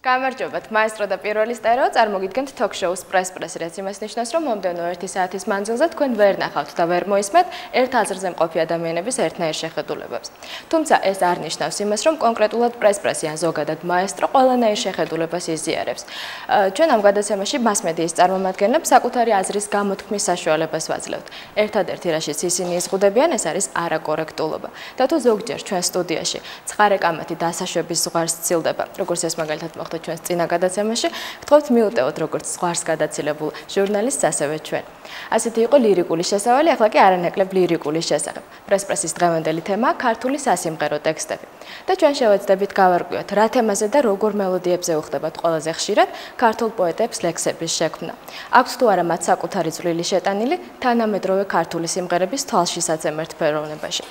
გამარჯობათ, მაესტრო და პირველი სტერეო წარმოგიდგენთ თოქ-შოუს პრეს-პრესი, რაც იმას ნიშნავს, რომ მომდევნო 1 საათის მანძილზე თქვენ ვერ ნახავთ და ვერ მოისმენთ ერთ აზრზე მყოფი ადამიანების ერთნაირ შეხედულებებს. თუმცა ეს არ ნიშნავს იმას, რომ კონკრეტულად პრეს-პრესი ან ზოგადად მაესტრო ყველანაირ შეხედულებას იზიარებს. ჩვენ ამ გადაცემაში მასმედიის წარმომადგენლებს საკუთარი აზრის გამოთქმის საშუალებას ვაძლევთ. ერთადერთი რაშიც ისინი იზღუდებიან, ეს არის არაკორექტულობა. და თუ ზოგჯერ ჩვენ სტუდიაში ცხარე კამათი დასაშვების ზღვარს სცილდება, როგორც ეს მაგალითად მოხდა ჩვენს წინა გადაცემაში, გთხოვთ მიუტევოთ როგორც ზღვარს გადაცილებულ ჟურნალისტს, ასევე ჩვენ. ასეთი იყო ლირიკული შესავალი, ახლა კი არანაკლებ ლირიკული შესახებ. პრეს-პრესის დღევანდელი თემაა ქართული სასიმღერო ტექსტები. და ჩვენ შევეცდებით გავარკვიოთ, რა თემაზე და როგორ მელოდიებზე უხდებათ ყველაზე ხშირად ქართულ პოეტებს ლექსების შექმნა. აქვს თუ არა მათ საკუთარი წვლილი შეტანილი თანამედროვე ქართული სიმღერების თვალშისაცემ ერთფეროვნებაში.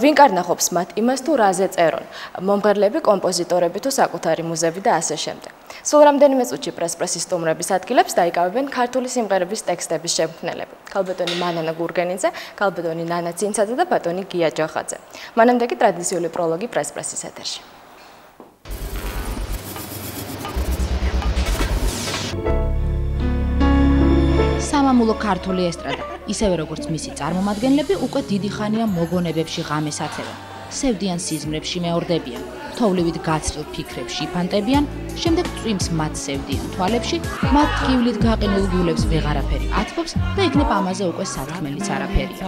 ვინ კარნახობს მათ იმას თუ რაზე წერონ, მომღერლები, კომპოზიტორები თუ საკუთარი მუზები და ასე შემდეგ. სულ რამდენიმე წუთში პრეს-პრესის სტუმრების ადგილებს დაიკავებენ ქართული სიმღერების ტექსტების შემქმნელები. ქალბატონი მანანა გურგენიძე, ქალბატონი ნანა ცინცაძე და ბატონი გია ჯოხაძე. მანამდე კი ტრადიციული პროლოგი პრეს-პრესის ეთერში. სამამულო ქართული ესტრადა, ისევე როგორც მისი წარმომადგენლები, უკვე დიდი ხანია მოგონებებში ღამეს აცევენ. სევდიან სიზმრებში მეორდებიან, თოვლივით გაცრილ ფიქრებში იფანტებიან, შემდეგ წვიმს მათ სევდიან თვალებში, მათ გივლით გაყინულ გულებს ვეღარაფერი ათბობს და იქნებ ამაზე უკვე სათქმელიც არაფერია.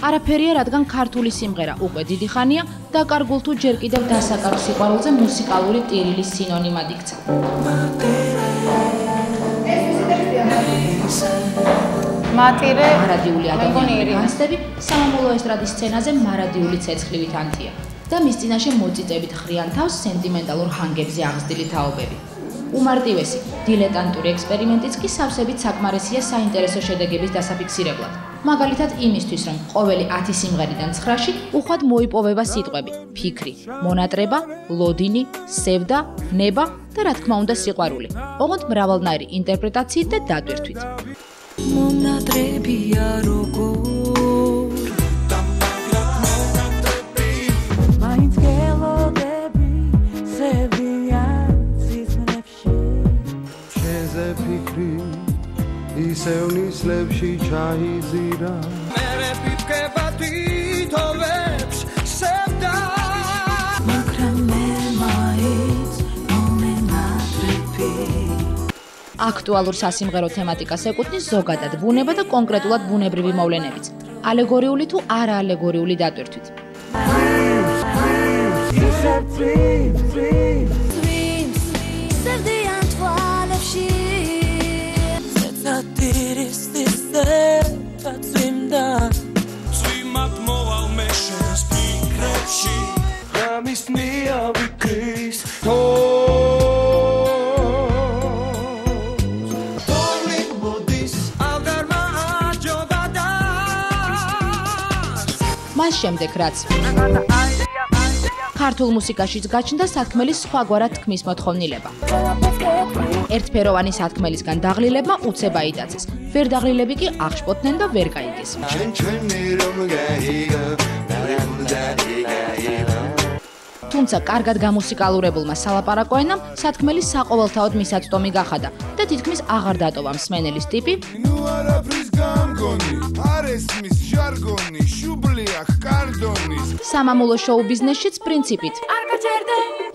არაფერია, რადგან ქართული სიმღერა უკვე დიდი ხანია დაკარგულ თუ ჯერ კიდევ დასაკარგ სიყვარულზე მუსიკალური ტირილის სინონიმად იქცა. მატირე მარადიული ადამიანური განცდები სამამულო ესტრადის სცენაზე მარადიული ცეცხლივით ანთია და მის წინაშე მოწიწებით ხრიან თავს სენტიმენტალურ ჰანგებზე აღზრდილი თაობები. უმარტივესი, დილეტანტური ექსპერიმენტიც კი სავსებით საკმარისია საინტერესო შედეგების დასაფიქსირებლად. მაგალითად იმისთვის, რომ ყოველი 10 სიმღერიდან 9-ში უხვად მოიპოვება სიტყვები: ფიქრი, მონატრება, ლოდინი, სევდა, ნება და რა თქმა უნდა სიყვარული. ოღონდ მრავალნაირი ინტერპრეტაციით და დატვირთვით. მონატრებია როგორ მაინც გელოდები სევდიან სიზმრებში შეზე ფიქრი ისევ ნისლებში ჩაიზირა მე ფიქრება თვითოვებს სევდა მაგრამ მაინც მონატრები აქტუალურ სასიმღერო თემატიკას ეკუთვნის ზოგადად ბუნება და კონკრეტულად ბუნებრივი მოვლენებიც, ალეგორიული თუ არაალეგორიული დატვირთვით. მას შემდეგ რაც ქართულ მუსიკაშიც გაჩნდა სათქმელის სხვაგვარად თქმის მოთხოვნილება. ერთფეროვანი სათქმელისგან დაღლილებმა უცება იტაცეს, ვერ დაღლილები კი აღშპოთდნენ და ვერ გაიგეს. თუმცა კარგად გამუსიკალურებულმა სალაპარაკო ენამ სათქმელის საყოველთაოდ მისაწვდომი გახადა და თითქმის აღარ დატოვა მსმენელის ტიპი სამამულო შოუ ბიზნესშიც პრინციპით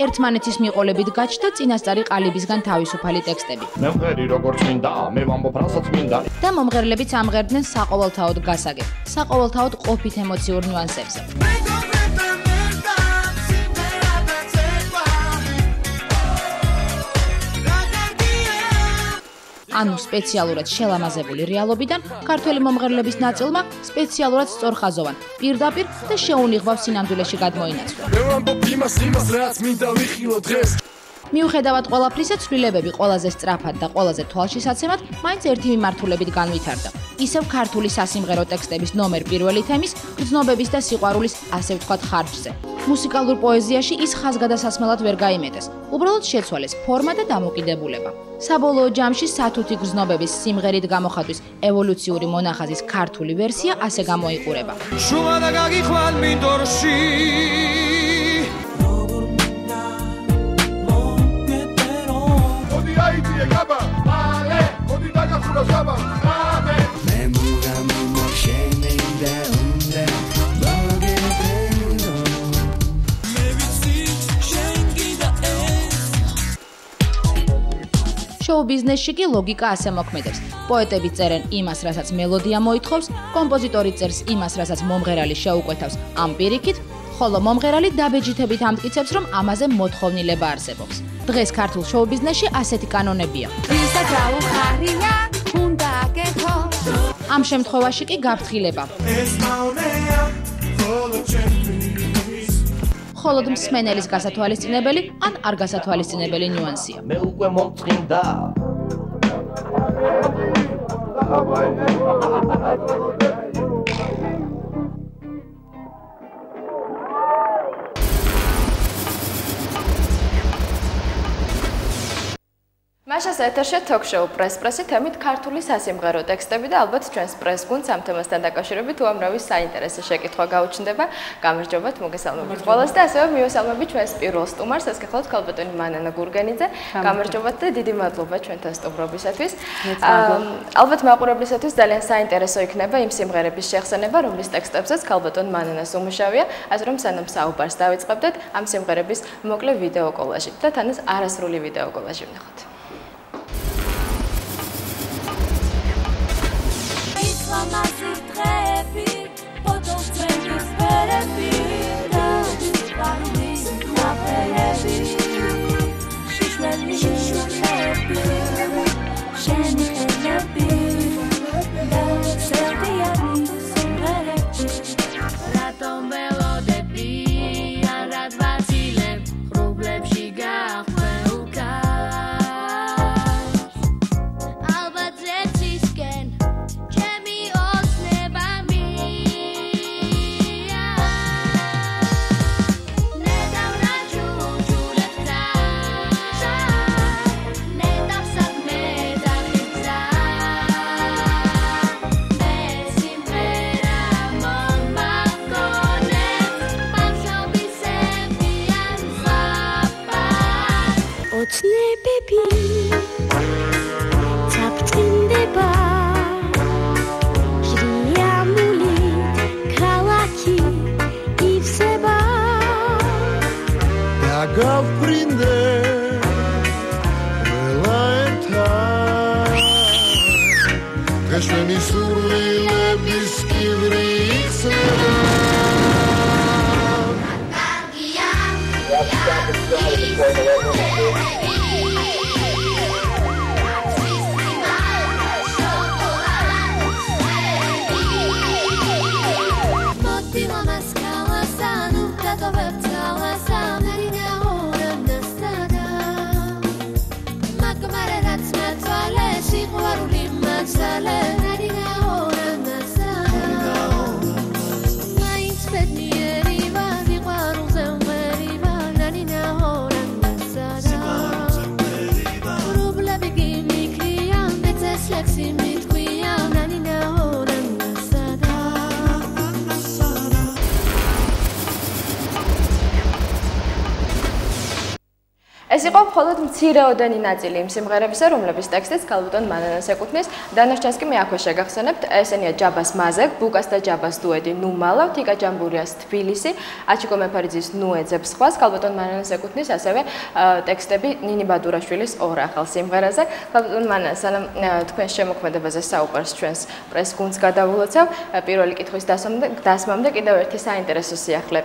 ერთმანეთის მიყოლებით გაჩნდა წინასწარი ყალიბისგან თავისუფალი ტექსტები. მემღერი როგორც მინდა, მე ვამბობ რასაც მინდა. და მომღერლებიც ამღერდნენ საყოველთაოდ გასაგებ, საყოველთაოდ ყოფით ემოციურ ნიუანსებზე. ანუ სპეციალურად შელამაზებული რეალობიდან ქართველი მომღერლების ნაწილმა სპეციალურად სწორხაზოვან, პირდაპირ და შეუნიღბავ სინამდვილეში გადმოინაცვლა. მიუხედავად ყველაფრისა, ცვლილებები ყველაზე სწრაფად და ყველაზე თვალშისაცემად მაინც ერთი მიმართულებით განვითარდა. ისევ ქართული სასიმღერო ტექსტების ნომერ პირველი თემის, გრძნობების და სიყვარულის ასე ვთქვათ ხარჯზე. მუსიკალურ პოეზიაში ის ხაზგადასასმელად ვერ გაიმეტეს, უბრალოდ შეცვალეს ფორმა და დამოკიდებულება. საბოლოო ჯამში სათუთი გრძნობების სიმღერით გამოხატვის ევოლუციური მონახაზის ქართული ვერსია ასე გამოიყურება. შუმა და გაგიხვალ მინდორში შოუ ბიზნესში კი ლოგიკა ასე მოქმედებს. პოეტები წერენ იმას, რასაც მელოდია მოითხოვს, კომპოზიტორი წერს იმას, რასაც მომღერალი შეუკვეთავს ამ პირიქით, ხოლო მომღერალი დაბეჯითებით ამტკიცებს, რომ ამაზე მოთხოვნილება არსებობს. დღეს ქართულ შოუ ბიზნესში ასეთი კანონებია. ამ შემთხვევაში კი გაფრთხილება. ხოლო მსმენელის გასათვალისწინებელი ან არ გასათვალისწინებელი ნიუანსია. მე უკვე მომწინდა. მაშას ეთერში თოქ-შოუ პრესპრესი თემით ქართული სასიმღერო ტექსტები და ალბათ ჩვენს პრეს-გუნდს ამ თემასთან დაკავშირებით უამრავი საინტერესო შეკითხვა გაუჩნდება. გამარჯობათ, მოგესალმებით ყველას და ასევე მივესალმებით ჩვენს პირველ სტუმარს, ეს გახლავთ ქალბატონი მანანა გურგენიძე. გამარჯობათ და დიდი მადლობა ჩვენთან სტუმრობისათვის. ალბათ მაყურებლისათვის ძალიან საინტერესო იქნება იმ სიმღერების შეხსენება, რომლის ტექსტებზეც ქალბატონ მანანას უმუშავია, ასე რომ სანამ საუბარს დავიწყებდეთ ამ სიმღერების მოკლე ვიდეო კოლაჟი და თანაც არასრული ვიდეო კოლაჟი ვნახოთ. Amazur trepi, potos trenis perepi, parmi na perepi, shishmeni shishmeni, sheni perepi, serdiani somberepi, raton melodepi, arad vazile, rubleb shigach meukas, albat zetsisken. ეს იყო მხოლოდ მცირეოდენი ნაწილი იმ სიმღერებისა, რომლების ტექსტიც ქალბატონ მანანას ეკუთვნის. დანარჩენს კი მე აქვე შეგახსენებთ, ესენია ჯაბას მაზეგ, ბუკას და ჯაბას დუეტი ნუ მალა, თიკა ჯამბურიას თბილისი, აჩიკო მეფარიძის ნუ ეძებს სხვას, ქალბატონ მანანას ეკუთვნის ასევე ტექსტები ნინი ბადურაშვილის ორ ახალ სიმღერაზე. ქალბატონ მანანა, სანამ თქვენს შემოქმედებაზე საუბარს ჩვენს პრეს-გუნდს გადავულოცავ, პირველი კითხვის დასმამდე კიდევ ერთი საინტერესო სიახლე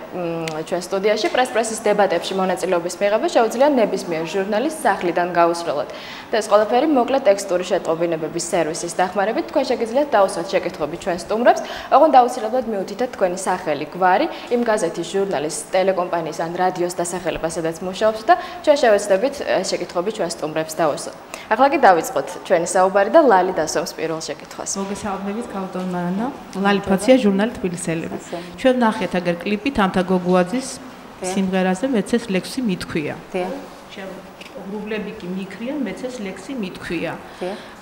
ჩვენ სტუდიაში პრეს-პრესის დებატებში მონაწილეობის მიღება შეუძლია ნებისმიერ ჟურნალისტს სახლიდან გაუსროლოთ. და ეს ყველაფერი მოკლე ტექსტური შეტყობინებების სერვისის დახმარებით თქვენ შეგიძლიათ დაუსვათ შეკითხვები ჩვენ სტუმრებს, ოღონდ აუცილებლად მიუთითეთ თქვენი სახელი, გვარი, იმ გაზეთის, ჟურნალის, ტელეკომპანიის ან რადიოს დასახელება, სადაც მუშაობთ და ჩვენ შევეცდებით შეკითხვები ჩვენ სტუმრებს დაუსვათ. ახლა კი დავიწყოთ ჩვენი საუბარი და ლალი დასვამს პირველ შეკითხვას. მოგესალმებით ქალბატონ მანანა, ლალი ფაცია ჟურნალი თბილისელები. ჩვენ ნახეთ აგერ კლიპი თამთა გოგუაძის სიმღერაზე მეც ეს ლექსი მithქვია. რუბლები კი მიქრიან, მეც ეს ლექსი მithქვია.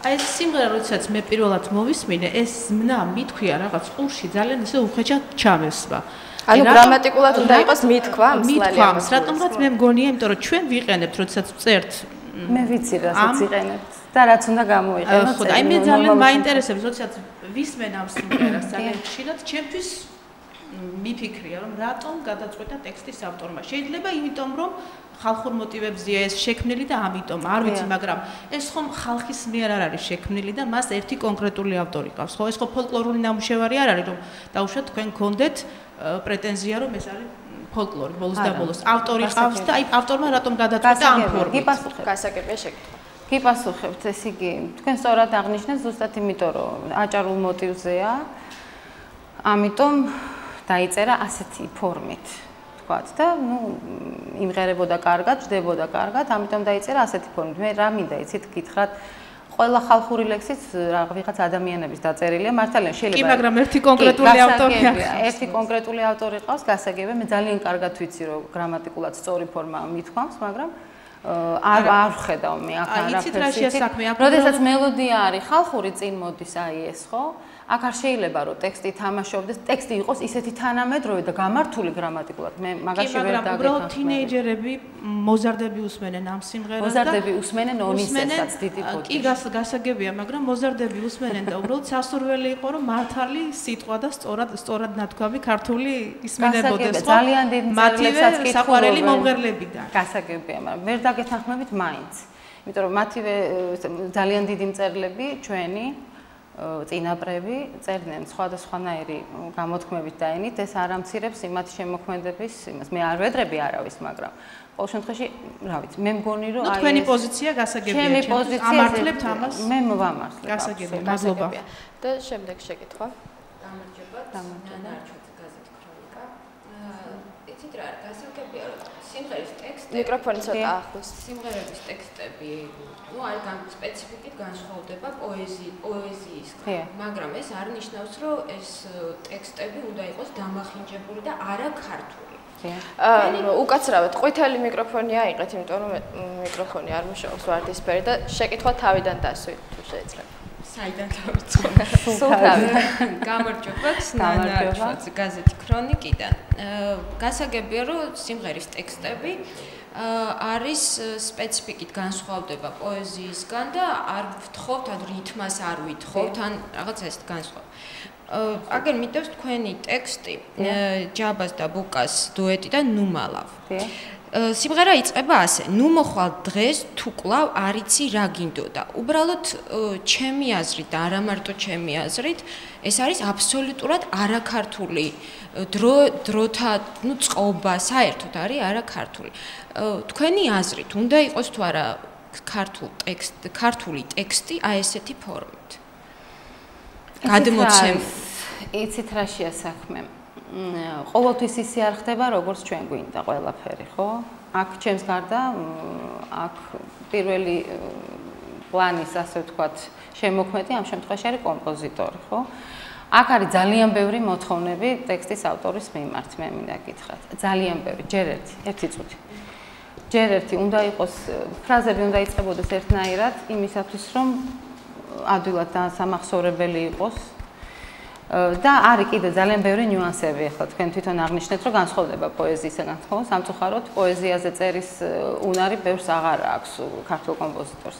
აი ეს სიმღერა როდესაც მე პირველად მოვისმინე, ეს ზმნა მithქვია რაღაც ყურში ძალიან ისე უხეჭად ჩამესვა. ანუ გრამატიკულად უნდა იყოს მithქვა, მithქვა, რატომღაც მე მგონია, იმიტომ რომ ჩვენ ვიყენებთ, როდესაც წერთ მე ვიცი რასაც იყენებთ და რაც უნდა გამოიყენოთ. ხო, აი მე ძალიან მაინტერესებს, როდესაც ვისმენ ამ სიმღერას ძალიან ხშირად, ჩემთვის მიფიქრია, რომ რატომ გადაწყვეტა ტექსტის ავტორმა. შეიძლება იმიტომ, რომ ხალხურ მოტივებზეა ეს შექმნილი და ამიტომ არ ვიცი, მაგრამ ეს ხომ ხალხის მიერ არ არის შექმნილი და მას ერთი კონკრეტული ავტორი ყავს. ხო, ეს ხო ფოლკლორული ნამუშევარი არ არის, რომ დაუშვათ თქვენ გქონდეთ პრეტენზია, რომ ეს არის ფოლკლორი ბოლოს და ბოლოს. ავტორი ყავს და აი ავტორმა რატომ გადაწყვეტა ამ ფორმით. გასაგებია შეკითხვა. გიპასუხებთ, ესე იგი, თქვენ სწორად აღნიშნეთ ზუსტად იმიტომ, რომ აჭარულ მოტივზეა. ამიტომ დაიწერა ასეთი ფორმით. ვთქვათ და იმღერებოდა კარგად, ჯდებოდა კარგად, ამიტომ დაიწერა ასეთი ფორმით. მე რა მინდა იცით გითხრათ, ყველა ხალხური ლექსიც ვიღაც ადამიანების დაწერილია, მართალია შეიძლება. კი, მაგრამ ერთი კონკრეტული ავტორი აქვს. ერთი კონკრეტული ავტორი ყავს, გასაგებია, მე ძალიან კარგად ვიცი, რომ გრამატიკულად სწორი ფორმა მithქვამს, მაგრამ არ ვხედავ მე აქ არაფერს. როდესაც მელოდია არის ხალხური, წინ მოდის აი ეს, ხო? აქ არ შეიძლება რომ ტექსტი თამაშობდეს, ტექსტი იყოს ისეთი თანამედროვე და გამართული გრამატიკულად. მე მაგაში ვერ დაგეკითხა. უბრალოდ თინეიჯერები მოზარდები უსმენენ ამ სიმღერას და მოზარდები უსმენენ ონისესაც დიდი ფოტო. კი გასაგებია, მაგრამ მოზარდები უსმენენ და უბრალოდ სასურველი იყო რომ მართალი სიტყვა და სწორად ნათქვამი ქართული ისმინებოდეს. ძალიან დიდი მწერლებსაც კითხულობენ. საყვარელი მომღერლებიდან. გასაგებია, მაგრამ ვერ დაგეთანხმებით მაინც. იმიტომ რომ მათივე ძალიან დიდი მწერლები ჩვენი წინაპრები წერდნენ სხვადასხვანაირი გამოთქმებით და ენით, ეს არ ამცირებს იმათ შემოქმედების იმას. მე არ ვედრები არავის, მაგრამ ყოველ შემთხვევაში, რა ვიცი, მე მგონი რომ აი თქვენი პოზიცია გასაგებია. ჩემი პოზიცია ამართლებთ ამას? მე მოვამართლებ. გასაგებია, მადლობა. და შემდეგ შეკითხვა. გამარჯობათ. ნანარჩოთი გაზეთი ქრონიკა. იცით რა, გასაგებია რომ სიმღერის ტექსტი მიკროფონი ცოტა ახლოს. სიმღერების ტექსტები არ სპეციფიკით განსხვავდება პოეზიისგან, მაგრამ ეს არ ნიშნავს, რომ ეს ტექსტები უნდა იყოს დამახინჯებული და არა ქართული. უკაცრავად, ყვითელი მიკროფონი აიღეთ, იმიტომ რომ მიკროფონი არ მუშაობს ვარდისფერი და შეკითხვა თავიდან დასვით, თუ შეიძლება. საიდან დავიწყო? სულთავიდან. გამარჯობათ, ნანარჩოთი გაზეთი ქრონიკიდან. გასაგებია, რომ სიმღერის ტექსტები არის სპეციფიკით განსხვავდება პოეზიისგან და არ ვთხოვთ, ან რითმას არ ვითხოვთ, ან რაღაცა ესეთ განსხვავება. აგერ მიდევს თქვენი ტექსტი ჯაბას და ბუკას დუეტიდან ნუმალავ. სიმღერა იწყება ასე: ნუ მოხვალ დღეს თუ კლავ არიცი რა გინდოდა. უბრალოდ ჩემი აზრით და არა მარტო ჩემი აზრით, ეს არის აბსოლუტურად არაქართული დროთა, წყობა, საერთოდ არის არაქართული. თქვენი აზრით უნდა იყოს თუ არა ქართული ტექსტი აი ესეთი ფორმით? გადმოცემული. იცით რა შეასახმე? ყოველთვის ისე არ ხდება, როგორც ჩვენ გვინდა ყველაფერი, ხო? აქ ჩემს გარდა აქ პირველი პლანის, ასე ვთქვათ, შემოქმედი ამ შემთხვევაში არის კომპოზიტორი, ხო? აქ არის ძალიან ბევრი მოთხოვნები ტექსტის ავტორის მიმართ, მე მინდა გითხრათ. ძალიან ბევრი, ჯერ ერთი წუთი. ჯერ ერთი უნდა იყოს, ფრაზები უნდა იწყებოდეს ერთნაირად, იმისათვის რომ ადვილად დასამახსოვრებელი იყოს. და არის კიდე ძალიან ბევრი ნიუანსები, ახლა თქვენ თვითონ აღნიშნეთ, რომ განსხვავდება პოეზიისგან, ხო? სამწუხაროდ პოეზიაზე წერის უნარი ბევრს აღარ აქვს ქართულ კომპოზიტორს.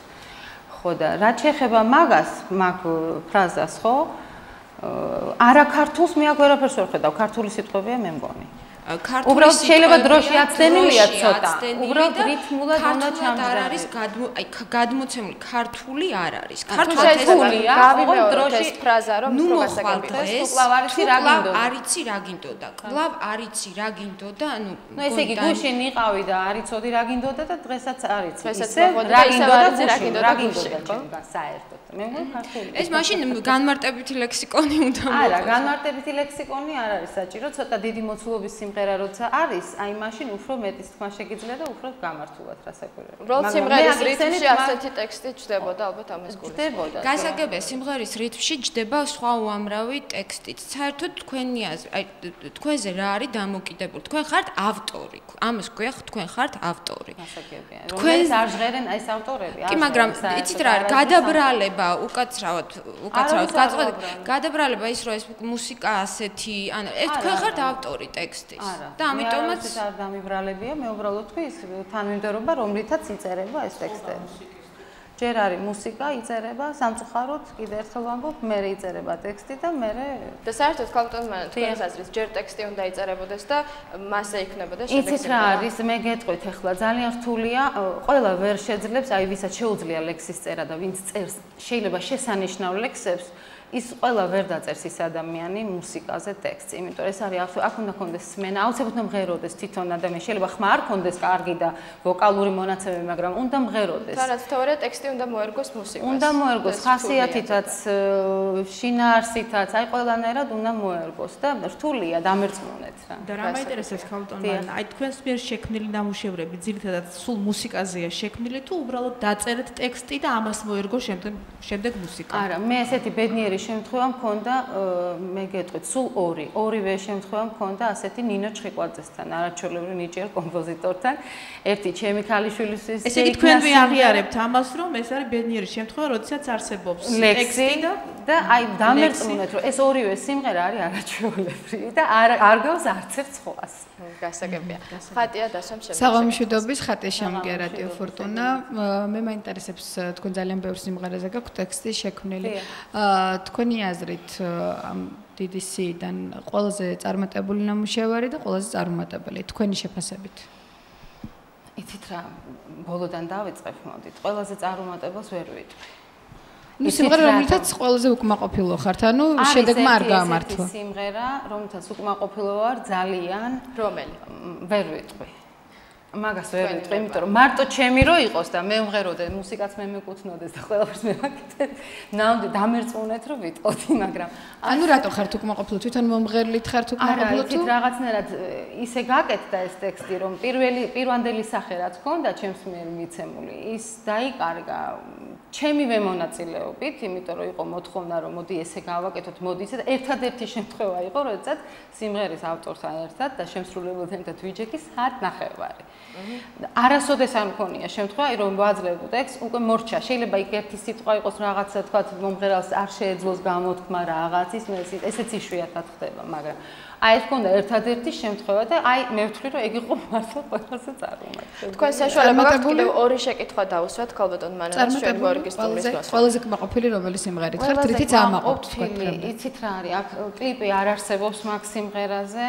ხო და რაც შეეხება მაგ ფრაზას, ხო? არაქართულს მე აქ ვერაფერს ვერ ხედავ, ქართული სიტყვებია მე მგონი. უბრალოდ შეიძლება დროში აცდენილია ცოტა. უბრალოდ რითმულად უნდა ჩამდგარიყო. არ არის გადმოცემული, ქართული არ არის. ქართულია, გავიმეოროთ ეს ფრაზა, რომ უფრო გასაგებია. კლავ არიცი რა გინდოდა. არიცი რა გინდოდა. კლავ არიცი რა გინდოდა, ნუ ესე იგი გუშინ იყავი და არიცოდი რა გინდოდა და დღესაც არიცი. დღესაც რა გინდოდა, რა გინდოდა საერთოდ. მე მგონი ქართული. ეს მაშინ განმარტებითი ლექსიკონი უნდა მოხდეს. არა, განმარტებითი ლექსიკონი არ არის საჭირო, ცოტა დიდი მოცულობის სიმღერა როცა არის, აი მაშინ უფრო მეტის თქმა შეგიძლია და უფრო გამართულად რასაკვირველია. უბრალოდ სიმღერის რითმში ასეთი ტექსტი ჯდებოდა ალბათ ამას გულისხმობდა. გასაგებია, სიმღერის რითმში ჯდება სხვა უამრავი ტექსტით. საერთოდ თქვენი აზრი, აი თქვენზე რა არის დამოკიდებული? თქვენ ხართ ავტორი. ამას გვია, თქვენ ხართ ავტორი. გასაგებია. რომელიც არ ჟღერენ აი ეს ავტორები. კი, მაგრამ იცით რა არის? გადაბრალება უკაცრავად გადაბრალება ის რომ ეს მუსიკა ასეთი, ან თქვენ ხართ ავტორი ტექსტის. და ამიტომაც არ დამიბრალებია, მე უბრალოდ თქვი ის თანმიმდევრობა, რომლითაც იწერება ეს ტექსტები. ჯერ არის მუსიკა, იწერება, სამწუხაროდ, კიდე ერთხელ ვამბობ, მერე იწერება ტექსტი და მერე და საერთოდ ქალბატონმა თქვენს აზრით, ჯერ ტექსტი უნდა იწერებოდეს და მასე იქნებოდა შემდეგ. იცით რა არის, მე გეტყვით ახლა, ძალიან რთულია, ყველა ვერ შეძლებს, აი ვისაც შეუძლია ლექსის წერა და ვინც წერს, შეიძლება შესანიშნავ ლექსებს, ის ყველა ვერ დაწერს ის ადამიანი მუსიკაზე ტექსტს, იმიტომ რომ ეს არის აქ უნდა კონდეს სმენა, აუცილებლად უნდა მღეროდეს თვითონ ადამიანი, შეიძლება ხმა არ კონდეს კარგი და ვოკალური მონაცემები, მაგრამ უნდა მღეროდეს. თორემ თეორია ტექსტი უნდა მოერგოს მუსიკას. უნდა მოერგოს ხასიათითაც, შინაარსითაც, აი ყველანაირად უნდა მოერგოს და რთულია დამერწმუნეთ რა. და რა მაინტერესებს ქალბატონმა, აი თქვენს მიერ შექმნილი ნამუშევრები ძირითადად სულ მუსიკაზეა შექმნილი თუ უბრალოდ დაწერეთ ტექსტი და ამას მოერგო შემდეგ მუსიკა? არა, მე ესეთი ბედნიერი შემთხვევა მქონდა, მე გეტყვით, სულ ორივე შემთხვევა მქონდა ასეთი ნინო ჩხიკვაძესთან, არაჩვეულებრივ ნიჭიერ კომპოზიტორთან, ერთი ჩემი ქალიშვილისთვის. ესე იგი თქვენ ვიაღიარებთ ამას, რომ ეს არის ბედნიერი შემთხვევა, როდესაც არსებობს ტექსტი და აი დამერწმუნეთ, რომ ეს ორივე სიმღერა არის არაჩვეულებრივი და არ გავს არც ერთ სხვას. გასაგებია. ხატია დასვამ შემდგომ. საღამოშვიდობის ხატია შემდგე რადიო ფორტუნა. მე მაინტერესებს თქვენ ძალიან ბევრ სიმღერაზე გაქვთ ტექსტი შექმნილი. თქვენი აზრით ამ დიდი სიიდან ყველაზე წარმატებული ნამუშევარი და ყველაზე წარუმატებელი თქვენი შეფასებით? იცით რა, ბოლოდან დავიწყებ, მოდით. ყველაზე წარუმატებელს ვერ ვიტყვი. ნუ სიმღერა რომელთაც ყველაზე უკმაყოფილო ხართ, ანუ შედეგმა არ გაამართლა. არის სიმღერა, რომელთაც უკმაყოფილო ვარ ძალიან, რომელი? ვერ ვიტყვი. მაგას ვერ ვიტყვი, იმიტომ რომ მარტო ჩემი რო იყოს და მე ვღეროდე, მუსიკაც მე მეკუთვნოდეს და ყველაფერს მე ვაკეთებ. ნამდვილად დამერწმუნეთ რომ ვიტყოდი, მაგრამ ანუ რატო ხართ უკმაყოფილო? თვითონ მომღერლით ხართ უკმაყოფილო თუ? არა, იცით რაღაცნაირად ისე გაკეთდა ეს ტექსტი, რომ პირვანდელი სახე რაც ჰქონდა ჩემს მიერ მიცემული, ის დაიკარგა ჩემივე მონაწილეობით, იმიტომ რომ იყო მოთხოვნა რომ მოდი ესე გავაკეთოთ, მოდი ისე და ერთადერთი შემთხვევა იყო, როდესაც სიმღერის ავტორთან ერთად და შემსრულებელთან ერთად ვიჯექი საათნახევარი. არასოდეს არ მქონია შემთხვევა, რომ ვაძლევ ტექსტს, უკვე მორჩა. შეიძლება იქ ერთი სიტყვა იყოს რაღაცა, თქვა მომღერალს არ შეეძლოს გამოთქმა რაღაცის, ესეც იშვიათად ხდება, მაგრამ აი ეს ქონდა ერთადერთი შემთხვევა და აი მე ვთვლი რომ ეგ იყო მართლა ყველაზე წარუმატებელი. თქვენ საშუალება გაქვთ კიდევ ორი შეკითხვა დავუსვათ ქალბატონ მანელას ჩვენ მორგისტუმის მოსვლა. ყველაზე კმაყოფილი რომელი სიმღერით ხართ, რითიც ამაყობთ თქვენ? იცით რა არის, აქ კლიპი არ არსებობს მაგ სიმღერაზე.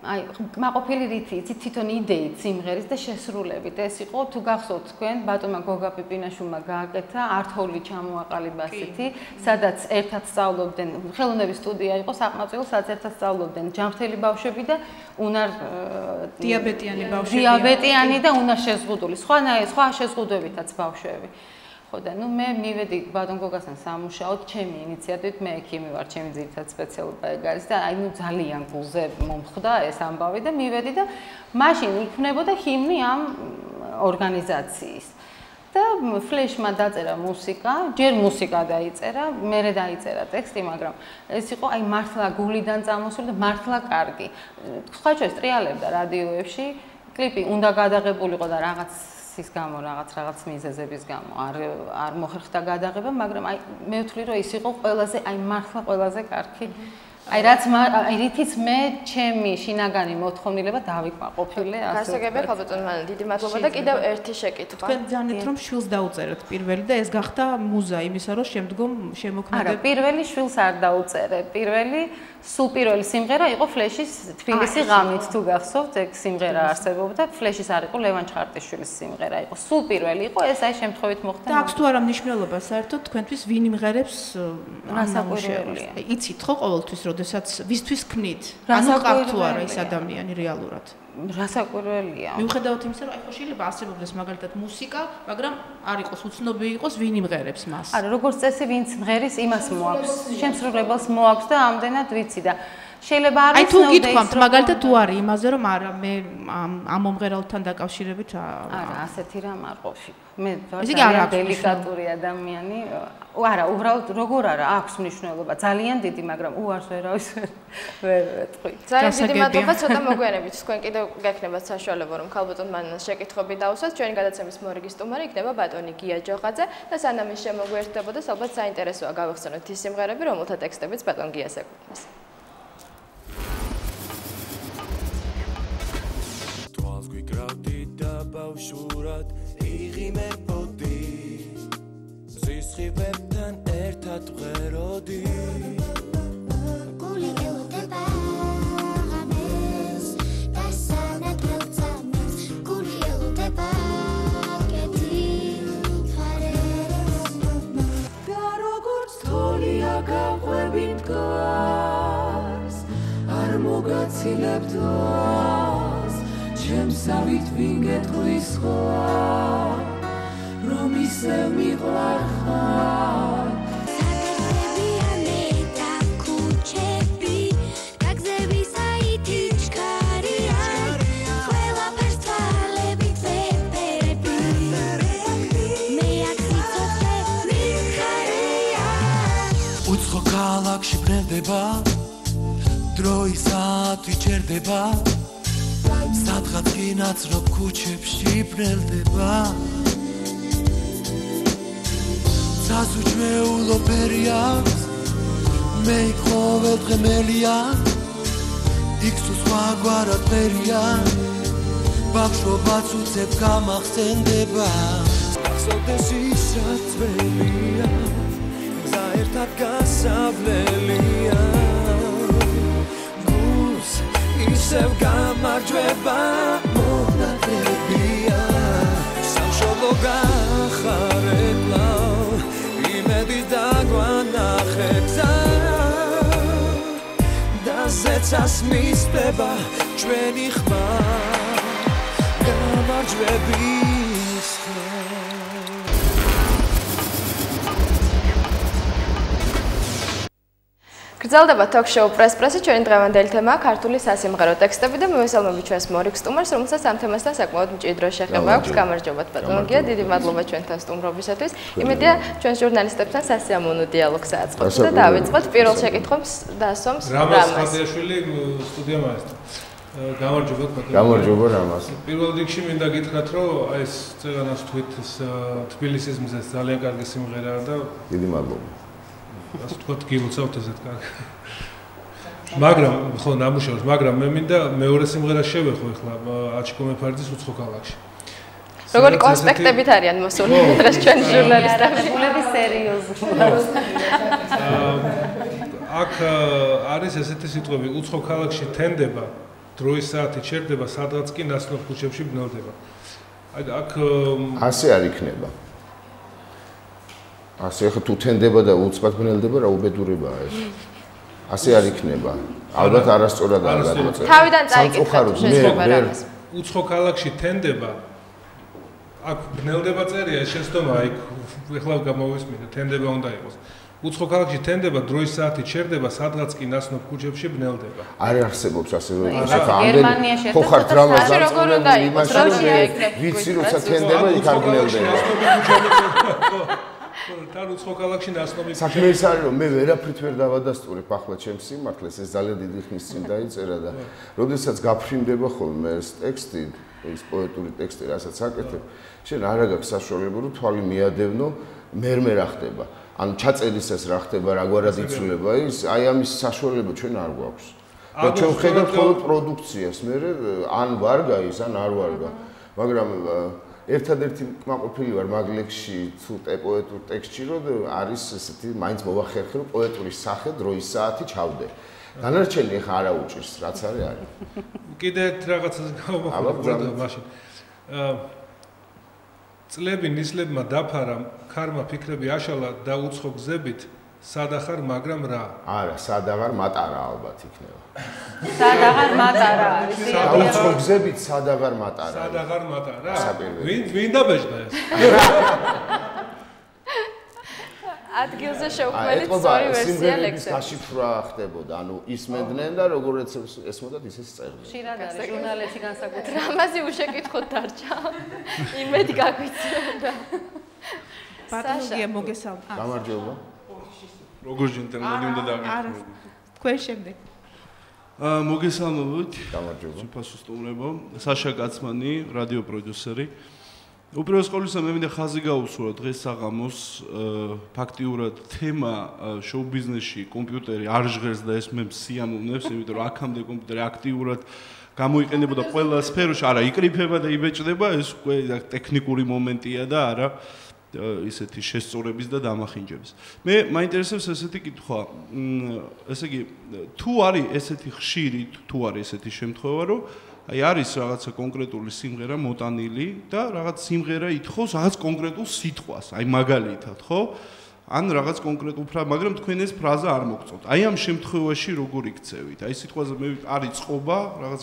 აი, კმაყოფილი რითი, იცით თვითონ იდეით სიმღერის და შესრულებით. ეს იყო თუ გახსოვთ თქვენ, ბატონმა გოგა პიპინაშვილმა გააკეთა ართული ჩამოაყალიბა ასეთი, სადაც ერთად სწავლობდნენ, ხელოვნების სტუდია იყო საყმაწვილო, სადაც ერთად სწავლობდნენ ჯანმრთელი ბავშვები და უნარ დიაბეტიანი ბავშვები. დიაბეტიანი და უნარ შეზღუდული, სხვა შეზღუდვებითაც ბავშვები. და ნუ მე მივედი ბატონ გოგასთან სამუშაოდ, ჩემი ინიციატივით, მე ექიმი ვარ, ჩემი ძირითადი სპეციალობა ეგ არის და აი ნუ ძალიან გულზე მომხვდა ეს ამბავი და მივედი და მაშინ იქნებოდა ჰიმნი ამ ორგანიზაციის. და ფლეშმა დაწერა მუსიკა, ჯერ მუსიკა დაიწერა, მერე დაიწერა ტექსტი, მაგრამ ეს იყო აი მართლა გულიდან წამოსული და მართლა კარგი. სხვა შორის ტრიალებდა რადიოებში, კლიპი უნდა გადაღებულიყო და რაღაც ის გამო რაღაც მიზეზების გამო არ მოხერხდა გადაღება, მაგრამ აი მე ვთვლი რომ ის იყო ყველაზე აი მართლა ყველაზე კარგი. აი რაც აი რითიც მე ჩემი შინაგანი მოთხოვნილება დავიკმაყოფილე ასე. გასაგებია ქალბატონ მანელ, დიდი მადლობა და კიდევ ერთი შეკითხვა. თქვენ ძანეთ რომ შვილს დაუწერეთ პირველი და ეს გახდა მუზა იმისა რომ შემდგომ შემოქმედებ. არა, პირველი შვილს არ დაუწერე. სულ პირველი სიმღერა იყო ფლეშის თბილისი ღამით თუ გახსოვთ, ეგ სიმღერა არსებობდა. ფლეშის არ იყო ლევან ჩხარტიშვილის სიმღერა იყო. სულ პირველი იყო, ეს აი შემთხვევით მოხდა. და აქვს თუ არა მნიშვნელობა საერთოდ თქვენთვის ვინ იმღერებს რასაკვირველია. იცით ხო ყოველთვის როდესაც ვისთვის ქნით? ანუ ყავთ თუ არა ეს ადამიანი რეალურად? რასაკვირველია. მიუხედავად იმისა, რომ აი ხო შეიძლება არსებობდეს მაგალითად მუსიკა, მაგრამ არ იყოს უცნობი იყოს ვინ იმღერებს მას. არა, როგორც წესი, ვინც მღერის, იმას მოაქვს. შემსრულებელს მოაქვს და ამდენად ვიცი და შეიძლება არ აი თუ გითქვამთ მაგალითად თუ არის იმაზე რომ არა მე ამ მომღერალთან დაკავშირებით არა ასეთი რამ არ ყოფილი მე ძალიან დელიკატური ადამიანი არა უბრალოდ როგორ არა აქვს მნიშვნელობა ძალიან დიდი მაგრამ უარს ვერავის ვერ ვეტყვი ძალიან დიდი მადლობა ცოტა მოგვიანებით თქვენ კიდევ გექნებათ საშუალება რომ ქალბატონ მანელას შეკითხვები დავუსვათ ჩვენი გადაცემის მორიგი სტუმარი იქნება ბატონი გია ჯოღაძე და სანამ ის შემოგვიერთდებოდეს ალბათ საინტერესოა გავიხსენოთ ის სიმღერები რომელთა ტექსტებიც ბატონ გიას ეკუთვნის ბავშვურად იღიმებოდი ზისხივებთან ერთად ვღეროდი გული ელოდება ღამეს და სანადრევ წამებს გული ელოდება კეთი ხარეს და როგორც თოლია გაყვები მდგას არ მოგაცილებთ ჩემსავით ვინგეთქვის ხარ რომ ისევ მიყვარხარ საგებიანე და ქუჩები გაგზები საითი ჩქარია ყველაფერს თვალებით ვეფერები მე აქ სიცოცხლე მიხარია უცხო ქალაქში ბრენდება დროის საათი ჩერდება სადღაც გინაცნობ ქუჩებში ბრელდება საზუჯმეულო ფერია მე ყოველდღე მელია იქ თუ სხვაგვარად ფერია ბავშვობაც უცებ გამახსენდება გახსოვდეს ის რაც ველია გზა ერთად გასავლელია ისევ გამარჯვება მონატრებია სამშობლო გახარებლა იმედი დაგვანახე გზა და ზეცას მისდება ჩვენი ხმა გამარჯვების ხმა გრძელდება ток-შოუ პრესპრესი ჩვენი დღევანდელი თემაა ქართული სასიმღერო ტექსტები და მივესალმებით ჩვენს მორიგ სტუმარს, რომელსაც ამ თემასთან საკმაოდ მჭიდრო შეხება აქვს. გამარჯობათ ბატონო გია, დიდი მადლობა ჩვენთან სტუმრობისათვის. იმედია ჩვენს ჟურნალისტებთან სასიამოვნო დიალოგს აწყობთ და დავიწყოთ პირველ შეკითხვებს დასვამს რამას ხადიაშვილი სტუდია მაესტრო. გამარჯობათ ბატონო. გამარჯობა რამას. პირველ რიგში მინდა გითხრათ, რომ აი ეს წეგანას თვით თბილისის მზეს ძალიან კარგი სიმღერაა და დიდი მადლობა. ასე თქვა გილოცავთ ესეთ კარგი. მაგრამ ხო ნამუშევრს, მაგრამ მე მინდა მეორე სიმღერას შევეხო ახლა აჩიკო მეფარიძის უცხო ქალაქში. როგორი კონსპექტებით არიან მოსული დღეს ჩვენი ჟურნალისტები? გულები სერიოზულად. აქ არის ესეთი სიტყვები, უცხო ქალაქში თენდება, დროის საათი ჩერდება, სადღაც კი ნაცნობ ქუჩებში ბნელდება. აი აქ ასე არ იქნება. ასე ხა თუ თენდება და უცბად ბნელდება რა უბედურებაა ეს. ასე არ იქნება. ალბათ არასწორად არ გადმოწერა. თავიდან წაიკითხეთ შესაძლებლობას. უცხო ქალაქში თენდება. აქ ბნელდება წერია, ეს შეცდომა იქ ეხლა გამოვისმინე, თენდება უნდა იყოს. უცხო ქალაქში თენდება, დროის საათი ჩერდება, sadღაც კი ნაცნობ ქუჩებში ბნელდება. არ არსებობს ასევე ესე გერმანიაში ხო ხარ დრამას დამწყობლები იმაში ვიცი როცა თენდება იქ არ ბნელდება. თან უცხო ქალაქში ნაცნობი საქმე ის არის რომ მე ვერაფრით ვერ დავადასტურებ ახლა ჩემს სიმართლეს ეს ძალიან დიდი ხნის წინ დაიწერა და როდესაც გაფრინდება ხოლმე ეს ტექსტი ეს პოეტური ტექსტი რასაც აკეთებ შენ არა გაქვს საშუალება რომ თვალი მიადევნო მერმე რა ხდება ან ჩაწერის ეს რა ხდება რაგვარად იცვლება ის აი ამის საშუალება ჩვენ არ გვაქვს და ჩვენ ხედავთ მხოლოდ პროდუქციას მე ან ვარგა ის ან არ ვარგა მაგრამ ერთადერთი კმაყოფილი ვარ მაგლექსში თუ პოეტურ ტექსტში რომ არის ესეთი მაინც მოვახერხე რომ პოეტური სახე დროის საათი ჩავდე. დანარჩენი ხა არა უჭირს რაც არის. კიდე ერთ რაღაცას გავამოხმო მაშინ. წლები ნისლებმა დაფარა, ქარმა ფიქრები აშალა და უცხო გზებით სადახარ მაგრამ რა? არა, სადაღარ მატარა ალბათ იქნება. სადაღარ მატარა არის. უცხო გზებით სადაღარ მატარა. სადაღარ მატარა? ვინ დაბეჭდა ეს? ადგილზე შეუქმნით სწორი ვერსია ლექსებში. გაშიფრვა ხდებოდა, ანუ ისმენდნენ და როგორც ესმოდათ ისე წერდნენ. ხშირად არის ჟურნალებში განსაკუთრებით. რამაზი უშეკითხოთ დარჩა. იმედი გაგვიწევდა. ბატონო მოგესალმებით. გამარჯობა. როგორ ინტერნეტი უნდა დაგიქნო? არა, თქვენ შემდეგ. მოგესალმებით. გამარჯობა. უფასო სტუმრებო, საშა კაცმანი, რადიო პროდიუსერი. უპირველეს ყოვლისა მე მინდა ხაზი გაუსვრო დღეს საღამოს ფაქტიურად თემა შოუ ბიზნესში კომპიუტერი არ ჟღერს და ეს მე სიამოვნებს, იმიტომ რომ აქამდე კომპიუტერი აქტიურად გამოიყენებოდა ყველა სფეროში, არა იკრიფება და იბეჭდება, ეს უკვე ტექნიკური მომენტია და არა ისეთი შესწორების და დამახინჯების. მე მაინტერესებს ესეთი კითხვა, ესე იგი, თუ არის ესეთი ხშირი, თუ არის ესეთი შემთხვევა, რომ აი არის რაღაცა კონკრეტული სიმღერა მოტანილი და რაღაც სიმღერა ითხოვს რაღაც კონკრეტულ სიტყვას, აი მაგალითად, ხო? ან რაღაც კონკრეტულ მაგრამ თქვენ ეს ფრაზა არ მოგწონთ. აი ამ შემთხვევაში როგორ იქცევით? აი სიტყვაზე მე არის წყობა, რაღაც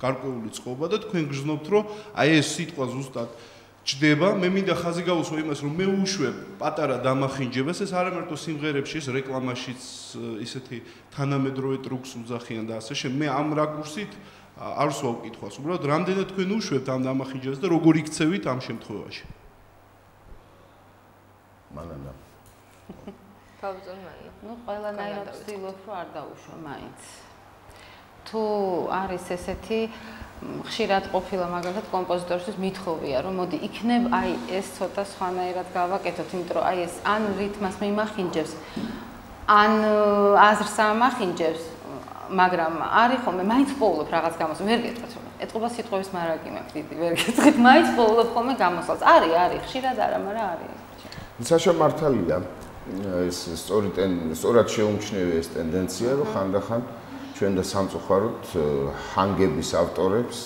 გარკვეული წყობა და თქვენ გრძნობთ, რომ აი ეს სიტყვა ზუსტად ჭდება, მე მინდა ხაზი გაუსვა იმას, რომ მე უშვებ პატარა დამახინჯებას, ეს არა მარტო სიმღერებში, ეს რეკლამაშიც ისეთი თანამედროვე ტრუქს უძახიან და ასე შემდეგ. მე ამ რაკურსით არ ვსვავ კითხვას, უბრალოდ რამდენად თქვენ უშვებთ ამ დამახინჯებას და როგორ იქცევით ამ შემთხვევაში? მანანა. თავზონ მანანა. ნუ ყველანაირად ვცდილობ, რომ არ დაუშვა მაინც. თუ არის ესეთი ხშირად ყოფილა მაგალითად კომპოზიტორისთვის მithოვია რომ მოდი იქნებ აი ეს ცოტა სხვანაირად გავაკეთოთ, იმიტომ რომ აი ეს ან რითმას მიმახინჯებს, ან აზრს ამახინჯებს, მაგრამ არის ხოლმე მაინც პოულობ რაღაც გამოსვლა, ვერ გეტყვით რომ ეტყობა სიტყვების მარაგი მაქვს დიდი, ვერ გეტყვით, მაინც პოულობ ხოლმე გამოსვლას. არის, ხშირად არა, მაგრამ არის. საშა მართალია ეს სწორად შეუმჩნევია ეს ტენდენცია, რომ ხანდახან ჩვენ და სამწუხაროდ ჰანგების ავტორებს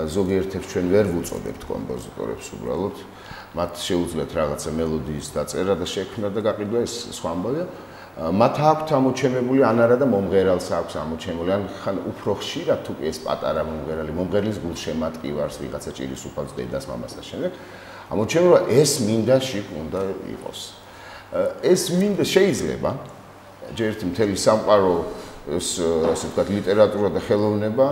ზოგიერთებს ჩვენ ვერ ვუწოდებთ კომპოზიტორებს უბრალოდ მათ შეუძლიათ რაღაცა მელოდიის დაწერა და შექმნა და გაყიდვა ეს სხვა ამბავია მათ აქვთ ამოჩენებული ან არა და მომღერალს აქვს ამოჩენებული ან ხან უფრო ხშირად თუ ეს პატარა მომღერლის გულშემატკივარს ვიღაცა ჭირის უფალს დედას მამას და შემდეგ ამოჩენდება ეს მინდა შიგ უნდა იყოს ეს მინდა შეიძლება ჯერ ერთი მთელი სამყარო ასე ვთქვათ ლიტერატურა და ხელოვნება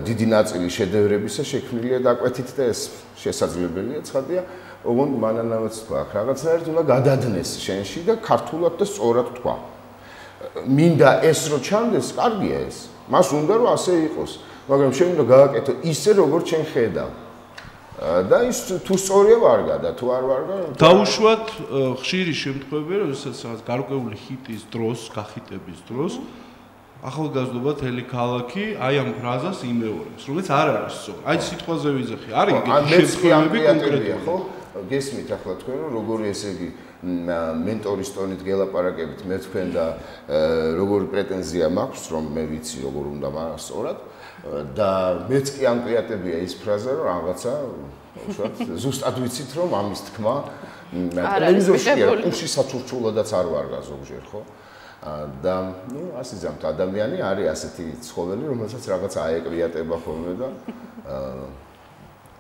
დიდი ნაწილი შედევრებისა შექმნილია დაკვეთით და ეს შესაძლებელია ცხადია ოღონდ მანანავაც თქვა რაღაცნაირად უნდა გადადნეს შენში და ქართულად და სწორად თქვა მინდა ეს რო ჩანდეს კარგია ეს მას უნდა რომ ასე იყოს მაგრამ შენ უნდა გააკეთო ისე როგორც შენ ხედავ და ის თუ სწორია ვარგა და თუ არ ვარგა დაუშვათ ხშირი შემთხვევები როდესაც რაღაც გარკვეული ჰიტის დროს გახიტების დროს ახალგაზრდობა თელი ქალაქი აი ამ ფრაზას იმეორებს, რომელიც არ არის სწორი. აი სიტყვაზე ვიზახი, არის იგი შემთხვევები კონკრეტულია, ხო? გესმით ახლა თქვენ რომ როგორი ესე იგი მენტორის ტონით გელაპარაკებით მე თქვენ და როგორი პრეტენზია მაქვს რომ მე ვიცი როგორ უნდა მას სწორად და მეც კი ამპიატებია ის ფრაზა რომ რაღაცა უშუალოდ ზუსტად ვიცით რომ ამის თქმა ტელევიზორში უში სათურჩულადაც არ ვარგა ზოგჯერ, ხო? და ნუ ასე ზამთ ადამიანი არის ასეთი ცხოველი რომელსაც რაღაც აეკრიატება ხოლმე და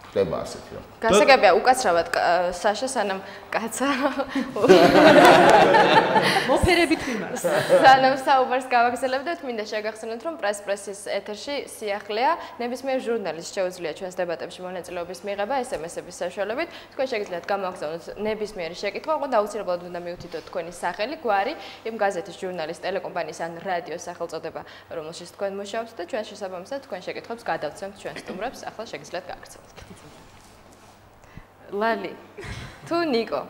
ხდება ასეთი რა. გასაგებია უკაცრავად საშა სანამ კაცა მოფერებით მიმარს. სანამ საუბარს გავაგრძელებდეთ, მინდა შეგახსენოთ რომ პრესის ეთერში სიახლეა ნებისმიერ ჟურნალისტს შეუძლია ჩვენს დებატებში მონაწილეობის მიღება SMS-ების საშუალებით. თქვენ შეგიძლიათ გამოგზავნოთ ნებისმიერი შეკითხვა, ოღონდ აუცილებლად უნდა მიუთითოთ თქვენი სახელი, გვარი, იმ გაზეთის, ჟურნალის, ტელეკომპანიის ან რადიოს სახელწოდება, რომელშიც თქვენ მუშაობთ და ჩვენ შესაბამისად თქვენ შეკითხვებს გადავცემთ ჩვენ სტუმრებს. ახლა შეგიძლიათ გააგრძელოთ. ლალი თუ ნიკო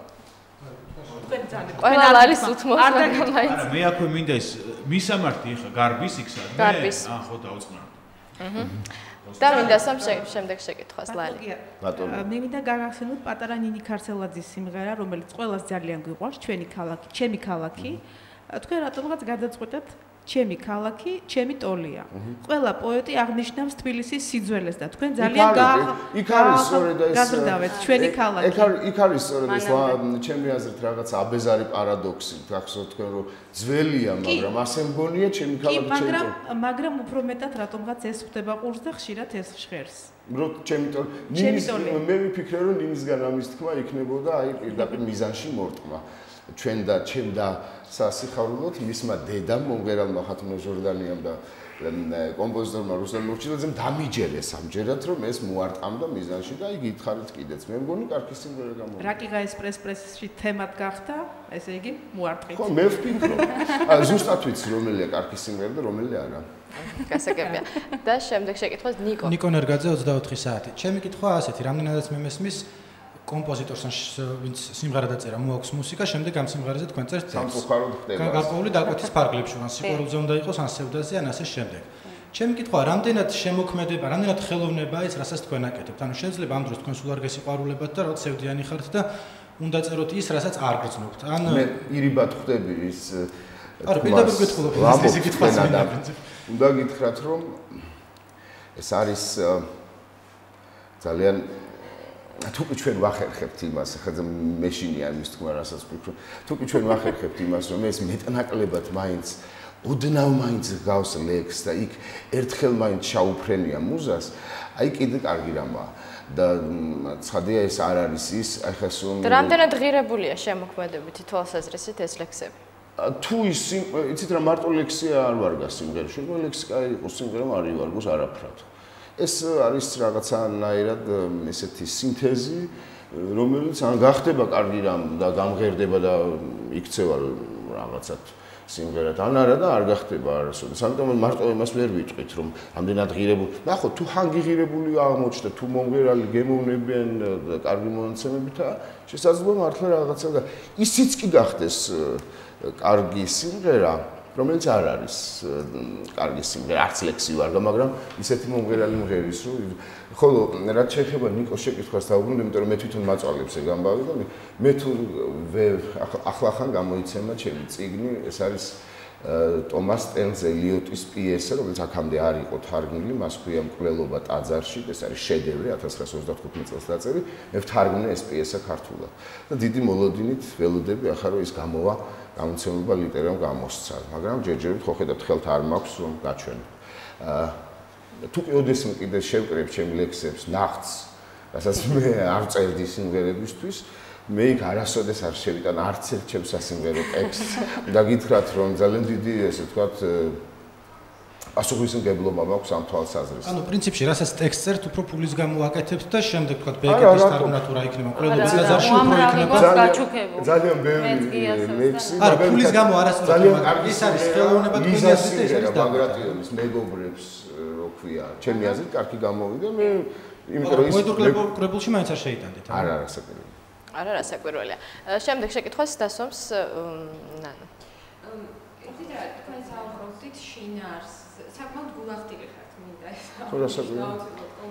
ყველა ლალის უთმობს მაგრამ მაინც მე აქვე მინდა ის მისამართი ხა გარბის იქსა მე ხო დაუწყნა და მინდა შემდეგ შეკითხვას ლალი მე მინდა გაგახსენოთ პატარა ნინი ქარცელაძის სიმღერა რომელიც ყველას ძალიან გვიყვარს ჩვენი ქალაქი ჩემი ქალაქი თქვენ რატომღაც გადაწყვეტეთ ჩემი ქალაქი, ჩემი ტოლია. ყველა პოეტი აღნიშნავს თბილისის სიძველეს და თქვენ ძალიან იქ არის სწორედ ეს გაზრდავეთ ჩვენი ქალაქი. იქ არის სწორედ ეს ჩემი აზრით რაღაც აბეზარი პარადოქსი, გახსოვთ თქვენ რომ ძველია, მაგრამ ასე მგონია ჩემი ქალაქი ჩემი. მაგრამ უფრო მეტად რატომღაც ეს ხდება ყურს და ხშირად ეს ჟღერს. რომ ჩემი ტოლია. მე ვიფიქრე რომ ნინისგან ამის თქმა იქნებოდა აი პირდაპირ მიზანში მორტყმა. ჩვენ და ჩემ და სასიხარულოდ მისმა დედამ მომღერალმა ხათუნა ჟორდანიამ და კომპოზიტორმა რუსლან მურჩილაძემ დამიჯერეს ამჯერად რომ ეს მოარტყამდა მიზანში და იგი ითხარით კიდეც მე მგონი კარგი სიმღერა გამოვა. რაკიგა ეს პრესში თემად გახდა, ესე იგი მოარტყით. ხო, მე ვფიქრობ. ზუსტად ვიცი რომელია კარგი სიმღერა და რომელი არა. გასაგებია. და შემდეგ შეკითხვას ნიკო. ნიკო ნერგაძე 24 საათი. ჩემი კითხვა ასეთი, რამდენადაც მე მესმის კომპოზიტორს ვინც სიმღერა დაწერა, მოაქვს მუსიკა, შემდეგ ამ სიმღერაზე თქვენ წერთ ტექსტს. სამწუხაროდ ხდება. გარკვეული დაკვეთის ფარგლებში, ან სიყვარულზე უნდა იყოს, ან სევდაზე, ან ასე შემდეგ. ჩემი კითხვა, რამდენად შემოქმედება, რამდენად ხელოვნება ის, რასაც თქვენ აკეთებთ? ანუ შეიძლება ამ დროს თქვენ სულ არ გესიყვარულებათ და რაღაც სევდიანი ხართ და უნდა წეროთ ის, რასაც არ გრძნობთ. ან მე ირიბად ხვდები ის არა, პირდაპირ გეტყობ, ეს კითხვაც მინდა. უნდა გითხრათ, რომ ეს არის ძალიან თუკი ჩვენ ვახერხებთ იმას, ხა მეშინია იმის თქმა, რასაც ვფიქრობ. თუკი ჩვენ ვახერხებთ იმას, რომ ეს მეტნაკლებად მაინც ოდნავ მაინც გავს ლექსს და იქ ერთხელ მაინც ჩაუფრენია მუზას, აი კიდე კარგი რამაა. და ცხადია ეს არ არის ის, აი ხა სულ რამდენად ღირებულია შემოქმედებით თვალსაზრისით ეს ლექსები? თუ ის იცით რა მარტო ლექსია არ ვარგა სიმღერაში, რომ ლექსი კაი იყოს, სიმღერამ არ ივარგოს არაფრად. ეს არის რაღაცანაირად ესეთი სინთეზი, რომელიც ან გახდება კარგი რამ და გამღერდება და იქცევა რაღაცად სიმღერად, ან არა და არ გახდება არასოდეს. ამიტომ მარტო იმას ვერ ვიტყვით, რომ ამდენად ღირებული. ნახოთ, თუ ჰანგი ღირებული აღმოჩნდა, თუ მომღერალი გემოვნებიან და კარგი მონაცემებითა, შესაძლოა მართლა რაღაცა და ისიც კი გახდეს კარგი სიმღერა, რომელიც არ არის კარგი სიმღერა, არც ლექსი ვარგა, მაგრამ ისეთი მომღერალი მღერის, რომ ხოლო რაც შეეხება ნიკოს შეკითხვას დავუბრუნდი, იმიტომ რომ მე თვითონ მაწვალებს ეგ ამბავი და მე თუ ახლახან გამოიცემა ჩემი წიგნი, ეს არის ტომას სტენს ელიოტის პიესა, რომელიც აქამდე არ იყო თარგმნილი, მას ქვია მკვლელობა ტაძარში, ეს არის შედევრი 1925 წელს დაწერილი, მე ვთარგმნე ეს პიესა ქართულად. და დიდი მოლოდინით ველოდები ახლა რომ ის გამოვა გამოცემობა ლიტერამ გამოსცა, მაგრამ ჯერჯერობით ხო ხედავთ ხელთ არ მაქვს რომ გაჩვენო. თუ ოდესმე კიდე შევკრებ ჩემ ლექსებს ნახტს, რასაც მე არ წერდი სიმღერებისთვის, მე იქ არასოდეს არ შევიტან არც ერთ ჩემ სასიმღერო ტექსტს და გითხრათ რომ ძალიან დიდი ესე ვთქვათ პასუხისმგებლობა მაქვს ამ თვალსაზრისით. ანუ პრინციპში რასაც ტექსტს წერთ, უფრო ფულის გამო აკეთებთ და შემდეგ ვთქვათ ბეკეტის თარგმნატურა იქნება, მკვლელობის ტაძარში უფრო იქნება ძალიან ბევრი ლექსი. არა, ფულის გამო არასოდეს, მაგრამ ის არის ხელოვნება თქვენი აზრით ეს არის ბაგრატიონის მეგობრებს რო ქვია, ჩემი აზრით კარგი გამოვიდა, მე იმიტომ რომ ის პოეტურ კრებულში მაინც არ შეიტანდით. არა, საკვირველია. არა, რასაკვირველია. შემდეგ შეკითხვას დასვამს ნანო. ეხლა თქვენ საუბრობთ შინაარს. საკმაოდ გულახდილი ხართ მინდა ეს. ხო, რასაკვირველია.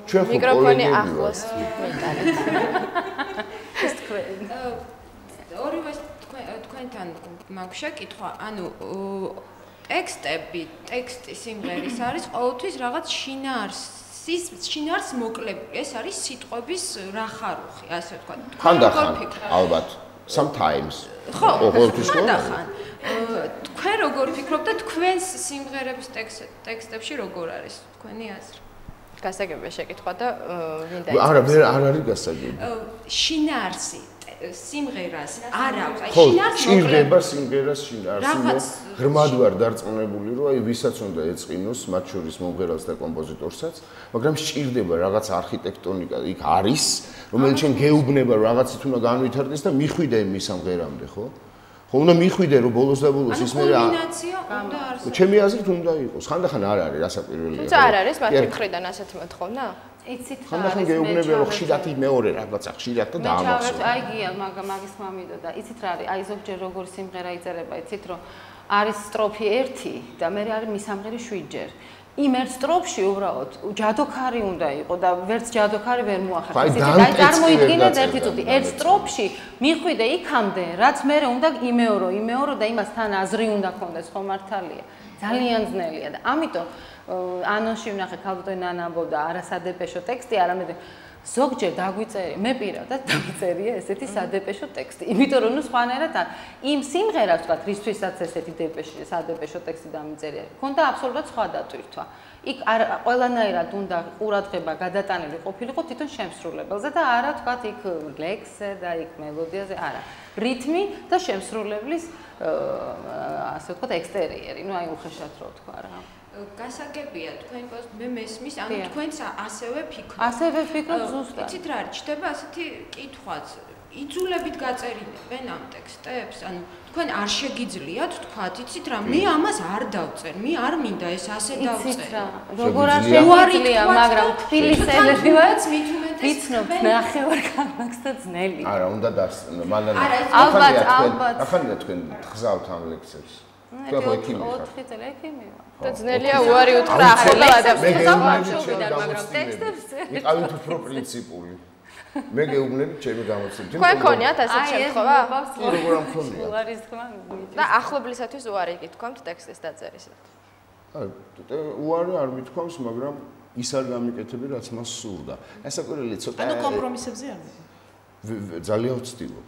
ჩვენ ხო მიკროფონი ახლოს მეტანეთ. ეს თქვენ. ორივე თქვენთან მაქვს შეკითხვა, ანუ ტექსტი სიმღერის არის ყოველთვის რაღაც შინაარს მოკლებული. ეს არის სიტყვების რახარუხი, ასე ვთქვათ. ხანდახან, ალბათ. Sometimes. ხო, ხანდახან. თქვენ როგორ ფიქრობთ და თქვენს სიმღერების ტექსტებში როგორ არის თქვენი აზრი? გასაგებია შეკითხვა და მინდა არა, არ არის გასაგები. შინაარსი სიმღერას არ აქვს. აი შინაარსი ჭირდება სიმღერას შინაარსი. ღრმად ვარ დარწმუნებული, რომ აი ვისაც უნდა ეწყინოს, მათ შორის მომღერალს და კომპოზიტორსაც, მაგრამ სჭირდება რაღაც არქიტექტონიკა იქ არის, რომელიც ჩვენ გეუბნება რაღაცით უნდა განვითარდეს და მიხვიდე მის ამღერამდე, ხო? ხო, უნდა მიხვიდე, რომ ბოლოს და ბოლოს ის მე კომბინაცია უნდა არსებობს. ჩემი აზრით უნდა იყოს. ხანდახან არ არის, რასაკვირველია. თუმცა არ არის მათი მხრიდან ასეთი მოთხოვნა? იცით რა ხანდახან გეუბნებია, რომ ხშირად მეორე რაღაცა ხშირად და დაამახსოვრე. აი გია, მაგის მომიდო და იცით რა არის? აი ზოგჯერ როგორი სიმღერა იწერება, იცით რომ არის სტროფი 1 და მე არის მისამღერი 7-ჯერ. იმ ერთ სტროფში უბრალოდ ჯადოქარი უნდა იყო და ვერც ჯადოქარი ვერ მოახერხეს. აი წარმოიდგინეთ ერთი წუთი, ერთ სტროფში მიხვიდე იქამდე, რაც მე უნდა იმეორო და იმასთან აზრი უნდა კონდეს, ხო მართალია. ძალიან ძნელია და ამიტომ ანონსში ვნახე ქალბატონი ნანაბოდა არასადებეშო ტექსტი, არამედ ზოგჯერ დაგვიწერია, მე პირადად დავიწერია ესეთი სადებეშო ტექსტი. იმიტომ რომ სხვანაირად იმ სიმღერას ვთქვათ, რისთვისაც ესეთი სადებეშო ტექსტი დამიწერია. ქონდა აბსოლუტურად სხვა დატვირთვა. იქ ყველანაირად უნდა ყურადღება გადატანილი ყოფილიყო თვითონ შემსრულებელზე და არა ვთქვათ იქ ლექსზე და იქ მელოდიაზე, არა. რითმი და შემსრულებლის ასე ვთქვათ ექსტერიერი, ну აი უხეშად რო თქვა რა. გასაგებია თქვენ მე მესმის, ანუ თქვენც ასევე ფიქრობთ. ასევე ფიქრობ ზუსტად. იცით რა არის, ჩდება ასეთი კითხვაც. იძულებით გაწერინებენ ამ ტექსტებს? ანუ თქვენ არ შეგიძლიათ თქვათ, იცით რა, მე ამას არ დავწერ, მე არ მინდა ეს ასე დავწერ. როგორ არ შეგიძლია, მაგრამ თბილისელები ვართ, ვიცნობთ ნახევარ კალმაქს და ძნელი. არა, უნდა მანამ. ალბათ. ახალია თქვენ გზავთ ამ ლექციებს. თქვენ ხო ექიმი ხართ? 4 წელი ექიმი ვარ. და ძნელია უარი უთხრა ახლა ადამიანს, მაგრამ ტექსტებს იყავით უფრო პრინციპული. მე გეუბნები ჩემი გამოცემით. თქვენ ქონიათ ასეთ შემთხვევა? როგორ ამ ქონია? უარის თქმა. და ახლობლისათვის უარი გითქვამთ ტექსტის დაწერისას. უარი არ მithქვამს, მაგრამ ის არ გამიკეთები, რაც მას სურდა. ესაკვირველი ცოტა ანუ კომპრომისებზე არ ძალიან ვცდილობ.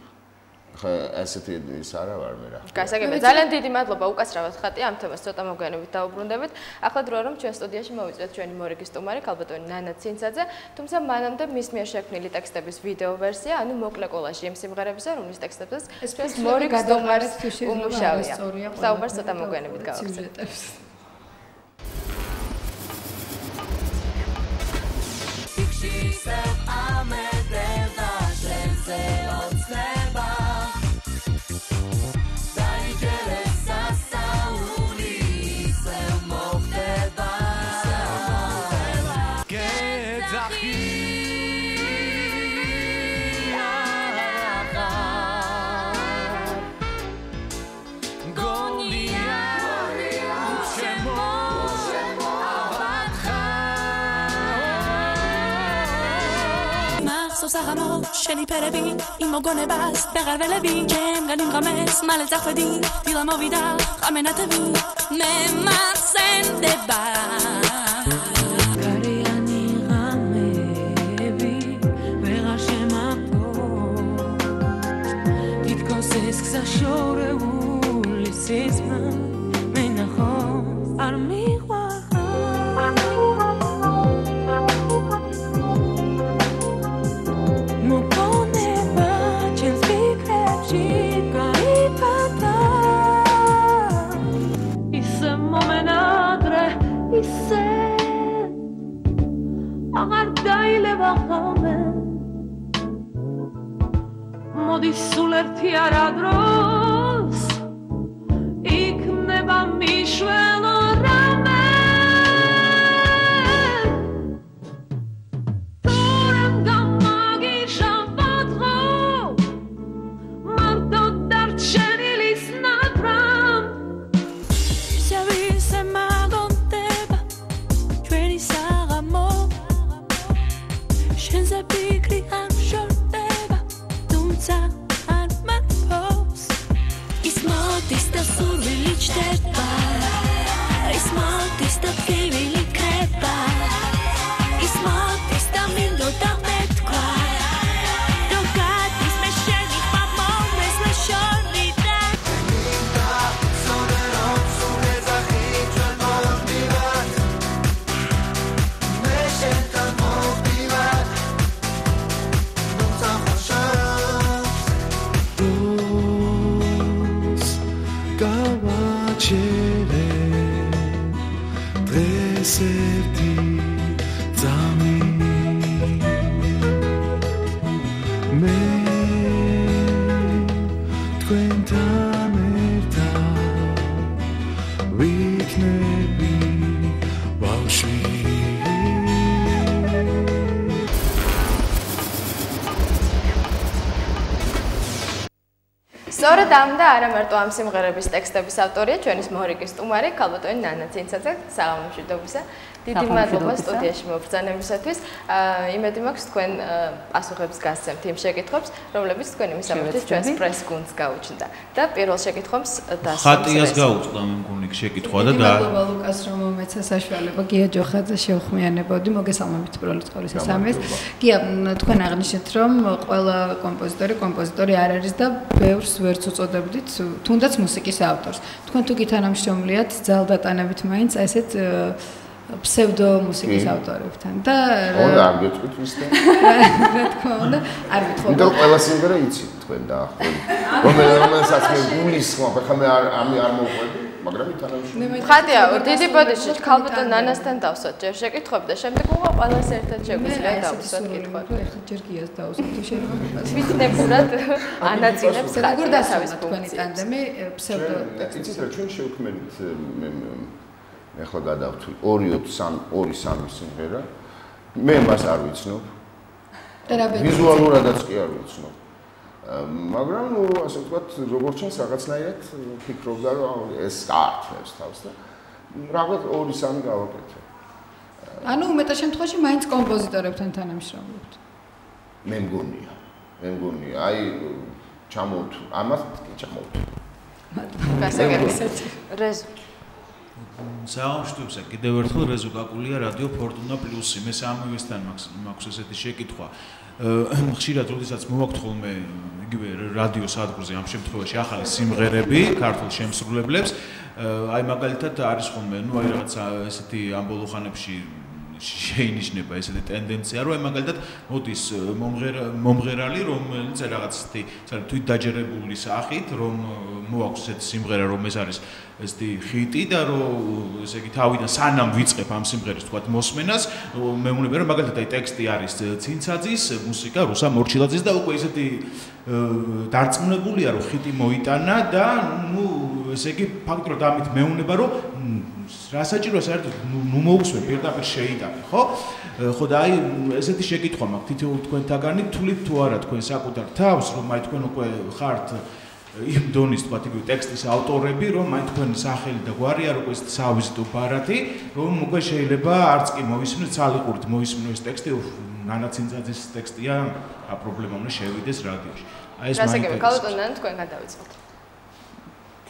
ხა ასეთი ის არა ვარ მე რა. გასაგებია, ძალიან დიდი მადლობა უკაცრავად ხატი ამ თემას ცოტა მოგვიანებით დაუბრუნდებით. ახლა დროა რომ ჩვენ სტუდიაში მოვიწვიოთ ჩვენი მორიგის სტუმარი ქალბატონი ნანა ცინცაძე, თუმცა მანამდე მის მიერ შექმნილი ტექსტების ვიდეო ვერსია, ანუ მოკლე კოლაჟი იმ სიმღერებისა, რომლის ტექსტებსაც ჩვენს მორიგის სტუმარს უმუშავია. საუბარს ცოტა მოგვიანებით გავაგრძელებთ. საღამო შენი ფერები იმ მოგონებას ვეღარ ველები ჩემგან იმღამეს მალე წახვედი დილა მოვიდა ხამენათები მე მახსენდება გარიანი ღამები ვეღარ შემაგდო თითქოს ეს გზა შორეული სიზმრა მე ნახოს არ მიყვარს მოდი სულ ერთი არა დროს იქნება მიშვენო რამე თორემ გამაგიშავათღო მარტო დარჩენილი სნაბრამ ისევ მაგონდება ჩვენი საღამო შენზე ფიქრი არ შორდება თუმცა არ მაქფოს ის მოდის და სურვილი ჩდება ის მოდის და ფივილი კრება ის მოდის და მინდოდა მეთქვა რომ გადის მე შენი ხმა მომეს მე შორიდან მე შენთან მოვდივარ ესეთი ძამი მე თქვენთან ერთად ვიქნები ბავშვი სწორედ ამ და არა მარტო ამ სიმღერების ტექსტების ავტორია ჩვენის მორიგის სტუმარი ქალბატონი ნანა ცინცაძე. სალამი მშვიდობისა. დიდი მადლობა სტუდიაში მობრძანებისათვის. იმედი მაქვს თქვენ პასუხებს გასცემთ იმ შეკითხვებს, რომლებიც თქვენი მისამართით ჩვენს პრეს გუნდს გაუჩნდა. და პირველ შეკითხვას დასვამს. ხატიას გაუწყდა მე მგონი შეკითხვა და მადლობა ლუკას რომ მომეცა საშუალება გია ჯოხაძე შევხმიანებოდი მოგესალმებით პირველ რიცხვს სამეს. გია თქვენ აღნიშნეთ რომ ყველა კომპოზიტორი არ არის და ბევრს ვერც უწოდებდით თუნდაც მუსიკის ავტორს. თქვენ თუ გითანამშრომლიათ ძალდატანებით მაინც ესეთ ფსევდო მუსიკის ავტორებთან და რა არ გეტყვით ვისთან? რა თქმა უნდა, არ გითხობ. იმიტომ ყველა სიმღერა იცით თქვენ დაახლოებით. რომელსაც მე გულისხმობ, ხა მე არ მოყვები. მაგრამ ითანამშრომლობ. ხატია, დიდი ბოდიში ქალბატონ ნანასთან დავსვათ, ჯერ შეკითხები და შემდეგ უყვა ყველას ერთად შეგვიძლია დავსვათ კითხვები. ეხლა ჯერ გიას დავსვათ, თუ შეიძლება. თვითნებურად ანაწილებს როგორ დასავთ თქვენი ტანდემი ფსევდოტექსტს. იცით რა ჩვენ შევქმნით მე ახლა გადავთვლი 2-3 სიმღერა. მე მას არ ვიცნობ. ვიზუალურადაც კი არ ვიცნობ. მაგრამ ნუ ასე ვთქვათ, როგორც ჩანს რაღაცნაირად ფიქრობდა, რომ ეს კარტებს თავს და რაღაც 2-3 გავაკეთე. ანუ უმეტეს შემთხვევაში მაინც კომპოზიტორებთან თანამშრომლობთ. მე მგონია, აი ჩამოვთ, ამას კი ჩამოვთ. რეზო საამშტობსა კიდევ ერთხელ რეზო გაკულია რადიო ფორტუნა პლუსი. მე სამივესთან მაქვს ესეთი შეკითხვა. ხშირად როდესაც მოვაქვთ ხოლმე იგივე რადიო სადგურზე ამ შემთხვევაში ახალი სიმღერები ქართულ შემსრულებლებს, აი მაგალითად არის ხოლმე, ნუ აი რაღაც ესეთი ამ ბოლო ხანებში შეინიშნება ესეთი ტენდენცია, რომ აი მაგალითად მოდის მომღერალი, რომელიც რაღაც ესეთი თვით დაჯერებული სახით, რომ მოაქვს ესეთი სიმღერა, რომ ეს არის ესეთი ჰიტი და რომ ესე იგი თავიდან სანამ ვიწყებ ამ სიმღერის თქვათ მოსმენას, მეუბნება რომ მაგალითად აი ტექსტი არის ცინცაძის, მუსიკა რუსა მორჩილაძის და უკვე ესეთი დარწმუნებულია რომ ჰიტი მოიტანა და ნუ ესე იგი ფაქტობრივად ამით მეუბნება რომ რა საჭიროა საერთოდ ნუ მოусვე პირდაპირ შეიტანე, ხო? ხო და აი ესეთი შეკითხვა მაქვს თითოეულ თქვენთაგანი, თვლით თუ არა თქვენ საკუთარ თავს, რომ აი თქვენ უკვე ხართ იმ დონის თქვათ იგივე ტექსტის ავტორები, რომ აი თქვენი სახელი და გვარი არ უკვე სავიზიტო ბარათი, რომ უკვე შეიძლება არც კი მოისმინოთ, ცალიყურით მოისმინოს ტექსტი, ნანა ცინცაძის ტექსტია, პრობლემა უნდა შევიდეს რადიოში. აი ეს მაინტერესებს. ქალბატონთან თქვენ გადავიწყოთ.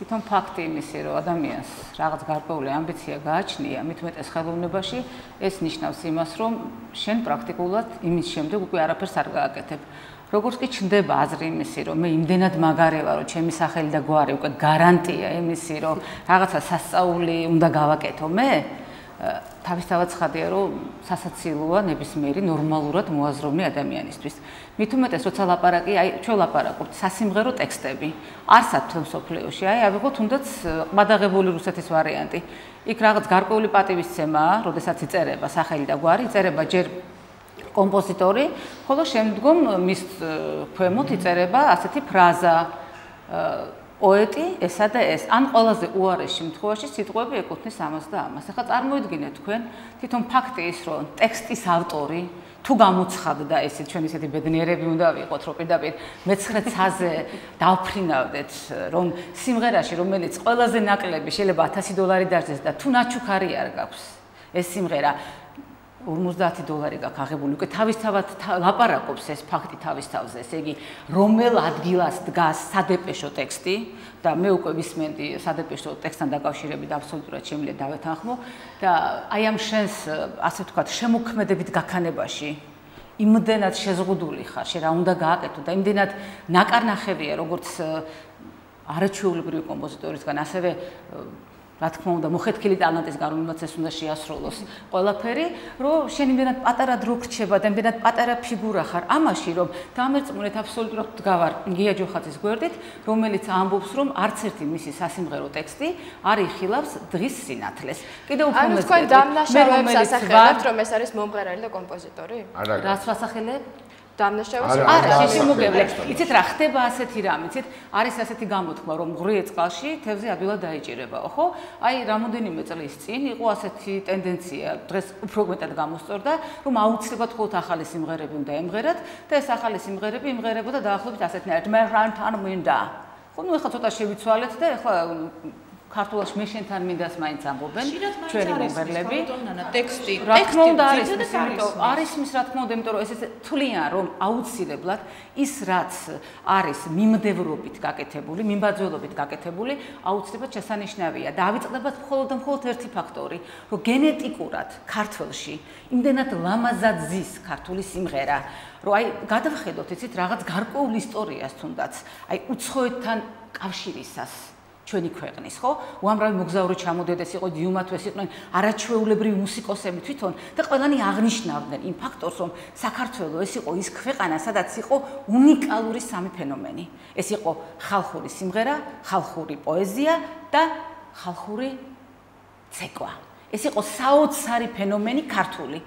თვითონ ფაქტი იმისი, რომ ადამიანს რაღაც გარკვეული ამბიცია გააჩნია, მით უმეტეს ხელოვნებაში, ეს ნიშნავს იმას, რომ შენ პრაქტიკულად იმის შემდეგ უკვე არაფერს არ გააკეთებ. როგორც კი ჩნდება აზრი იმისი, რომ მე იმდენად მაგარი ვარ, რომ ჩემი სახელი და გვარი უკვე გარანტია იმისი, რომ რაღაცა სასწაული უნდა გავაკეთო მე, თავისთავად ცხადია, რომ სასაცილოა ნებისმიერი ნორმალურად მოაზროვნე ადამიანისთვის. მით უმეტეს როცა ლაპარაკი, აი ჩვენ ლაპარაკობთ სასიმღერო ტექსტები. არსად მსოფლიოში, აი ავიღოთ თუნდაც ყმადაღებული რუსეთის ვარიანტი. იქ რაღაც გარკვეული პატივისცემაა, როდესაც იწერება სახელი და გვარი, იწერება ჯერ კომპოზიტორი, ხოლო შემდგომ მის ქვემოთ იწერება ასეთი ფრაზა პოეტი ესა და ეს. ან ყველაზე უარეს შემთხვევაში სიტყვები ეკუთვნის ამას და ამას. ახლა წარმოიდგინეთ თქვენ თვითონ ფაქტი ის, რომ ტექსტის ავტორი თუ გამოცხადდა ესეთ ჩვენ ისეთი ბედნიერები უნდა ვიყოთ, რომ პირდაპირ მე-9 ცაზე დავფრინავდეთ, რომ სიმღერაში, რომელიც ყველაზე ნაკლები შეიძლება $1000 დაждდეს და თუ ნაჩუქარი არ გაქვს ეს სიმღერა $50 გაქვს აღებული. უკვე თავისთავად ლაპარაკობს ეს ფაქტი თავის თავზე. ესე იგი, რომელ ადგილას დგას სადეპეშო ტექსტი და მე უკვე ვისმენდი სადეპეშო ტექსტთან დაკავშირებით აბსოლუტურად შემიძლია დავეთანხმო და აი ამ შენს ასე ვთქვათ შემოქმედებით გაქანებაში იმდენად შეზღუდული ხარ, შენ რა უნდა გააკეთო და იმდენად ნაკარნახევია როგორც არაჩვეულებრივი კომპოზიტორისგან, ასევე რა თქმა უნდა, მოხეთქილი ტალანტისგან, რომელმაც ეს უნდა შეასრულოს ყველაფერი, რომ შენ იმდენად პატარა დრო გრჩება და იმდენად პატარა ფიგურა ხარ ამაში, რომ დამერწმუნეთ აბსოლუტურად დგავარ გია ჯოხაძის გვერდით, რომელიც ამბობს, რომ არც ერთი მისი სასიმღერო ტექსტი არ იხილავს დღის სინათლეს. კიდევ უფრო მეც თქვენ დამნაშავეებს ასახელებთ, რომ ეს არის მომღერალი და კომპოზიტორი? რას ვასახელებ? დამნაშავეს? არა, შეშემოგებლე. იცით რა ხდება ასეთი რამ, იცით? არის ასეთი გამოთქმა, რომ მღრიე წყალში თევზი ადვილად დაიჭირებაო, ხო? აი, რამოდენიმე წლის წინ იყო ასეთი ტენდენცია, დღეს უფრო მეტად გამოსწორდა, რომ აუცილებლად მხოლოდ ახალი სიმღერები უნდა ემღერათ და ეს ახალი სიმღერები იმღერებოდა დაახლოებით ასეთნაირად, მე რანთან მინდა. ხო, ნუ ეხლა ცოტა შევიცვალეთ და ეხლა ქართულში მე შენთან მინდას მაინც ამბობენ ჩვენი მომღერლები ტექსტი რა თქმა უნდა არის ის იმიტომ არის ის რა თქმა უნდა იმიტომ რომ ეს თვლიან რომ აუცილებლად ის რაც არის მიმდევრობით გაკეთებული მიმბაძველობით გაკეთებული აუცილებლად შესანიშნავია და ავიწყდებათ მხოლოდ ერთი ფაქტორი რომ გენეტიკურად ქართლში იმდენად ლამაზად ზის ქართული სიმღერა რომ აი გადავხედოთ იცით რაღაც გარკვეულ ისტორიას თუნდაც აი უცხოეთთან კავშირისას ჩვენი ქვეყნის, ხო? უამრავი მოგზაური ჩამოდიოდეს, იყო დიუმა თუ ეს იყვნენ არაჩვეულებრივი მუსიკოსები თვითონ და ყველანი აღნიშნავდნენ იმ ფაქტორს, რომ საქართველო ეს იყო ის ქვეყანა, სადაც იყო უნიკალური სამი ფენომენი. ეს იყო ხალხური სიმღერა, ხალხური პოეზია და ხალხური ცეკვა. ეს იყო საოცარი ფენომენი ქართული.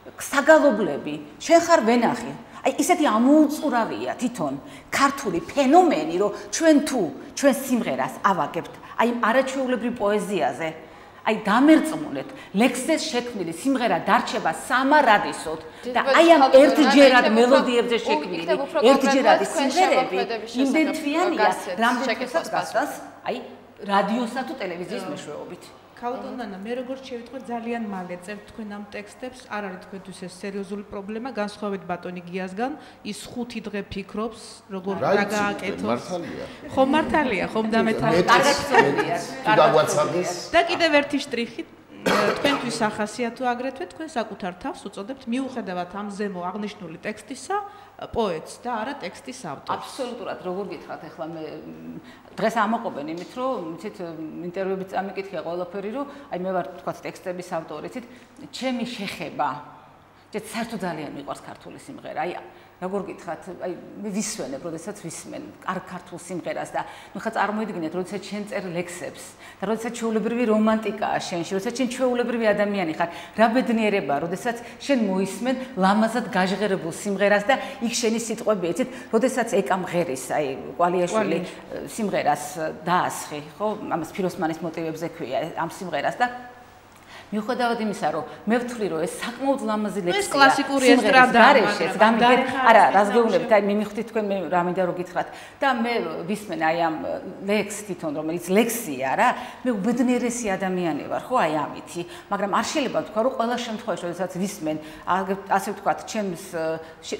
საგალობლები, შენ ხარ ვენახი. აი ისეთი ამოუწურავია თვითონ ქართული ფენომენი, რომ ჩვენ თუ ჩვენ სიმღერას ავაგებთ, აი არაჩვეულებრივ პოეზიაზე, აი დამერწმუნეთ, ლექსეს შექმნილი სიმღერა დარჩება სამარადისოდ და აი ამ ერთჯერად მელოდიებზე შექმნილი ერთჯერადი სიმღერები იმდენ თვიანია, რამდენსაც გასცას, აი რადიოსა თუ ტელევიზიის მეშვეობით. ქალბატონანა, მე როგორც შევიტყვი ძალიან მალე წერთ თქვენ ამ ტექსტებს, არ არის თქვენთვის ეს სერიოზული პრობლემა, განსხვავებით ბატონი გიასგან, ის 5 დღე ფიქრობს, როგორ რა გააკეთოს. მართალია. ხომ მართალია, ხომ დამეთანხმდა. და კიდევ ერთი შტრიხი თქვენთვის ახასიათო აგრეთვე თქვენ საკუთარ თავს უწოდებთ მიუხედავად ამ ზემო აღნიშნული ტექსტისა პოეტს და არა ტექსტის ავტორს. აბსოლუტურად, როგორ გითხრათ, ახლა მე დღეს ამოყობენ იმით, რომ იცით ინტერვიუებით წამიკითხია ყველაფერი, რომ აი მე ვარ თქვა ტექსტების ავტორი, იცით, ჩემი შეხება. ჯერ საერთოდ ძალიან მიყვარს ქართული სიმღერა. აი როგორ გითხრათ, აი მე ვისვენებ, როდესაც ვისმენ ქართულ სიმღერას და ნუ ხა წარმოიდგინეთ, როდესაც შენ წერ ლექსებს და როდესაც ჩვეულებრივი რომანტიკაა შენში, როდესაც შენ ჩვეულებრივი ადამიანი ხარ, რა ბედნიერებაა, როდესაც შენ მოისმენ ლამაზად გაჟღერებულ სიმღერას და იქ შენი სიტყვები, იცით, როდესაც ეკა მღერის, აი კვალიაშვილი სიმღერას დაასხი, ხო, ამას ფიროსმანის მოტივებზე ქვია ამ სიმღერას და მიუხედავად იმისა, რომ მე ვთვლი, რომ ეს საკმაოდ ლამაზი ლექსია. ეს კლასიკური ესტრადაა, მაგრამ არა, რას გეუბნებით, აი მიმიხდით თქვენ მე რა მინდა რომ გითხრათ და მე ვისმენ აი ამ ლექსს თვითონ, რომელიც ლექსია რა, მე უბედნიერესი ადამიანი ვარ, ხო, აი ამითი, მაგრამ არ შეიძლება ვთქვა, რომ ყველა შემთხვევაში, როდესაც ვისმენ, ასე ვთქვათ, ჩემს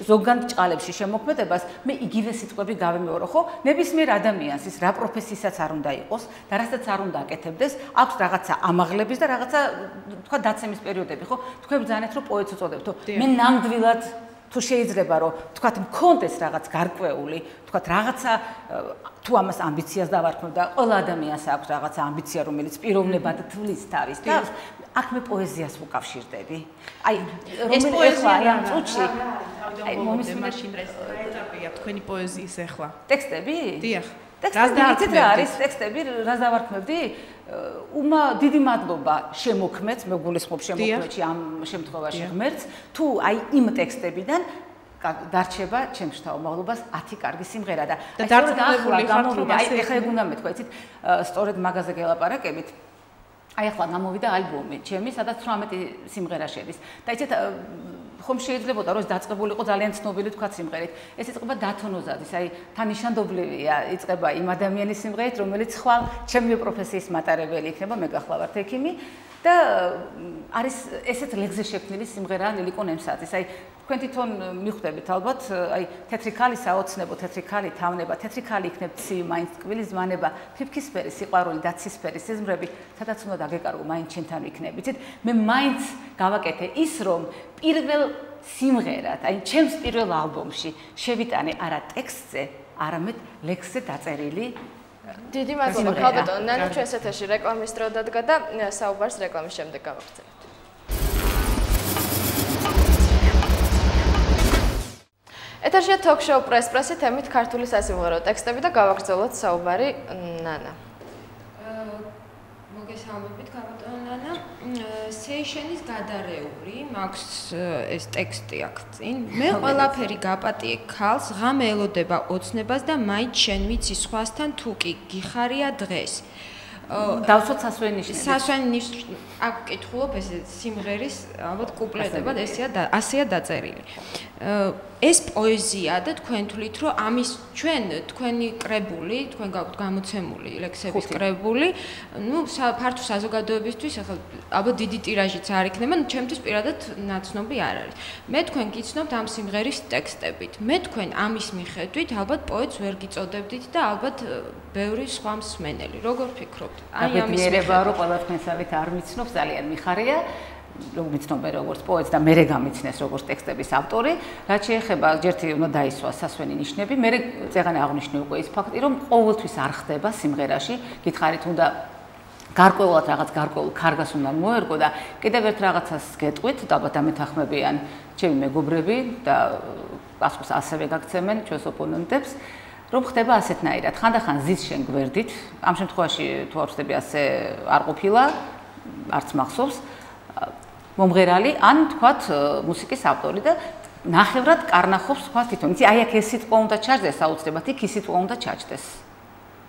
ზოგან ჭყალებში შემოქმედებას, მე იგივე სიტყვები გავემეორო, ხო? ნებისმიერ ადამიანს ის რა პროფესიასაც არ უნდა იყოს და რასაც არ უნდა აკეთებდეს, აქვს რაღაცა ამაღლების და რაღაცა თქვა დაცემის პერიოდები, ხო? თქვენ ბრძანეთ, რომ პოეტს უწოდებთო. მე ნამდვილად თუ შეიძლება რომ თქვათ მქონდეს რაღაც გარკვეული, თქვათ რაღაცა თუ ამას ამბიციას დავარქმევ და ყველა ადამიანს აქვს რაღაცა ამბიცია, რომელიც პიროვნებად თვლის თავის თავს, აქ მე პოეზიას ვუკავშირდები. აი, რომელიც ახლა ამ წუთში აი მომისმენაში ეტაპია თქვენი პოეზიის ახლა. ტექსტები? დიახ. ტექსტები რა არის? ტექსტები რას დავარქმევდი? დიდი მადლობა შემოქმედს, მე გულისხმობ შემოქმედში ამ შემთხვევაში ღმერთს, თუ აი იმ ტექსტებიდან დარჩება ჩემს შთაომავლობას 10 კარგი სიმღერა და დარწმუნებული ხარ გამოვიდა, აი ეხლა ეგ უნდა მეთქვა, იცით, სწორედ მაგაზე გელაპარაკებით. აი ახლა გამოვიდა ალბომი ჩემი, სადაც 18 სიმღერა შედის. და იცით, ხომ შეიძლებოდა რომ ეს დაწყებულიყო ძალიან ცნობილი თქვა სიმღერით. ეს იწყება დათონოზაძის, აი თანიშანდობლივია, იწყება იმ ადამიანის სიმღერით, რომელიც ხვალ ჩემი პროფესიის მატარებელი იქნება, მე გახლავართ ექიმი და არის ესეთ ლეგზე შექმნილი სიმღერაა ლილიკო ნემსაძის. აი თქვენ თვითონ მიხვდებით ალბათ, აი თეთრი ქალი საოცნებო, თეთრი ქალი თავნება, თეთრი ქალი იქნებ ცივი, მაინც ტკბილი ზმანება, ფიფქისფერი სიყვარული და ცისფერი სიზმრები, სადაც უნდა დაგეკარგო, მაინც შენთან ვიქნები. იცით, მე მაინც გავაკეთე ის, რომ პირველ სიმღერად, აი ჩემს პირველ ალბომში შევიტანე არა ტექსტზე, არამედ ლექსზე დაწერილი. დიდი მადლობა ქალბატონ, ნანა ჩვენს ეთერში რეკლამის დრო დადგა და საუბარს რეკლამის შემდეგ გავაგრძელებთ. ეთერშია თოქ-შოუ პრესპრესი თემით ქართული სასიმღერო ტექსტები და გავაგრძელოთ საუბარი ნანა. მოგესალმებით ქალბატონ ნანა. სეიშენის გადარეული მაქვს ეს ტექსტი აქ წინ. მე ყველაფერი გაპატიე ქალს, ღამე ელოდება ოცნებას და მაინც შენ ვიცი სხვასთან თუ კი გიხარია დღეს. დავსვათ სასვენიშნები. სასვენიშნები. აქ ვკითხულობ ეს სიმღერის ალბათ კუპლეტებად ასეა დაწერილი. ეს პოეზია და თქვენ თვლით, რომ ამის თქვენი კრებული, თქვენ გაქვთ გამოცემული ლექსების კრებული, ნუ ფართო საზოგადოებისთვის ახლა ალბათ დიდი ტირაჟიც არ იქნება, ნუ ჩემთვის პირადად ნაცნობი არ არის. მე თქვენ გიცნობთ ამ სიმღერის ტექსტებით. მე თქვენ ამის მიხედვით ალბათ პოეტს ვერ გიწოდებდით და ალბათ ბევრი სხვა მსმენელი. როგორ ფიქრობთ? აი ამის მიხედვით რომ ყველა თქვენსავით არ მიცნობს, ძალიან მიხარია. მიცნობენ როგორც პოეტს და მერე გამიცნეს როგორც ტექსტების ავტორი, რაც შეეხება ჯერთი უნდა დაისვას სასვენი ნიშნები, მერე წეგანე აღნიშნე უკვე ის ფაქტი, რომ ყოველთვის არ ხდება სიმღერაში, გითხარით უნდა გარკვეულად რაღაც გარკვეულ ქარგას უნდა მოერგო და კიდევ ერთ რაღაცას გეტყვით, ალბათ ამეთანხმებიან ჩემი მეგობრები და პასუხს ასევე გაგცემენ ჩვენს ოპონენტებს. რომ ხდება ასეთნაირად. ხანდახან ზის შენ გვერდით, ამ შემთხვევაში თუ არ ვხდები ასე არ ყოფილა, არც მახსოვს, მომღერალი ან თქვათ მუსიკის ავტორი და ნახევრად კარნახობს თქვათ თვითონ. იცი, აი აქ ეს სიტყვა უნდა ჩაჯდეს აუცილებლად, იქ ის სიტყვა უნდა ჩაჯდეს.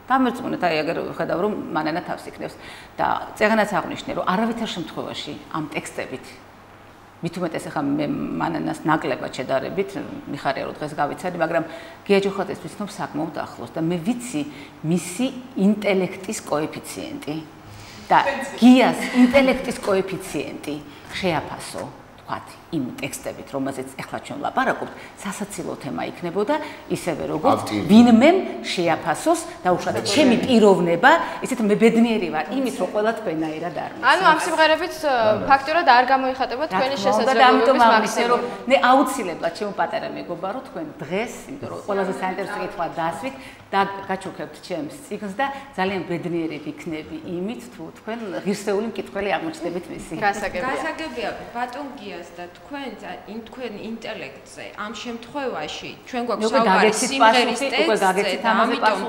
დამერწმუნეთ, აი აგერ ხედავ რომ მანანა თავს იქნევს და წეგანაც აღნიშნე რომ არავითარ შემთხვევაში ამ ტექსტებით მით უმეტეს ახლა მე მანანას ნაკლებად შედარებით მიხარია რომ დღეს გავიცანი, მაგრამ გია ჯოხაძეს ვიცნობ საკმაოდ ახლოს და მე ვიცი მისი ინტელექტის კოეფიციენტი და გიას ინტელექტის კოეფიციენტი შეაფასო თქვათ იმ ტექსტებით, რომელზეც ახლა ჩვენ ლაპარაკობთ, სასაცილო თემა იქნებოდა, ისევე როგორც ვინმემ შეაფასოს და უშუალოდ ჩემი პიროვნება, ისეთ მე ბედნიერი ვარ იმით, რომ ყველა თქვენაერად არ მიცემს. ანუ ამ სიმღერებით ფაქტურად არ გამოიხატება თქვენი შესაძლებლობების მაქსიმუმი. რომ მე აუცილებლად ჩემო პატარა მეგობარო თქვენ დღეს, იმიტომ რომ ყველაზე საინტერესო კითხვა დასვით და გაჩუქებთ ჩემს წიგნს და ძალიან ბედნიერი ვიქნები იმით, თუ თქვენ ღირსეული მკითხველი აღმოჩნდებით მისი. გასაგებია ბატონ გიას და თქვენ ინტელექტზე ამ შემთხვევაში ჩვენ გვაქვს საუბარი სიმღერის ტექსტზე და ამიტომ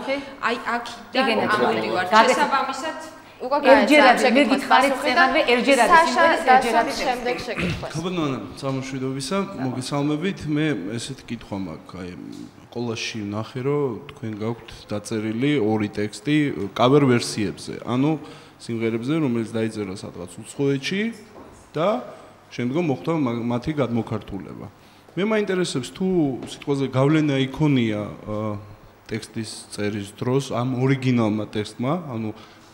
აი აქიდან ამოდივარ შესაბამისად ერჯერადი მე გითხარით წეგანვე ერჯერადი სიმღერის ერჯერადი შემდეგ შეკითხვა. ხობნონა წამოშვიდობისა, მოგესალმებით. მე ესეთი კითხვა მაქვს, აი ყოლაში ნახე რომ თქვენ გაქვთ დაწერილი ორი ტექსტი კავერ ვერსიებზე, ანუ სიმღერებზე, რომელიც დაიწერა სადღაც უცხოეთში და შემდგომ მოხდა მათი გადმოქართულება. მე მაინტერესებს თუ სიტყვაზე გავლენა იქონია ტექსტის წერის დროს ამ ორიგინალმა ტექსტმა, ანუ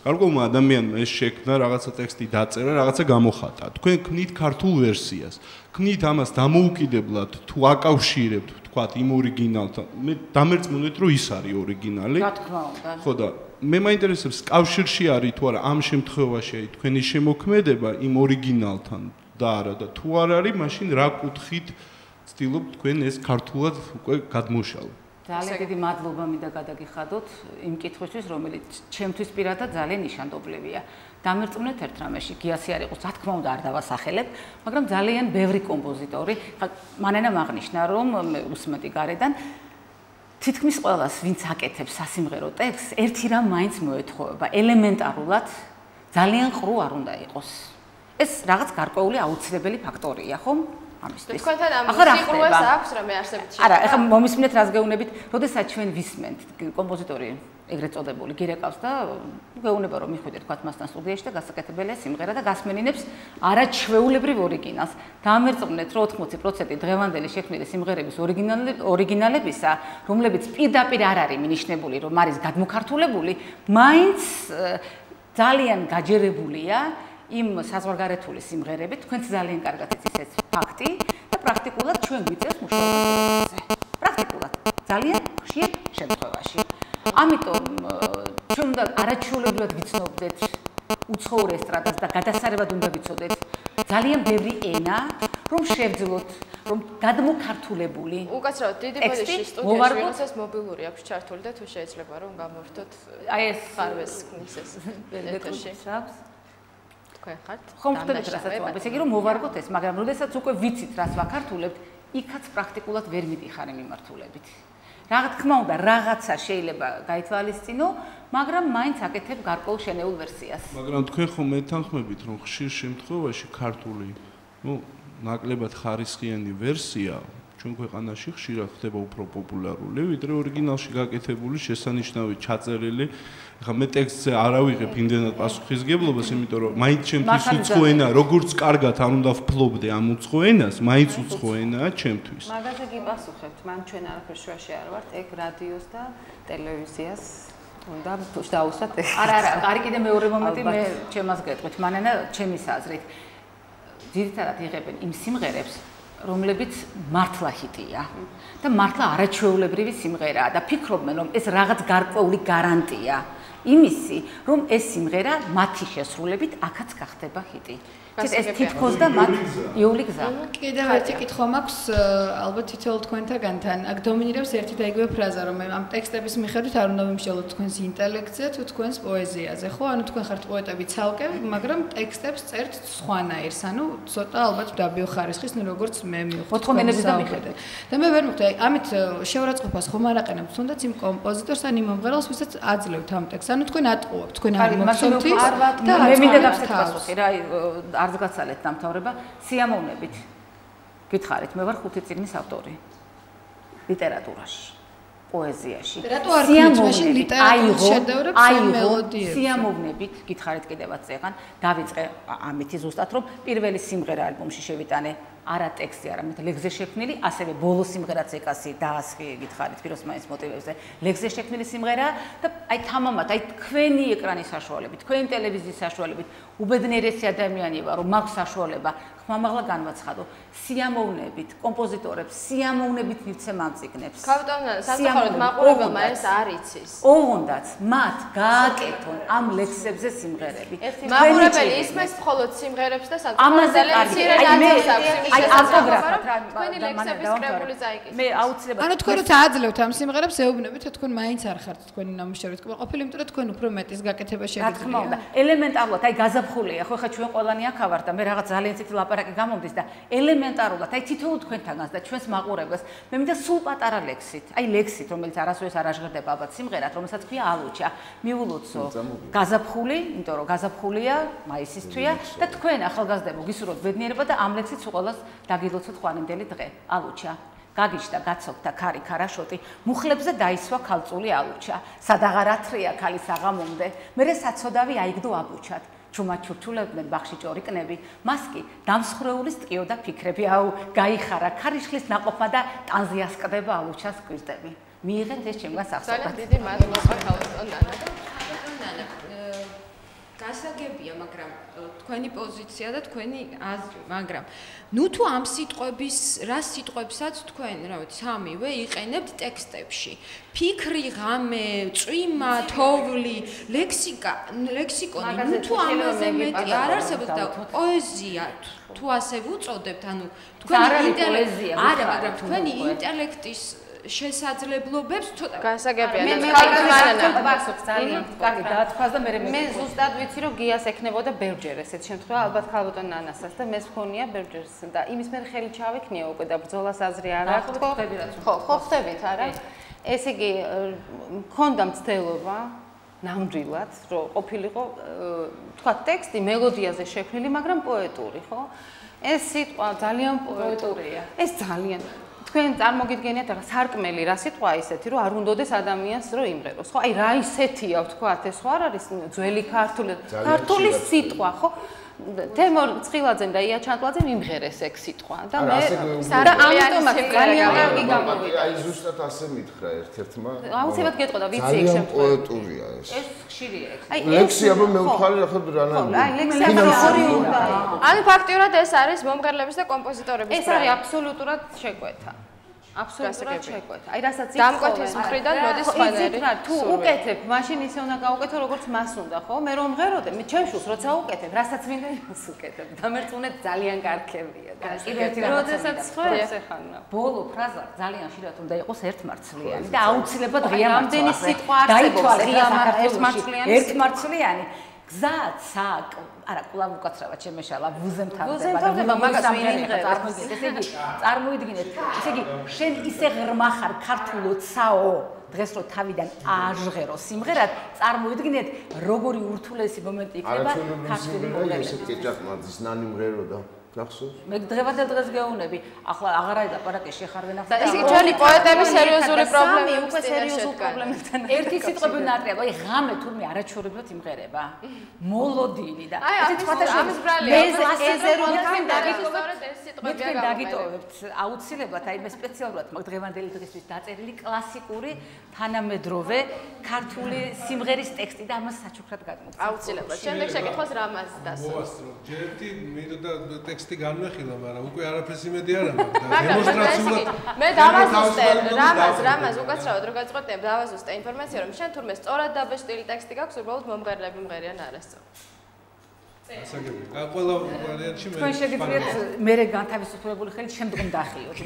გარკვეულმა ადამიანმა ეს შექმნა, რაღაცა ტექსტი დაწერა, რაღაცა გამოხატა. თქვენ ქმნით ქართულ ვერსიას. ქმნით ამას დამოუკიდებლად თუ აკავშირებთ, თქვათ, იმ ორიგინალთან. მე დამერწმუნეთ, რომ ის არის ორიგინალი. რა თქმა უნდა. ხო და მე მაინტერესებს კავშირში არის თუ არა ამ შემთხვევაში არის თქვენი შემოქმედება იმ ორიგინალთან და არა და თუ არ არის, მაშინ რა კუთხით ცდილობთ თქვენ ეს ქართულად უკვე გადმოშალოთ. ძალიან დიდი მადლობა მინდა გადაგიხადოთ იმ კითხვისთვის, რომელიც ჩემთვის პირადად ძალიან ნიშანდობლივია. დამერწმუნეთ ერთ რამეში, გიასი არ იყოს, რა თქმა უნდა არ დავასახელებ, მაგრამ ძალიან ბევრი კომპოზიტორი, მანენამ აღნიშნა, რომ მე უსმენდი გარედან თითქმის ყველას, ვინც აკეთებს სასიმღერო ტექსტს, ერთი რამ მაინც მოეთხოვება, ელემენტარულად ძალიან ყრუ არ უნდა იყოს. ეს რაღაც გარკვეული აუცილებელი ფაქტორია, ხომ? ამისთვის. თქვენთან ამ სიყრუეს აქვს რა მე არსებით შეიძლება. არა, ეხლა მომისმინეთ რას გეუბნებით, როდესაც ჩვენ ვისმენთ კომპოზიტორი ეგრეთ წოდებული გირეკავს და გეუბნება რომ მიხვიდეთ თქვათ მასთან სტუდიაში და გასაკეთებელია სიმღერა და გასმენინებს არაჩვეულებრივ ორიგინალს. დამერწმუნეთ რომ 80% დღევანდელი შექმნილი სიმღერების ორიგინალებისა, რომლებიც პირდაპირ არ არის მინიშნებული, რომ არის გადმოქართულებული, მაინც ძალიან გაჯერებულია იმ საზღვარგარეთული სიმღერებით, თქვენც ძალიან კარგად იცით ეს ფაქტი და პრაქტიკულად ჩვენ გვიწევს მუშაობაზე. პრაქტიკულად ძალიან ხშირ შემთხვევაში. ამიტომ ჩვენ უნდა არაჩვეულებრივად ვიცნობდეთ უცხოურ ესტრადას და გადასარევად უნდა ვიცოდეთ ძალიან ბევრი ენა, რომ შევძლოთ, რომ გადმოქართულებული უკაცრავად დიდი ბოდიში სტუდიაში ვიღაცას მობილური აქვს ჩართული და თუ შეიძლება რომ გამორთოთ აი ეს ხარვეს ქმნის ეს ეთერში. თქვენ ხართ? ხომ ხდებით რასაც ვამბობ, ესე იგი რომ მოვარგოთ ეს, მაგრამ როდესაც უკვე ვიცით რას ვაქართულებთ, იქაც პრაქტიკულად ვერ მიდიხარ მიმართულებით. რა თქმა უნდა, რაღაცა შეიძლება გაითვალისწინო, მაგრამ მაინც აკეთებ გარკვეულ შენეულ ვერსიას. მაგრამ თქვენ ხომ მეთანხმებით, რომ ხშირ შემთხვევაში ქართული, ნაკლებად ხარისხიანი ვერსია ჩვენ ქვეყანაში ხშირად ხდება უფრო პოპულარული, ვიდრე ორიგინალში გაკეთებული, შესანიშნავი ჩაწერილი. ეხლა მე ტექსტზე არ ავიღებ იმდენად პასუხისგებლობას, იმიტომ რომ მაინც ჩემთვის უცხო ენა, როგორც კარგად არ უნდა ვფლობდე ამ უცხო ენას, მაინც უცხო ენაა ჩემთვის. მაგაზე გიპასუხებთ, მან ჩვენ არაფერ შუაში არ ვართ, ეგ რადიოს და ტელევიზიას უნდა დავუსვათ ეს. არა, არის კიდე მეორე მომენტი, მე ჩემას გეტყვით, მანენა ჩემის აზრით. ძირითადად იღებენ იმ სიმღერებს, რომლებიც მართლა ჰიტია და მართლა არაჩვეულებრივი სიმღერაა და ფიქრობენ, რომ ეს რაღაც გარკვეული გარანტია იმისი, რომ ეს სიმღერა მათი შესრულებით აქაც გახდება ჰიტი. ეს თითქოს და მათ იული გზა. კიდევ ერთი კითხვა მაქვს, ალბათ თითოეულ თქვენთაგანთან. აქ დომინირებს ერთი და იგივე ფრაზა, რომ ამ ტექსტების მიხედვით არ უნდა ვიმსჯელოთ თქვენს ინტელექტზე თუ თქვენს პოეზიაზე, ხო? ანუ თქვენ ხართ პოეტები ცალკე, მაგრამ ტექსტებს წერთ სხვანაირს, ანუ ცოტა ალბათ დაბიო ხარისხის, ნუ როგორც მე მივხვდი ხოთხოვნების და მიხედვით. და მე ვერ მივხვდი, ამით შევარაცხყოფას ხომ არ აყენებთ თუნდაც იმ კომპოზიტორს ან იმ მომღერალს, ვისაც აძლევთ ამ ტექსტს. ანუ თქვენ ატყუებთ, თქვენ არ მოგცემთ და მე მინდა გახსნათ პასუხი რა, არც გაცალეთ დამთავრება სიამოვნებით. გითხარით, მე ვარ 5 წიგნის ავტორი ლიტერატურაში, პოეზიაში. რატო არ გქონთ მაშინ ლიტერატურის შედევრებს ან მელოდიებს? სიამოვნებით, გითხარით კიდევაც წეგან, დავიწყე ამითი ზუსტად რომ პირველი სიმღერა ალბომში შევიტანე არა ტექსტი, არამედ ლეგზე შექმნილი, ასევე ბოლო სიმღერაც ეკასი დაასხი, გითხარით, პიროსმანის მოტივებზე. ლეგზე შექმნილი სიმღერა და აი თამამად, აი თქვენი ეკრანის საშუალებით, თქვენი ტელევიზიის საშუალებით, უბედნიერესი ადამიანი ვარ, რომ მაქვს საშუალება ხმამაღლა განვაცხადო. სიამოვნებით, კომპოზიტორებს, სიამოვნებით მივცემ ამ წიგნებს. ქავტონა, საზოგადოებრივ მაყურებელმა ეს არ იცის. ოღონდაც მათ გააკეთონ ამ ლექსებზე სიმღერები. მაყურებელი ისმის მხოლოდ სიმღერებს და საზოგადოებრივ ძალიან ნაწილს აქვს. აი ავტოგრაფად რა თქვენი ლექსების კრებული წაიკითხეთ. მე აუცილებლად. ანუ თქვენ როცა აძლევთ ამ სიმღერებს, ეუბნებით, რომ თქვენ მაინც არ ხართ თქვენი ნამუშევრით ყოფილი, იმიტომ რომ თქვენ უფრო მეტის გაკეთება რა თქმა შეგიძლია. უნდა, ელემენტარულად, აი გაზაფხულია, ხო ხა ჩვენ ყველანი აქ ავართ და მე რაღაც ძალიან ცივი ლაპარაკი გამომდის და ელემენტარულად, აი თითოეულ თქვენთანაც და ჩვენს მაყურებელს, მე მინდა სულ პატარა ლექსით, აი ლექსით, რომელიც არასოდეს არ აჟღერდება ალბათ სიმღერად, რომელსაც ქვია ალუჩა, მიულოცო გაზაფხული, იმიტომ რომ გაზაფხულია, მაისის თვეა და თქვენ ახალგაზრდებო გისურვოთ ბედნიერება და ამ ლექსით სულ ყველას დაგილოცოთ ყვანიმდელი დღე, ალუჩა. გაგიჟდა გაცოქთა ქარი ქარაშოტი, მუხლებზე დაისვა ქალწული ალუჩა, სადაღარ ათრია ქალის აღამომდე, მერე საცოდავი აიგდო აბუჩად. ჩუმად ჩურჩულებდნენ ბახში ჭორიკნები, მას კი დამსხრეულის ტკიო და ფიქრები, აუ, გაიხარა ქარიშხლის ნაყოფა და ტანზე ასკდება ალუჩას კვირტები. მიიღეთ ეს ჩემგან სახსოვად. ძალიან დიდი მადლობა ქალბატონ ნანა. ნანა, გასაგებია, მაგრამ თქვენი პოზიცია და თქვენი აზრი, მაგრამ ნუ თუ ამ სიტყვების, რა სიტყვებსაც თქვენ, რა ვიცი, სამივე იყენებთ ტექსტებში. ფიქრი, ღამე, წვიმა, თოვლი, ლექსიკონი, ნუ თუ ამაზე მეტი არ არსებობს და პოეზია თუ ასე ვუწოდებთ, ანუ თქვენი ინტელექტი, არა, მაგრამ თქვენი ინტელექტის შესაძლებლობებს ცოტა გასაგებია. მე ძალიან კარგი დაათქვას და მე ზუსტად ვიცი რომ გიას ექნებოდა ბევრჯერ ესეთ შემთხვევა, ალბათ ქალბატონ ნანასაც და მე მქონია ბევრჯერ და იმის მე ხელი ჩავიქნია უკვე და ბრძოლას აზრი არ აქვს ხო ხდებით არა ესე იგი მქონდა მცდელობა ნამდვილად რომ ყოფილიყო თქვა ტექსტი მელოდიაზე შექმნილი მაგრამ პოეტური ხო ეს სიტყვა ძალიან პოეტურია ეს ძალიან თქვენ წარმოგიდგენიათ რა სარკმელი რა სიტყვა ისეთი რომ არ უნდადეს ადამიანს რომ იმღეროს ხო აი რა ისეთია ვთქვათ ეს ხო არ არის ძველი ქართული სიტყვა ხო თემურ ცხილაძემ და ია ჩანტლაძემ იმღერეს ეგ სიტყვა და მე და ამიტომაც ძალიან კარგი გამოვიდა აი ზუსტად ასე მითხრა ერთ-ერთმა აუცილებლად გეტყოდა ვიცი ეგ ძალიან პოეტურია ეს ეს ხშირია აი ლექსია რომ მე ვხარი ახლა რანაირად აი ლექსია ორი უნდა ანუ ფაქტიურად ეს არის მომღერლების და კომპოზიტორების ეს არის აბსოლუტურად შეკვეთა აბსოლუტურად შეკვეთა. აი რასაც იცხოვენ. დამკვეთის მხრიდან მოდის სხვანაირი. თუ უკეთებ, მაშინ ისე უნდა გაუკეთო, როგორც მას უნდა, ხო? მე რომ მღეროდე, მე ჩემშულს როცა უკეთებ, რასაც მინდა იმას უკეთებ. დამერწმუნეთ ძალიან კარგებია. კიდევ ერთი რაღაც. როდესაც ხო ესე ხანდა. ბოლო ფრაზა ძალიან ხშირად უნდა იყოს ერთმარცვლიანი და აუცილებლად ღია რამდენი სიტყვა არსებობს ერთმარცვლიანი. ერთმარცვლიანი. გზაც საკ არა კვლავ უკაცრავად შემეშალა ვუზემთავდება მაგას ვინიღებ წარმოიდგინეთ ესე იგი შენ ისე ღრმა ხარ ქართულოცაო დღეს რო თავიდან აჟღერო სიმღერად წარმოიდგინეთ როგორი ურთულესი მომენტი იქნება ქართული მომღერლების ესე კეჭაკმაძის ნანი მღეროდა გახსოვს მე დღევანდელ დღეს გეუბნები ახლა აღარ არის ლაპარაკი შეხარვენ ახლა და ისე ჩვენი პოეტების სერიოზული პრობლემები უკვე სერიოზულ პრობლემებთან ერთი სიტყვები ნატრიალ აი ღამე თურმე არაჩვეულებრივად იმღერება მოლოდინი და ეს ამის ბრალია ეზე რომ დაგიტოვებთ ეს სიტყვები დაგიტოვებთ აუცილებლად აი მე სპეციალურად მაგ დღევანდელი დღისთვის დაწერილი კლასიკური თანამედროვე ქართული სიმღერის ტექსტი და ამას საჩუქრად გადმოვწევ აუცილებლად შემდეგ შეკითხვას რამაზ დასო მოასწრო ჯერ ერთი მინდოდა ტექსტი განვეხილა მაგრამ უკვე არაფერს იმედი არ მაქვს და დემონსტრაციულად მე დავაზუსტე რამაზ უკაცრავად რო გაწყვეტნებ დავაზუსტე ინფორმაცია რომ შენ თურმე სწორად დაბეჭდილი ტექსტი გაქვს უბრალოდ მომღერლები მღერიან არასწორად ასაგები. ყველა ვარიანტში თქვენ შეგიძლიათ მე განთავისუფლებული ხელით შემდგომ დახიოთ.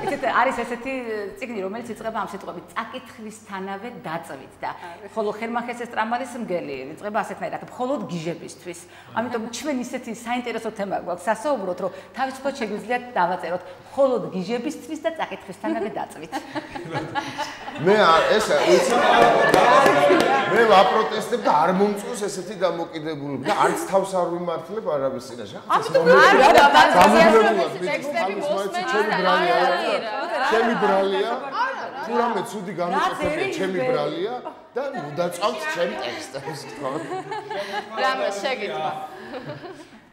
იცით არის ესეთი წიგნი რომელიც იწყება ამ სიტყვებით წაკითხვისთანავე დაწვით და ხოლო ხერმახესეს ტრამადის მგელი იწყება ასეთნაირად მხოლოდ გიჟებისთვის. ამიტომ ჩვენ ისეთი საინტერესო თემა გვაქვს სასაუბროთ რომ თავისუფლად შეგვიძლიათ დავაწეროთ მხოლოდ გიჟებისთვის და წაკითხვისთანავე დაწვით. მე ეს იცი მე ვაპროტესტებ და არ მომწონს ესეთი დამოკიდებულება და არც თავს არ ვიმართლებ არაბის წინაშე. ჩემი ბრალია. თუ რამე ცუდი გამოწვევია ჩემი ბრალია და მუდაწავთ ჩემ ტექსტებს. რამე შეგიძლია.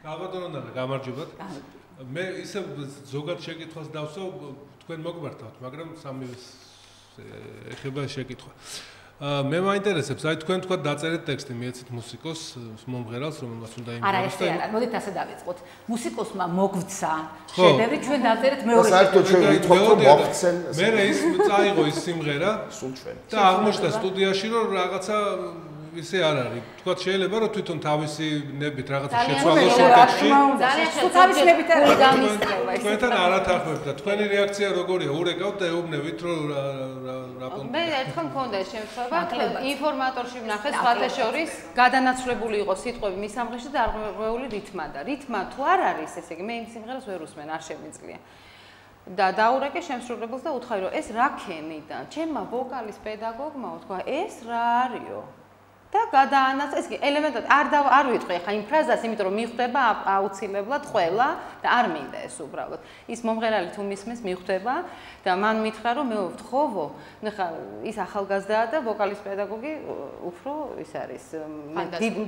გაბატონო და გამარჯობათ. მე ისე ზოგად შეკითხვას დავსვა თქვენ მოგმართავთ, მაგრამ სამი ეხება შეკითხვა. მე მაინტერესებს, აი თქვენ თქვა დაწერეთ ტექსტი, მიეცით მუსიკოს, მომღერალს, რომელსაც უნდა იმღეროს. არა, ეს არა, მოდით ასე დავიწყოთ. მუსიკოსმა მოგვცა შედევრი, ჩვენ დავწერეთ მეორე. საერთოდ ჩვენ ვითხოვთ რომ მოგვცენ. მე ის წაიღო ის სიმღერა, სულ ჩვენ. და აღმოჩნდა სტუდიაში რომ რაღაცა ისე არ არის. თქვა შეიძლება რომ თვითონ თავისი ნებით რაღაცა შეცვალოს ტექსტში. ძალიან თავისი ნებით არ გამისწრება ეს. თქვენთან არათანხმებთ და თქვენი რეაქცია როგორია? ურეკავთ და ეუბნებით რომ რა პონტი. მე ერთხელ მქონდა ეს შემთხვევა, ინფორმატორში ვნახე სხვათა შორის გადანაცვლებული იყო სიტყვები მის სამღერში და არღვეული რითმა და რითმა თუ არ არის, ესე იგი მე იმ სიმღერას ვერ უსმენ, არ შემიძლია. და დაურეკე შემსრულებელს და უთხრა რომ ეს რა ქენი და ჩემმა ვოკალის პედაგოგმა უთქვა ეს რა არისო. და გადაანაცვლა, ეს ელემენტად არ ვიტყვი ახლა იმ ფრაზას, იმიტომ რომ მიხვდება აუცილებლად ყველა და არ მინდა ეს უბრალოდ. ის მომღერალი თუ მისმენს მიხვდება და მან მითხრა რომ მე ვთხოვო, ნახა ის ახალგაზრდაა და ვოკალის პედაგოგი უფრო ის არის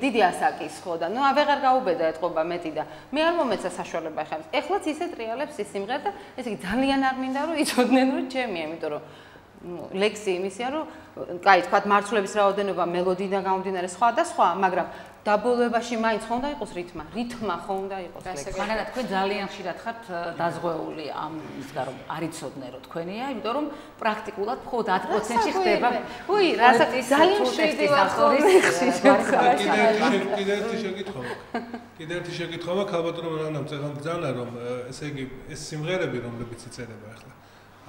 დიდი ასაკის ხო და ნუ აღარ გაუბედა ეთყობა მეტი და მე არ მომეცა საშუალება ახლა. ეხლაც ისე ტრიალებს ის სიმღერა და ესე იგი ძალიან არ მინდა რომ იცოდნენ რომ ჩემია, იმიტომ რომ ლექსი იმისია რომ კაი თქვა მარცვლების რაოდენობა მელოდიიდან გამომდინარე სხვა და სხვა, მაგრამ დაბოლოებაში მაინც ხომ უნდა იყოს რითმა ხომ უნდა იყოს ლექსი. მაგრამ თქვენ ძალიან ხშირად ხართ დაზღვეული ამ ისგან რომ არ იცოდნენ რომ თქვენია, იმიტომ რომ პრაქტიკულად მხოლოდ 10%-ში ხდება. უი, რასაც ძალიან შეიძლება კიდე ერთი შეკითხვა მაქვს, ალბათ რომ რანამ წეგან ბრძანა რომ ესე იგი ეს სიმღერები რომლებიც იწერება ახლა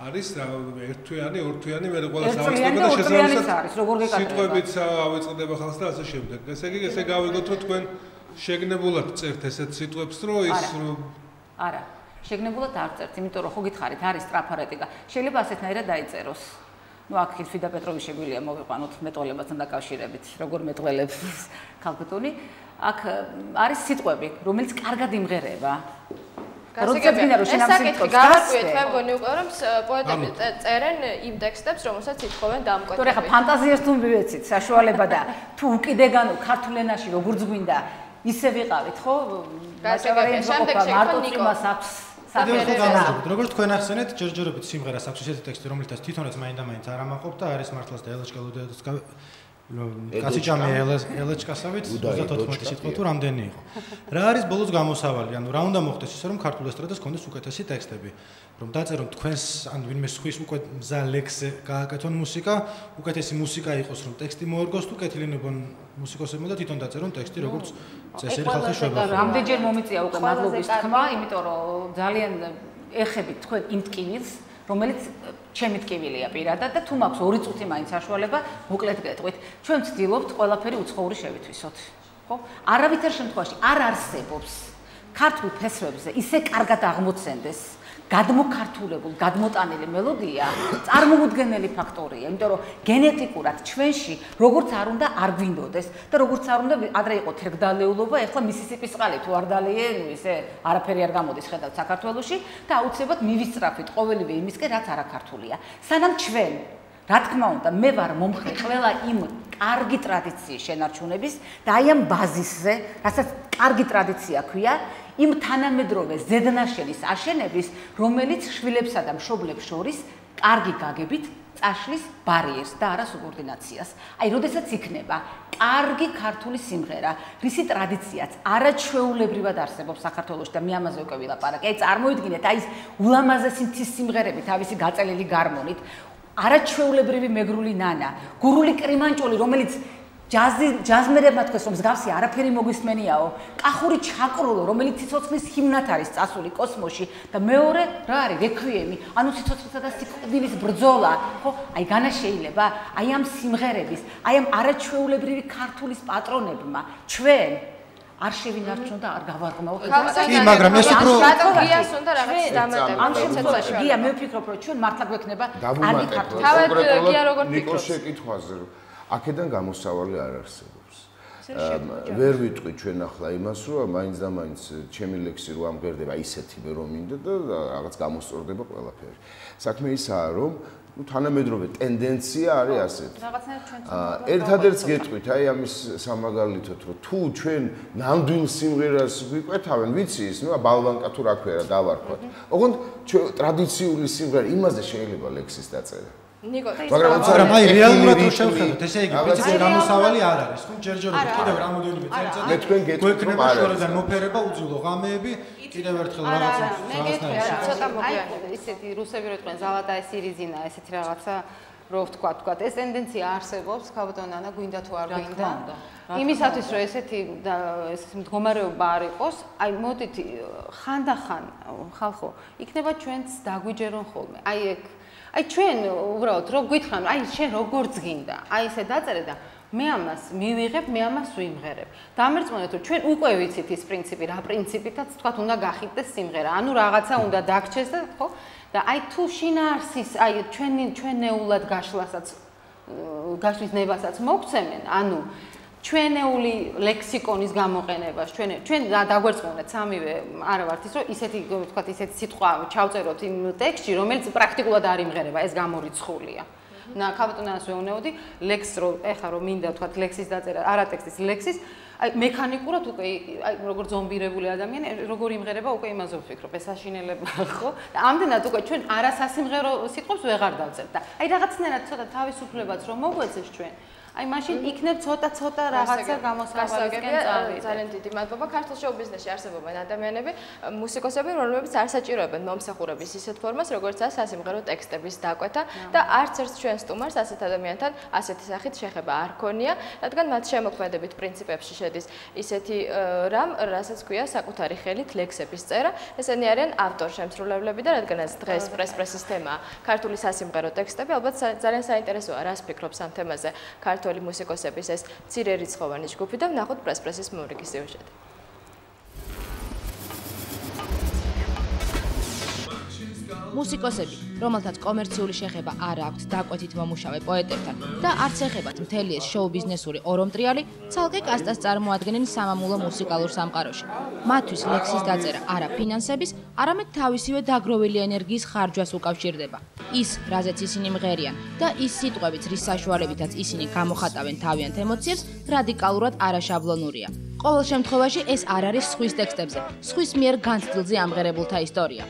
არის ერთთვიანი, ორთვიანი, მე ყველა საავიწყდება და შესაბამისად სიტყვებიც ავიწყდება ხალხს და ასე შემდეგ. ესე იგი, ესე გავიგოთ, რომ თქვენ შეგნებულად წერთ ესეთ სიტყვებს, რომ ის არა, შეგნებულად არ წერთ, იმიტომ რომ ხო გითხარით, არის ტრაფარეტიკა. შეიძლება ასეთნაირად დაიწეროს. ნუ აქ ხილფიდა პეტროვის შეგვიძლია მოვიყვანოთ მეტყველებასთან დაკავშირებით, როგორ მეტყველებს ქალბატონი. აქ არის სიტყვები, რომელიც კარგად იმღერება. გასაგებია რომ შენამსიტყვი გავაკვირდეთ, მე მგონი უკვე რომ პოეტები წერენ იმ ტექსტებს, რომელსაც ითხოვენ დამკვეთები. თორე ხა ფანტაზიას თუ მივეცით საშუალება და თუ უკიდეგანო ქართულ ენაში როგორც გვინდა ისე ვიყავით, ხო? გასაგებია, შემდეგ შეკითხვა ნიკოს აქვს. როგორც თქვენ ახსენეთ, ჯერჯერობით სიმღერას აქვს ესეთი ტექსტი, რომელთაც თვითონაც მაინდა-მაინც არ ამაყობ და არის მართლაც და ელეჩკელოდეც კაციჭამი ელეჩკასავით 34 სიტყვა თუ რამდენი იყო. რა არის ბოლოს გამოსავალი? ანუ რა უნდა მოხდეს ისე რომ ქართულ ესტრადას კონდეს უკეთესი ტექსტები, რომ დაწერონ თქვენს ან ვინმე სხვის უკვე მზა ლექსზე გააკეთონ მუსიკა, უკეთესი მუსიკა იყოს, რომ ტექსტი მოერგოს თუ კეთილინებონ მუსიკოსებმა და თვითონ დაწერონ ტექსტი, როგორც წესიერი ხალხი შვება. რამდენჯერ მომიწია უკვე მადლობის თქმა, იმიტომ რომ ძალიან ეხებით თქვენ იმ ტკივილს რომელიც ჩემი ტკივილია პირადად და თუ მაქვს 2 წუთი მაინც საშუალება, მოკლედ გეტყვით. ჩვენ ვცდილობთ ყველაფერი უცხოური შევითვისოთ. ხო? არავითარ შემთხვევაში არ არსებობს ქართულ ფესვებზე ისე კარგად აღმოცენდეს გადმოქართულებულ, გადმოტანილი მელოდია წარმოუდგენელი ფაქტორია, იმიტომ რომ გენეტიკურად ჩვენში როგორც არ უნდა არ გვინდოდეს და როგორც არ უნდა ადრე იყო თერგდალეულობა, ეხლა მისისიპის წყალი თუ არ დალიე, ნუ ისე არაფერი არ გამოდის ხედავთ საქართველოში და აუცილებლად მივისწრაფით ყოველივე იმისკენ, რაც არაქართულია. სანამ ჩვენ რა თქმა უნდა, მე ვარ მომხრე ყველა იმ კარგი ტრადიციის შენარჩუნების და აი ამ ბაზისზე, რასაც კარგი ტრადიცია ქვია, იმ თანამედროვე ზედნაშენის აშენების, რომელიც შვილებსა და მშობლებს შორის კარგი გაგებით წაშლის ბარიერს და არა სუბორდინაციას. აი, როდესაც იქნება კარგი ქართული სიმღერა, რისი ტრადიციაც არაჩვეულებრივად არსებობს საქართველოში და მე ამაზე უკვე ვილაპარაკე. აი, წარმოიდგინეთ, აი ეს ულამაზესი მთის სიმღერები თავისი გაწელილი გარმონით, არაჩვეულებრივი მეგრული ნანა, გურული კრიმანჭული, რომელიც ჯაზმერებმა თქვეს რომ მსგავსი არაფერი მოგვისმენიაო. კახური ჩაკრულო, რომელიც სიცოცხლის ჰიმნად არის წასული კოსმოსში და მეორე რა არის რექვიემი, ანუ სიცოცხლისა და სიკვდილის ბრძოლა, ხო? აი განა შეიძლება, აი ამ სიმღერების, აი ამ არაჩვეულებრივი ქართულის პატრონებმა ჩვენ არ შევინარჩუნ და არ გავარღმავთ. კი, მაგრამ ეს უფრო სტრატეგიას უნდა რაღაც დამატება. ამ შემთხვევაში გია მე ვფიქრობ, რომ ჩვენ მართლა გვექნება კარგი ქართული. თავად გია როგორ ფიქრობთ? ნიკოს შეკითხვაზე რომ აქედან გამოსავალი არ არსებობს. ვერ ვიტყვი ჩვენ ახლა იმას, რომ მაინც და მაინც ჩემი ლექსი რო ამგერდება ისეთი მე რომ მინდა და რაღაც გამოსწორდება ყველაფერი. საქმე ისაა, რომ თანამედროვე ტენდენცია არის ასეთი. ერთადერთს გეტყვით, აი ამის სამაგალითოდ, რომ თუ ჩვენ ნამდვილ სიმღერას ვიკვეთავენ, ვიცი ის, ნუ ბალვანკა თუ რა ქვია, დავარქვათ. ოღონდ ტრადიციული სიმღერა, იმაზე შეიძლება ლექსის დაწერა. ნიკო, მაგრამ აი რეალურად რო შევხედოთ, ესე იგი პრინციპი გამოსავალი არ არის, ხო? ჯერჯერობით კიდევ რამოდენიმე წელიწადი. მე თქვენ გეტყვით, რომ არ არის. შორიდან მოფერება უძილო ღამეები, კიდევ ერთხელ რაღაცა. მე გეტყვი, ცოტა მოგვიანებით, ისეთი რუსები რო თქვენ ზალატა ეს ირიზინა, ესეთი რაღაცა რო ვთქვა, ეს ტენდენცია არსებობს, ქალბატონ ანა, გვინდა თუ არ გვინდა. იმისათვის რომ ესეთი მდგომარეობა არ იყოს, აი მოდით ხანდახან ხალხო, იქნება ჩვენც დაგვიჯერონ ხოლმე. აი ჩვენ უბრალოდ რო გვითხრან, აი შენ როგორც გინდა, აი ესე დაწერე და მე ამას მივიღებ, მე ამას ვიმღერებ. დამერწმუნეთ რომ ჩვენ უკვე ვიცით ის პრინციპი, რა პრინციპითაც თქვა უნდა გახიდდეს სიმღერა, ანუ რაღაცა უნდა დაგჩეს და ხო? და აი თუ შინაარსის, აი ჩვენეულად გაშლის ნებასაც მოგცემენ, ანუ ჩვენეული ლექსიკონის გამოყენებას, ჩვენ დაგვერწმუნეთ სამივე არა ვართ ის რომ ისეთი ვთქვათ ისეთი სიტყვა ჩავწეროთ იმ ტექსტში, რომელიც პრაქტიკულად არ იმღერება, ეს გამორიცხულია. ქალბატონს ვეუბნებოდი, ლექსს რო ეხა რომ მინდა ვთქვათ ლექსის დაწერა, არა ტექსტის, ლექსის, აი მექანიკურად უკვე აი როგორ ზომბირებული ადამიანი, როგორ იმღერება უკვე იმაზე ვფიქრობ, ეს აშინელება ხო? და ამდენად უკვე ჩვენ არასასიმღერო სიტყვებს ვეღარ დავწერთ და აი რაღაცნაირად ცოტა თავისუფლებაც რომ მოგვეცეს ჩვენ აი მაშინ იქნებ ცოტა რაღაცა გამოსავალისკენ წავიდეთ. ძალიან დიდი მადლობა. ქართულ შოუ-ბიზნესში არსებობენ ადამიანები, მუსიკოსები, რომლებიც არ საჭიროებენ მომსახურების ისეთ ფორმას, როგორც სასიმღერო ტექსტების დაკვეთა და არც ერთ ჩვენ სტუმარს ასეთ ადამიანთან ასეთი სახით შეხება არ ქონია, რადგან მათ შემოქმედებით პრინციპებში შედის ისეთი რამ, რასაც ქვია საკუთარი ხელით ლექსების წერა. ესენი არიან ავტორ-შემსრულებლები და რადგანაც დღეს პრესის თემაა ქართული სასიმღერო ტექსტები, ალბათ ძალიან საინტერესოა, რას ფიქრობს ამ თემაზე ქართული მუსიკოსების ეს მცირერიცხოვანი ჯგუფი და ვნახოთ პრესის მოვრიგის სიუჟეტი. მუსიკოსები, რომელთაც კომერციული შეხება არ აქვთ დაკვეთით მომუშავე პოეტებთან და არც ეხებათ მთელი ეს შოუ-ბიზნესური ორომტრიალი, ცალკე კასტას წარმოადგენენ სამამულო მუსიკალურ სამყაროში. მათთვის ლექსის დაწერა არა ფინანსების, არამედ თავისივე დაგროვილი ენერგიის ხარჯვას უკავშირდება. ის, რაზეც ისინი მღერიან და ის სიტყვებიც, რის საშუალებითაც ისინი გამოხატავენ თავიანთ ემოციებს, რადიკალურად არაშაბლონურია. ყოველ შემთხვევაში ეს არ არის სხვის ტექსტებზე, სხვის მიერ განცდილზე ამღერებულთა ისტორია.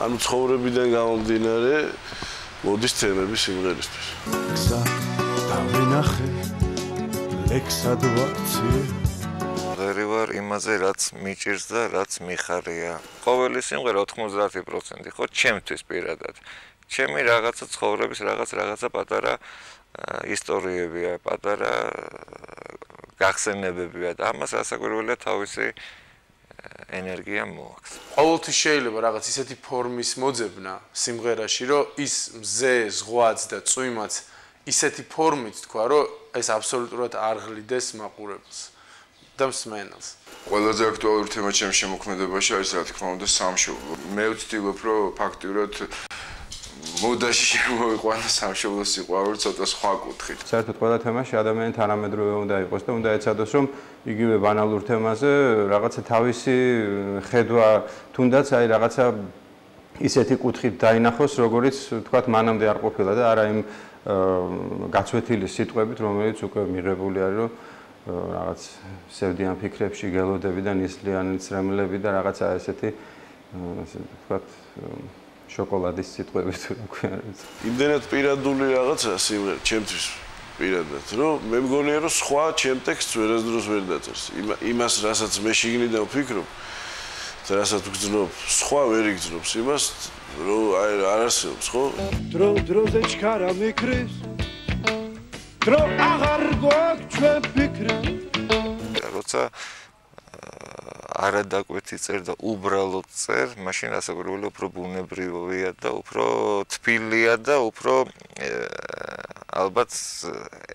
ანუ ცხოვრებიდან გამომდინარე მოდის თემები სიმღერისთვის. ქსა დავინახე ლექსად ვაქცია. ღერი ვარ იმაზე, რაც მიჭირს და რაც მიხარია. ყოველი სიმღერა 90% ხო ჩემთვის პირადად. ჩემი რაღაცა ცხოვრების რაღაცა პატარა ისტორიებია, პატარა გახსენებებია და ამას ასაკვირველია თავისი ენერგია მოაქვს. ყოველთვის შეიძლება რაღაც ისეთი ფორმის მოძებნა სიმღერაში, რომ ის მზე, ზღვაც და წვიმაც ისეთი ფორმით თქვა, რომ ეს აბსოლუტურად არ ღლიდეს მაყურებელს და მსმენელს. ყველაზე აქტუალური თემა ჩემს შემოქმედებაში არის რა თქმა უნდა სამშობლო. მე ვცდილობ, რომ ფაქტიურად მოდაში შემოვიყვანო სამშობლოს სიყვარული ცოტა სხვა კუთხით. საერთოდ ყველა თემაში ადამიანი თანამედროვე უნდა იყოს და უნდა ეცადოს, რომ იგივე ბანალურ თემაზე რაღაცა თავისი ხედვა, თუნდაც აი რაღაცა ისეთი კუთხით დაინახოს, როგორიც თქვათ მანამდე არ ყოფილა და არა იმ გაცვეთილი სიტყვებით, რომელიც უკვე მიღებული არის, რომ რაღაც სევდიან ფიქრებში გელოდები და ნისლიანი ცრემლები და რაღაცა ესეთი თქვათ შოკოლადის სიტყვები თუ რა ქვია. იმდენად პირადული რაღაცა სიმღერა ჩემთვის პირადად, რომ მე მგონია რომ სხვა ჩემ ტექსტს ვერასდროს ვერ დაწერს. იმას, რასაც მე შიგნიდან ვფიქრობ და რასაც ვგრძნობ, სხვა ვერ იგრძნობს იმას, რომ არ არსებობს, ხო? დრო დროზე ჩქარა მიქრის დრო აღარ გვაქვს ჩვენ ფიქრა როცა არადაკვეთი წერ და უბრალოდ წერ, მაშინ ასაკურველი უფრო ბუნებრივია და უფრო თბილია და უფრო ალბათ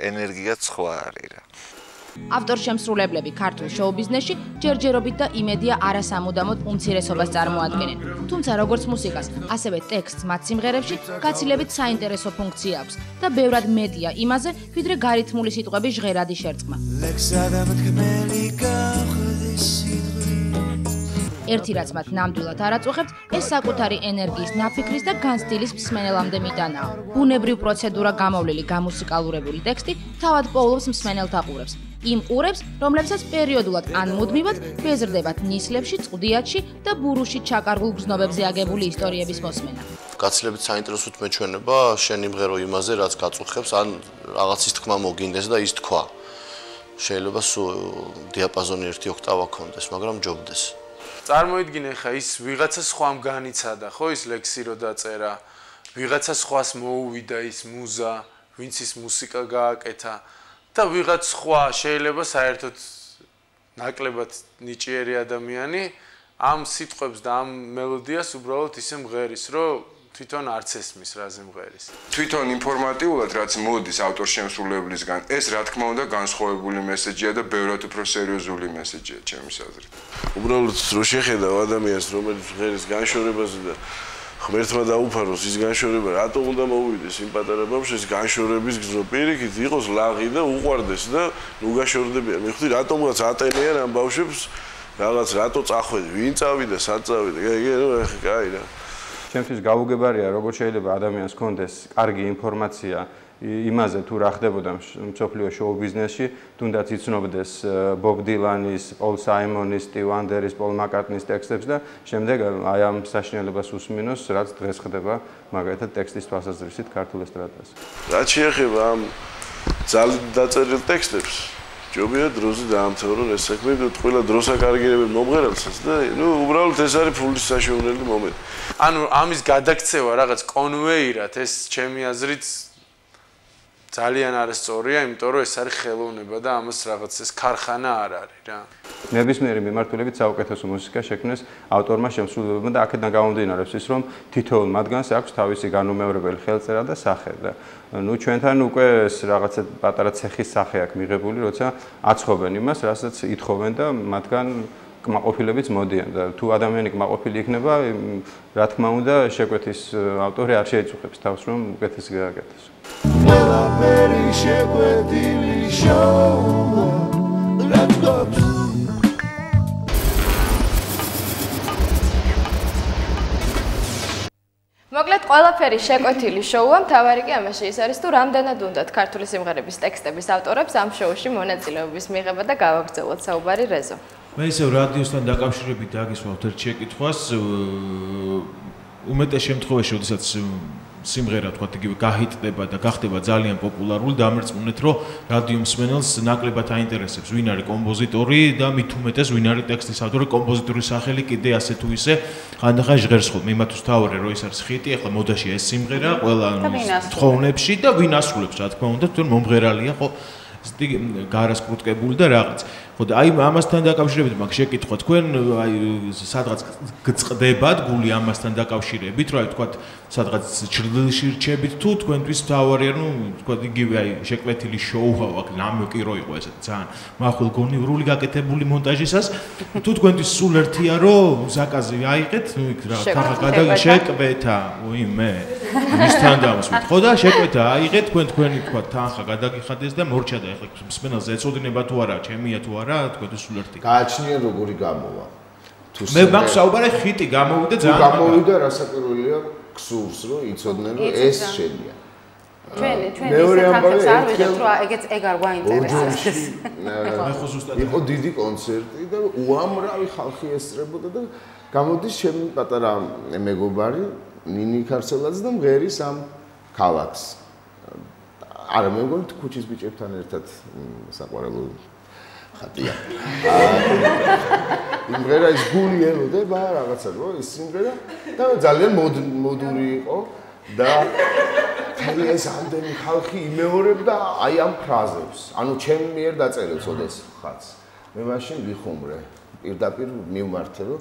ენერგიაც სხვა არის რა. ავტორშემსრულებლები ქართულ შოუ-ბიზნესში ჯერჯერობით და იმედია არასამუდამოდ უმცირესობას წარმოადგენენ. თუმცა როგორც მუსიკას, ასევე ტექსტს მათ სიმღერებში გაცილებით საინტერესო ფუნქცია აქვს და ბევრად მეტია იმაზე, ვიდრე გარითმული სიტყვების ჟღერადი შერწყმა. ერთი რაც მათ ნამდვილად არ აწუხებთ, ეს საკუთარი ენერგიის ნაფიქრის და განცდილის მსმენელამდე მიტანაა. ბუნებრივ პროცედურა გამოვლილი გამუსიკალურებული ტექსტი თავად პოულობს მსმენელთა ყურებს. იმ ყურებს, რომლებსაც პერიოდულად ან მუდმივად ბეზრდებათ ნისლებში, წყდიათში და ბურუში ჩაკარგულ გზნობებზე აგებული ისტორიების მოსმენა. გაცილებით საინტერესო თმეჩვენება შენ იმღერო იმაზე, რაც გაწუხებს, ან რაღაცის თქმა მოგინდეს და ის თქვა. შეიძლება სულ დიაპაზონი 1 ოქტავა ქონდეს, მაგრამ ჯობდეს. წარმოიდგინე ხა ის ვიღაცა სხვამ განიცადა, ხო ის ლექსი რო დაწერა, ვიღაცა სხვას მოუვიდა ის მუზა, ვინც ის მუსიკა გააკეთა და ვიღაც სხვა შეიძლება საერთოდ ნაკლებად ნიჭიერი ადამიანი ამ სიტყვებს და ამ მელოდიას უბრალოდ ისე მღერის, რომ თვითონ არც ესმის რაზე მღერის. თვითონ ინფორმატიულად რაც მოდის ავტორშემსრულებლისგან, ეს რა თქმა უნდა განსხვავებული მესეჯია და ბევრად უფრო სერიოზული მესეჯია ჩემის აზრით. უბრალოდ რო შეხედავ ადამიანს, რომელიც მღერის განშორებაზე და ღმერთმა დაუფაროს ის განშორება, რატომ უნდა მოვიდეს იმ პატარა ბავშვს განშორების გზნო პირიქით იყოს ლაღი და უყვარდეს და ნუ გაშორდებიან. მე ხვდი რატომღაც ატენიან ამ ბავშვებს რაღაც რატო წახვედი, ვინ წავიდა, სად წავიდა. კაი რა. ჩემთვის გაუგებარია, როგორ შეიძლება ადამიანს ჰქონდეს კარგი ინფორმაცია იმაზე თუ რა ხდებოდა მსოფლიო შოუ-ბიზნესში, თუნდაც იცნობდეს ბობ დილანის, პოლ საიმონის, სტივ ვანდერის, პოლ მაკარტნის ტექსტებს და შემდეგ აი ამ საშინელებას უსმინოს, რაც დღეს ხდება, მაგალითად ტექსტის თვალსაზრისით ქართულ ესტრადაზე. რაც შეეხება ამ ძალით დაწერილ ტექსტებს, ჯობია დროზე დაამთავრონ ეს საქმე და ყველა დროს აკარგირებენ მომღერალსაც და ნუ უბრალოდ ეს არის ფულის საშუალებელი მომენტი. ანუ ამის გადაქცევა რაღაც კონვეირად ეს ჩემი აზრით ძალიან არასწორია, იმიტომ რომ ეს არის ხელოვნება და ამას რაღაც ეს ქარხანა არ არის რა. ნებისმიერი მიმართულებით საუკეთესო მუსიკა შექმნეს ავტორმა, შემსრულებელმა და აქედან გამომდინარეობს ის, რომ თითოეულ მათგანს აქვს თავისი განუმეორებელი ხელწერა და სახე და ნუ ჩვენთან უკვე ეს რაღაცა პატარა ცეხის სახე აქვს მიღებული, როცა აცხობენ იმას, რასაც ითხოვენ და მათგან კმაყოფილებიც მოდიან და თუ ადამიანი კმაყოფილი იქნება, რა თქმა უნდა, შეკვეთის ავტორი არ შეიწუხებს თავს, რომ უკეთესი გააკეთოს. ყველაფერი შეკვეთილი შოუა, let's go. მოკლედ ყველაფერი შეკვეთილი შოუა, მთავარი კი ამაში ის არის, თუ რამდენად უნდათ ქართული სიმღერების ტექსტების ავტორებს ამ შოუში მონაწილეობის მიღება და გავაგრძელოთ საუბარი რეზო. მე ისევ რადიოსთან დაკავშირებით დაგისვავთ ერთ შეკითხვას. უმეტეს შემთხვევაში, როდესაც სიმღერა თქვათ იგივე გაჰიტდება და გახდება ძალიან პოპულარული, დამერწმუნეთ, რომ რადიო მსმენელს ნაკლებად აინტერესებს, ვინ არის კომპოზიტორი და მით უმეტეს ვინ არის ტექსტის ავტორი, კომპოზიტორის სახელი კიდე ასე თუ ისე ხანდახან ჟღერს ხოლმე. იმათთვის თავარი რომ ის არის ხიტი, ახლა მოდაშია ეს სიმღერა ყველა თხოვნებში და ვინ ასრულებს, რა თქმა უნდა, თვითონ მომღერალია, ხო? გარასკრუტკებული და რაღაც. ხო და აი ამასთან დაკავშირებით მაგ შეკითხვა თქვენ აი სადღაც გწყდებათ გული ამასთან დაკავშირებით, რა ვთქვათ, სადღაც ჩრდილში რჩებით თუ თქვენთვის თავარია, ნუ ვთქვათ იგივე აი შეკვეთილი შოუა აქ ნამოკი რო იყო ესე ძალიან მახვილ გონივრული გაკეთებული მონტაჟისას, თუ თქვენთვის სულ ერთია რომ ზაკაზე აიღეთ, ნუ იქ რა თახა გადაგშეკვეთა, უიმე მისთან დამსვით. ხო და შეკვეთა აიღეთ თქვენი თქვა თანხა გადაგიხადეს და მორჩა და ეხლა მსმენელს ეწოდინება თუ არა, ჩემია თუ არა, თქვენთვის სულ ერთი. გააჩნია როგორი გამოვა. მე მაქვს საუბარი ხიტი გამოვიდა ძალიან. გამოვიდა რასაკვირველია გსურს რომ იცოდნენ რომ ეს შენია. ჩვენ ისეთ არ ვიღებთ რომ ეგ არ გვაინტერესებს. მე ხო ზუსტად იყო დიდი კონცერტი და უამრავი ხალხი ესწრებოდა და გამოდის ჩემი პატარა მეგობარი ნინი ქარცელაძე და მღერის ამ ქალაქს. არა მე მგონი ქუჩის ბიჭებთან ერთად საყვარელო ხატია. იმღერა ის გული ელოდება რაღაცა რომ ის სიმღერა და ძალიან მოდური იყო და მთელი ეს ამდენი ხალხი იმეორებდა აი ამ ფრაზებს. ანუ ჩემ მიერ დაწერილ წოდეს ხაც. მე მაშინ ვიხუმრე. პირდაპირ მივმართე რომ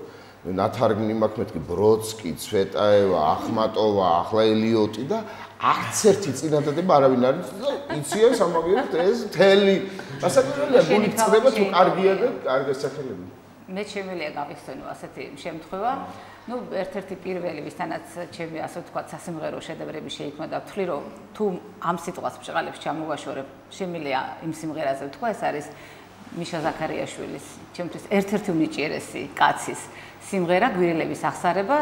ნათარგმნი მაქვს მეთქი ბროდსკი, ცვეტაევა, ახმატოვა, ახლა ელიოტი და არც ერთი წინადადება არავინ არ იციან სამაგიეროდ ეს მთელი გასაკვირველია გული წდება თუ კარგია და კარგი სახელები. მე შემიძლია გავიხსენო ასეთი შემთხვევა. ნუ ერთ-ერთი პირველი ვისთანაც ჩემი ასე ვთქვათ სასიმღერო შედევრები შეიქმნა და ვთვლი რომ თუ ამ სიტყვას ბჭყალებს ჩამოვაშორებ შემიძლია იმ სიმღერაზე ვთქვა ეს არის მიშა ზაქარიაშვილის ჩემთვის ერთ-ერთი უნიჭიერესი კაცის სიმღერა გვირილების აღსარება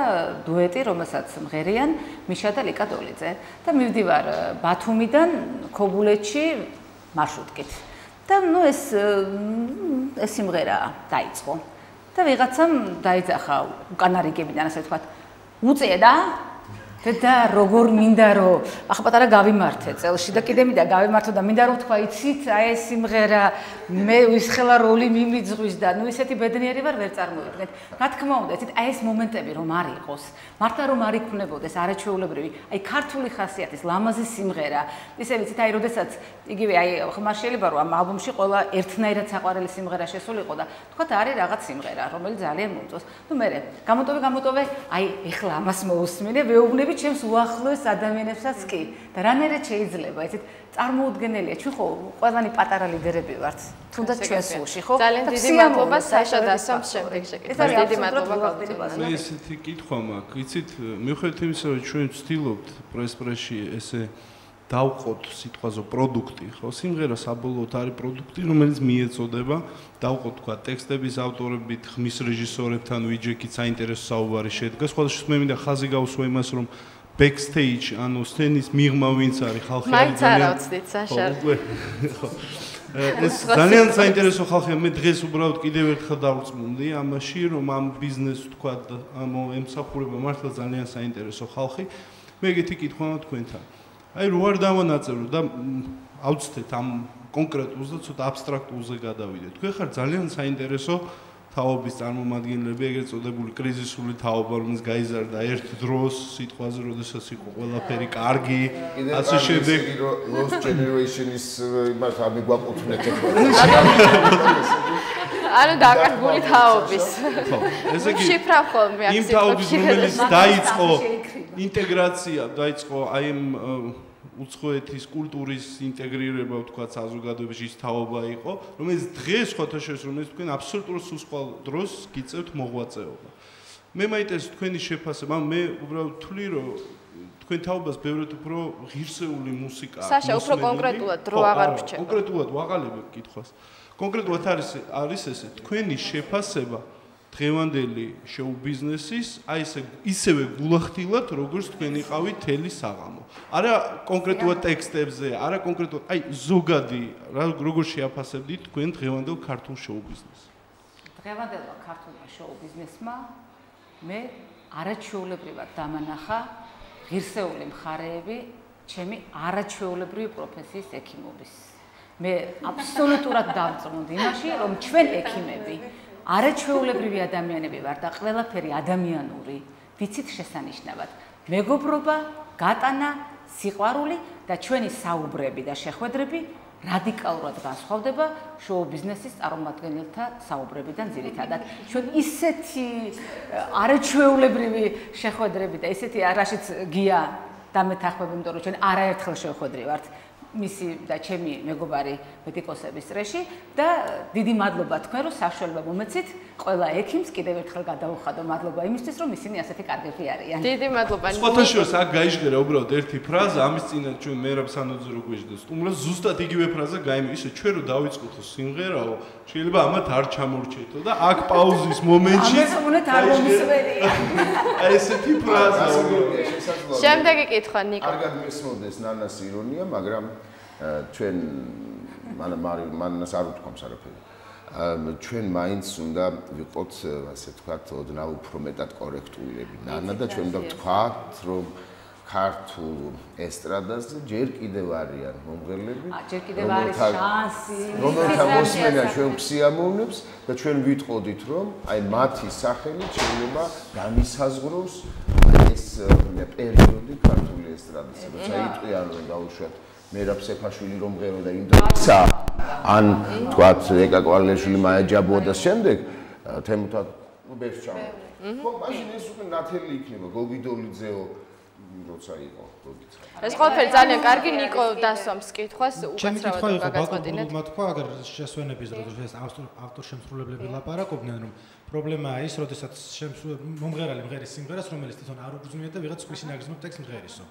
დუეტი რომელსაც მღერიან მიშა და ლიკა დოლიძე და მივდივარ ბათუმიდან ქობულეთში მარშრუტკით და ნუ ეს სიმღერა დაიწყო და ვიღაცამ დაიძახა უკანა რიგებიდან ასე ვთქვათ უწია და როგორ მინდა რომ ახლა პატარა გავიმართე წელში და კიდე მინდა გავიმართო და მინდა რომ თქვა იცით აი ეს სიმღერა მე ვისხელა როლი მიმიძღვის და ნუ ისეთი ბედნიერი ვარ ვერ წარმოვიდგენთ რა თქმა უნდა იცით აი ეს მომენტები რომ არ იყოს მართლა რომ არ იქნებოდეს არაჩვეულებრივი აი ქართული ხასიათის ლამაზი სიმღერა ისე ვიცით აი როდესაც იგივე აი ხმა შეიძლება რომ ამ ალბომში ყველა ერთნაირად საყვარელი სიმღერა შესულიყო და თქვათ არის რაღაც სიმღერა რომელიც ძალიან მომწონს ნუ მე გამოტოვე აი ეხლა ამას მოусმინე ვეუბნები ჩემს უახლოეს ადამიანებსაც კი და რანაირად შეიძლება იცით წარმოუდგენელია ჩვენ ხო ყველანი პატარა ლიდერები ვართ თუნდაც ჩვენ სულში ხო ძალიან დიდი მადლობა საშა დასამს შემდეგ შეკითხვა დიდი მადლობა გაგზავნით მე ესეთი კითხვა მაქვს იცით მიუხედავად იმისა რომ ჩვენ ვცდილობთ პრესპრესში ესე დავყოთ სიტყვაზე პროდუქტი ხო სიმღერა საბოლოოდ არის პროდუქტი რომელიც მიეწოდება დავყოთ თქვა ტექსტების ავტორებით ხმის რეჟისორებთან ვიჯექით საინტერესო საუბარი შედგა სხვადასხვა მე მინდა ხაზი გავუსვა იმას რომ backstage ანუ სცენის მიღმა ვინც არის ხალხი მაინც არა ვცდით საშა ეს ძალიან საინტერესო ხალხია მე დღეს უბრალოდ კიდევ ერთხელ დავწმუნდი ამაში რომ ამ ბიზნესს თქვა ამ ემსახურება მართლა ძალიან საინტერესო ხალხი მე ეგეთი კითხვა მაქვს თქვენთან აი რო არ დავანაწევრო და ავწთეთ ამ კონკრეტულს და ცოტა აბსტრაქტულზე გადავიდეთ. თქვენ ხარ ძალიან საინტერესო თაობის წარმომადგენლები, ეგრეთ წოდებული კრიზისული თაობა, რომელიც გაიზარდა ერთ დროს სიტყვაზე, როდესაც იყო ყველაფერი კარგი, ასე შემდეგ. Lost Generation-ის იმას არ მიგვაკუთვნეთ ეხლა. ანუ დაკარგული თაობის. ხო, ესე იგი შიფრავ ხოლმე აქ იმ თაობის რომელიც დაიწყო ინტეგრაცია, დაიწყო აი ამ უცხოეთის კულტურის ინტეგრირება, ვთქვათ, საზოგადოებაში ის თაობა იყო, რომელიც დღეს ხოთაშეს რომელიც თქვენ აბსოლუტურად სხვა დროს გიწევთ მოღვაწეობა. მე მაინტერესებს თქვენი შეფასება, მე უბრალოდ ვთვლი, რომ თქვენ თაობას ბევრად უფრო ღირსეული მუსიკა აქვს. საშა, უფრო კონკრეტულად დრო აღარ გრჩება. კონკრეტულად ვაღალებებ კითხვას. კონკრეტულად არის ესე, თქვენი შეფასება დღევანდელი შოუ ბიზნესის აი ისევე გულახდილად როგორც თქვენ იყავით თელი საღამო. არა კონკრეტულად ტექსტებზე, არა კონკრეტულად აი ზოგადი როგორ შეაფასებდით თქვენ დღევანდელ ქართულ შოუ ბიზნესს. დღევანდელმა ქართულმა შოუ ბიზნესმა მე არაჩვეულებრივად დამანახა ღირსეული მხარეები ჩემი არაჩვეულებრივი პროფესიის ექიმობის. მე აბსოლუტურად დავწმუნდი იმაში, რომ ჩვენ ექიმები არაჩვეულებრივი ადამიანები ვართ და ყველაფერი ადამიანური ვიცით შესანიშნავად. მეგობრობა, გატანა, სიყვარული და ჩვენი საუბრები და შეხვედრები რადიკალურად განსხვავდება შოუ ბიზნესის წარმომადგენელთა საუბრებიდან ძირითადად. ჩვენ ისეთი არაჩვეულებრივი შეხვედრები და ისეთი რაშიც გია დამეთანხმები, იმიტომ რომ ჩვენ არაერთხელ შეხვედრი ვართ. მისი და ჩემი მეგობარი მედიკოსების წრეში და დიდი მადლობა თქვენ რომ საშუალება მომეცით ყველა ექიმს კიდევ ერთხელ გადაუხადო მადლობა იმისთვის რომ ისინი ასეთი კარგები არიან. დიდი მადლობა. სხვათაშორის აქ გაიჟღერა უბრალოდ ერთი ფრაზა ამის წინათ ჩვენ მერაბ სანოძე რო გვეждდა სტუმრა ზუსტად იგივე ფრაზა გაიმი ისე ჩვენ რო დავიწყოთ სიმღერაო შეიძლება ამათ არ ჩამორჩეთო და აქ პაუზის მომენტში ამას უნდათ არ მომისმენია. აი ესეთი ფრაზა შემდეგი კითხვა ნიკო. არ გადმესმოდეს ნანას ირონია, მაგრამ ჩვენ მანას არ უთქვამს არაფერი. ჩვენ მაინც უნდა ვიყოთ, ასე ვთქვათ, ოდნავ უფრო მეტად კორექტულები. ნანა და ჩვენ უნდა ვთქვათ, რომ ქართულ ესტრადაზე ჯერ კიდევ არიან მომღერლები, ჯერ კიდევ არის შანსი, რომელთა მოსმენა ჩვენ ვსიამოვნებს და ჩვენ ვიტყოდით, რომ აი მათი სახელით შეიძლება განისაზღვროს ეს პერიოდი ქართული ესტრადის, როცა იტყვიან რომ დაუშვათ მერაბ სეფაშვილი რომ მღერო და იმ დროისა ან თქვათ ეკა კვალეშვილი მაია ჯაბუა და შემდეგ თემუთა ბერს ჩამო. ხო, მაშინ ეს უკვე ნათელი იქნება გოგიდოლიძეო როცა იყო გოგიცა. ეს ყველაფერი ძალიან კარგი ნიკო დასვამს კითხვას უკაცრავად გაგაწყვეტინეთ. ჩემი თქვა აგერ შესვენების დროს ავტორშემსრულებლები ლაპარაკობდნენ რომ პრობლემაა ის, როდესაც მომღერალი მღერის სიმღერას, რომელიც თვითონ არ უგრძნია და ვიღაც თქვის ინაგრძნობ ტექსტს მღერისო.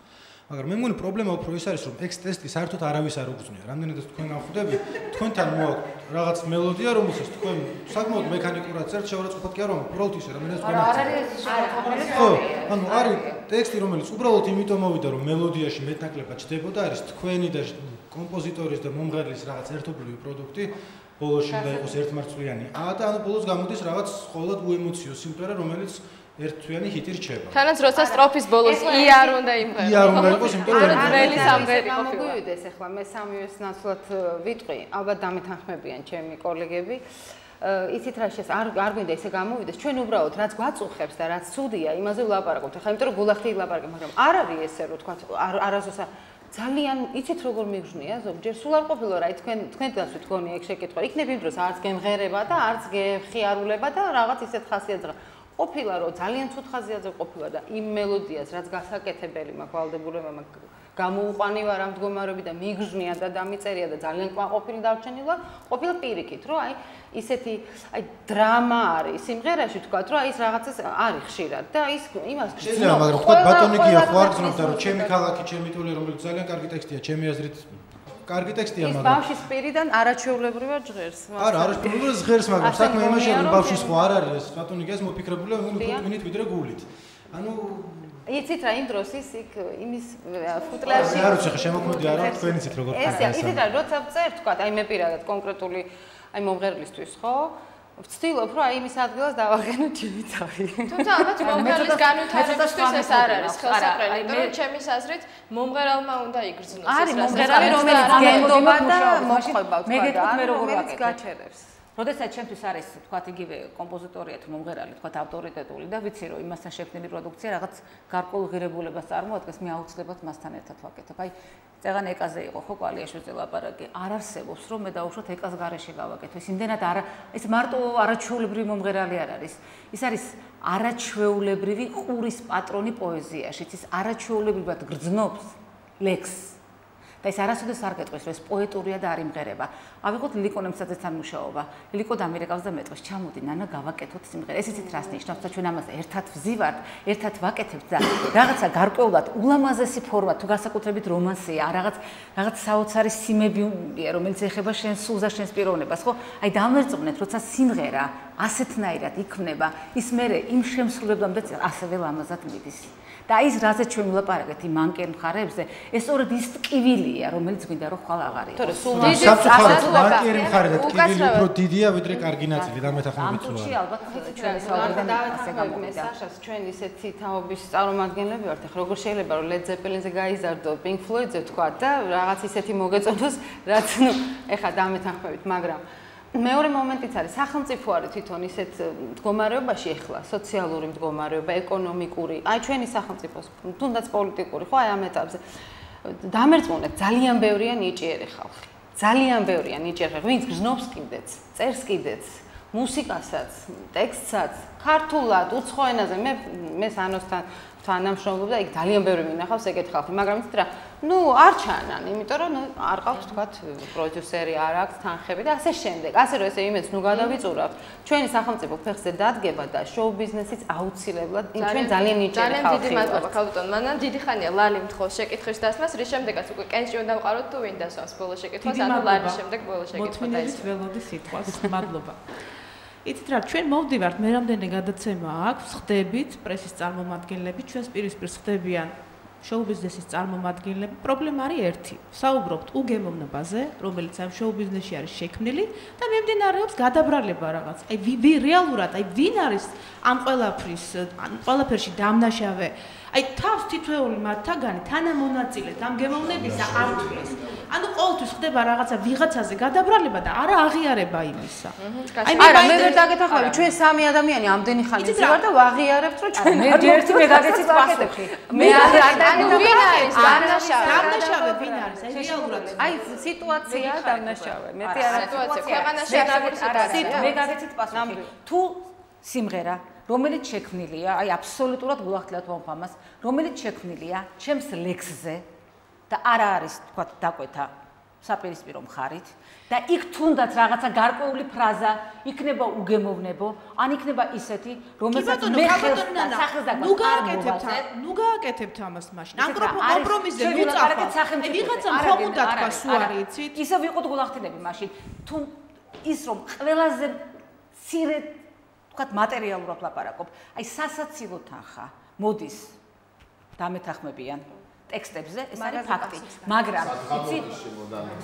მაგრამ მე მგონი პრობლემა უფრო ის არის, რომ ტექსტი საერთოდ არავის არ უგრძნია. რამდენადაც თქვენ გავხვდები, თქვენთან მოაქვთ რაღაც მელოდია, რომელსაც თქვენ საკმაოდ მექანიკურად წერთ, შეურაცხყოფად კი არ რომ უბრალოდ ისე რამდენადაც თქვენ ხო, ანუ არის ტექსტი, რომელიც უბრალოდ იმიტომ მოვიდა, რომ მელოდიაში მეტნაკლებად ჩდებოდა, არის თქვენი და კომპოზიტორის და მომღერლის რაღაც ერთობლივი პროდუქტი. ბოლოს უნდა იყოს ერთმარცვლიანი და ანუ ბოლოს გამოდის რაღაც ყოველად უემოციო სიმღერა, რომელიც ერთთვიანი ჰიტი რჩება. თანაც როცა სტროფის ბოლოს ი არ უნდა იმღერო. ი არ უნდა იყოს, იმიტომ რომ ძველი სამღერი ყოფილა. მოგვივიდეს ახლა მე სამივეს ნაცვლად ვიტყვი, ალბათ დამეთანხმებიან ჩემი კოლეგები. იცით რა შეს არ გვინდა ესე გამოვიდეს, ჩვენ უბრალოდ რაც გვაწუხებს და რაც ცუდია, იმაზე ვლაპარაკობთ. ახლა იმიტომ რომ გულახდი ილაპარაკებ, მაგრამ არ არის ესე რომ თქვა არასდროს ძალიან იცით როგორ მიგჟნია ზოგჯერ სულ არ ყოფილა რა თქვენ დასვით გონი ეგ შეკითხვა. იქნებ იმ დროს არც გემღერება და არც გეხიარულება და რაღაც ისეთ ხასიათზე ყოფილა რომ ძალიან ცუდ ხასიათზე ყოფილა და იმ მელოდიას რაც გასაკეთებელი მაქვს ვალდებულებმა გამოუყვანი ვარ ამ მდგომარეობი და მიგჟნია და დამიწერია და ძალიან ყვაყოფილი დარჩენილა ყოფილა პირიქით რომ აი ისეთი აი დრამა არის სიმღერაში თქვათ რომ აი ეს რაღაცას არის ხშირად და ის იმას შეიძლება მაგრამ თქვათ ბატონი გია ხო არ გზნობთ რომ ჩემი ქალაქი ჩემი ტოლი რომელიც ძალიან კარგი ტექსტია ჩემი აზრით კარგი ტექსტია მაგრამ ის ბავშვის პირიდან არაჩვეულებრივად ჟღერს არა არაჩვეულებრივად ჟღერს მაგრამ საქმე იმაშია რომ ბავშვის ხო არ არის ეს ბატონი გიას მოფიქრებულია ვინით ვიდრე გულით ანუ იცით რა იმ დროს ის იქ იმის ფუტლერში არ ვიცი ხა შემოქმედი არა თქვენ იცით როგორ ეს იცით რა როცა წერ თქვა აი მე პირადად კონკრეტული აი მომღერლისთვის ხო ვცდილობ რომ აი იმის ადგილას დავაღენო ჩემი თავი თუმცა ალბათ მომღერლის განვითარებისთვის ეს არ არის ხელსაყრელი იმიტომ რომ ჩემის აზრით მომღერალმა უნდა იგრძნოს ეს არის მომღერალი რომელიც გენდობა და მოხდება თქვა და მე როგორ ვაკეთებ როდესაც ჩემთვის არის თქვათ იგივე კომპოზიტორია თუ მომღერალი თქვათ ავტორიტეტული და ვიცი რომ იმასთან შექმნილი პროდუქცია რაღაც გარკვეულ ღირებულებას წარმოადგენს მე აუცილებლად მასთან ერთად ვაკეთებ აი წეგან ეკაზე იყო ხო კვალიაშვილზე ლაპარაკი არ არსებობს რომ მე დაუშვათ ეკას გარეშე გავაკეთო ის იმდენად არა ეს მარტო არაჩვეულებრივი მომღერალი არ არის ის არის არაჩვეულებრივი ყურის პატრონი პოეზიაში ის არაჩვეულებრივად გრძნობს ლექსს და ეს არასოდეს არ გეტყვის რომ ეს პოეტურია და არ იმღერება. ავიღოთ ლილიკო ნემსაძესთან მუშაობა. ლილიკო დამირეკავს და მეტყვის. ჩამოდი ნანა გავაკეთოთ სიმღერა. ეს იცით რას ნიშნავს და ჩვენ ამაზე ერთად ვზივართ, ერთად ვაკეთებთ და რაღაცა გარკვეულად ულამაზესი ფორმა თუ განსაკუთრებით რომანსია, რაღაც საოცარი სიმებია, რომელიც ეხება შენს სულს და შენს პიროვნებას, ხო? აი დამერწმუნეთ, როცა სიმღერა ასეთნაირად იქმნება, ის მერე იმ შემსრულებლამდე ასევე ლამაზად მიდის. და ის რაზეც ჩვენ ვილაპარაკეთ იმ მანკერ მხარეებზე, ეს სწორედ ის ტკივილია, რომელიც გვინდა რომ ხვალ აღარ იყოს. თორე სულ მანკერი მხარე და ტკივილი უფრო დიდია, ვიდრე კარგი ნაწილი და მეთანხმებით თუ არა. ამ წუთში ალბათ ჩვენი საუბარიდან ასე გამოვიდა. საშას ჩვენ ისეთი თაობის წარმომადგენლები ვართ, ახლა როგორ შეიძლება რომ Led Zeppelin-ზე გაიზარდო, Pink Floyd-ზე თქვა და რაღაც ისეთი მოგეწონოს, რაც ნუ ეხა დამეთანხმებით, მაგრამ მეორე მომენტიც არის სახელმწიფო არის თვითონ ისეთ მდგომარეობაში ახლა სოციალური მდგომარეობა, ეკონომიკური, აი ჩვენი სახელმწიფოს, თუნდაც პოლიტიკური, ხო აი ამ ეტაპზე დამერწმუნეთ ძალიან ბევრია ნიჭიერი ხალხი. ძალიან ბევრია ნიჭიერი ხალხი, ვინც გრძნობს კიდეც, წერს კიდეც, მუსიკასაც, ტექსტსაც, ქართულად, უცხო ენაზე, მე სანოსთან თანამშრომლობ და იქ ძალიან ბევრი მინახავს ეგეთ ხალხი, მაგრამ იცით რა, ნუ არ ჩანან, იმიტომ რომ არ ყავს თქვათ პროდიუსერი, არ აქვს თანხები და ასე შემდეგ. ასე რომ ესე იმედს ნუ გადავიწურავთ. ჩვენი სახელმწიფო ფეხზე დადგება და შოუ ბიზნესიც აუცილებლად ჩვენ ძალიან ნიჭიერი ხალხი. ძალიან დიდი მადლობა ქალბატონ მანან, დიდი ხანია ლალი მთხოვს შეკითხვის დასმას, რის შემდეგაც უკვე კენჭი უნდა ვყაროთ თუ ვინ დასვამს ბოლო შეკითხვას, ანუ ლალის შემდეგ ბოლო შეკითხვა. მოთმინებით ველოდი სიტყვას. მადლობა. იცით რა, ჩვენ მოვდივართ, მე რამდენი გადაცემა აქვს, ხდებით პრესის წარმომადგენლები, ჩვენს პირისპირ ხდებიან შოუ ბიზნესის წარმომადგენლები. პრობლემა არის ერთი. საუბრობთ უგემოვნებაზე, რომელიც ამ შოუ ბიზნესში არის შექმნილი და მიმდინარეობს გადაბრალება რაღაც. აი რეალურად, აი ვინ არის ამ ყველაფერში დამნაშავე? აი თავს თითოეული მათთაგანი თანამონაწილედ ამ გემოვნებისა არ თulis. ანუ ყოველთვის ხდება რაღაცა ვიღაცაზე გადაბრალება და არა აღიარება იმისა. არა, მე ვერ დაგეთახმები, ჩვენ სამი ადამიანი ამდენი ხანი ვარ და ვაღიარებთ, რომ ჩვენ ერთი მე გაგეცით პასუხი. მე არ ვინ არის დამნაშავე ვინ არის? აი რეალურად. აი სიტუაცია დამნაშავე. მეტი არა სიტუაცია, ქვეყანაში მე გაგეცით პასუხი. თუ სიმღერა რომელიც შექმნილია, აი აბსოლუტურად გულახდილად ვამბობ ამას, რომელიც შექმნილია ჩემს ლექსზე და არა არის თქვა დაკვეთა საპირისპირო მხარით და იქ თუნდაც რაღაცა გარკვეული ფრაზა იქნება უგემოვნებო, ან იქნება ისეთი, რომელსაც მე ხელს და სახელს და ნუ გააკეთებთ ამას მაშინ. ამ კომპრომისზე მიწახა. ვიღაცამ ხომ უნდა თქვა სულ არის, იცით? ისე ვიყოთ გულახდილები მაშინ. თუ ის რომ ყველაზე მცირე თქვათ მატერიალურად ლაპარაკობ, აი სასაცილოთან ხა მოდის დამეთახმებიან ტექსტებზე, ეს არის ფაქტი. მაგრამ იცი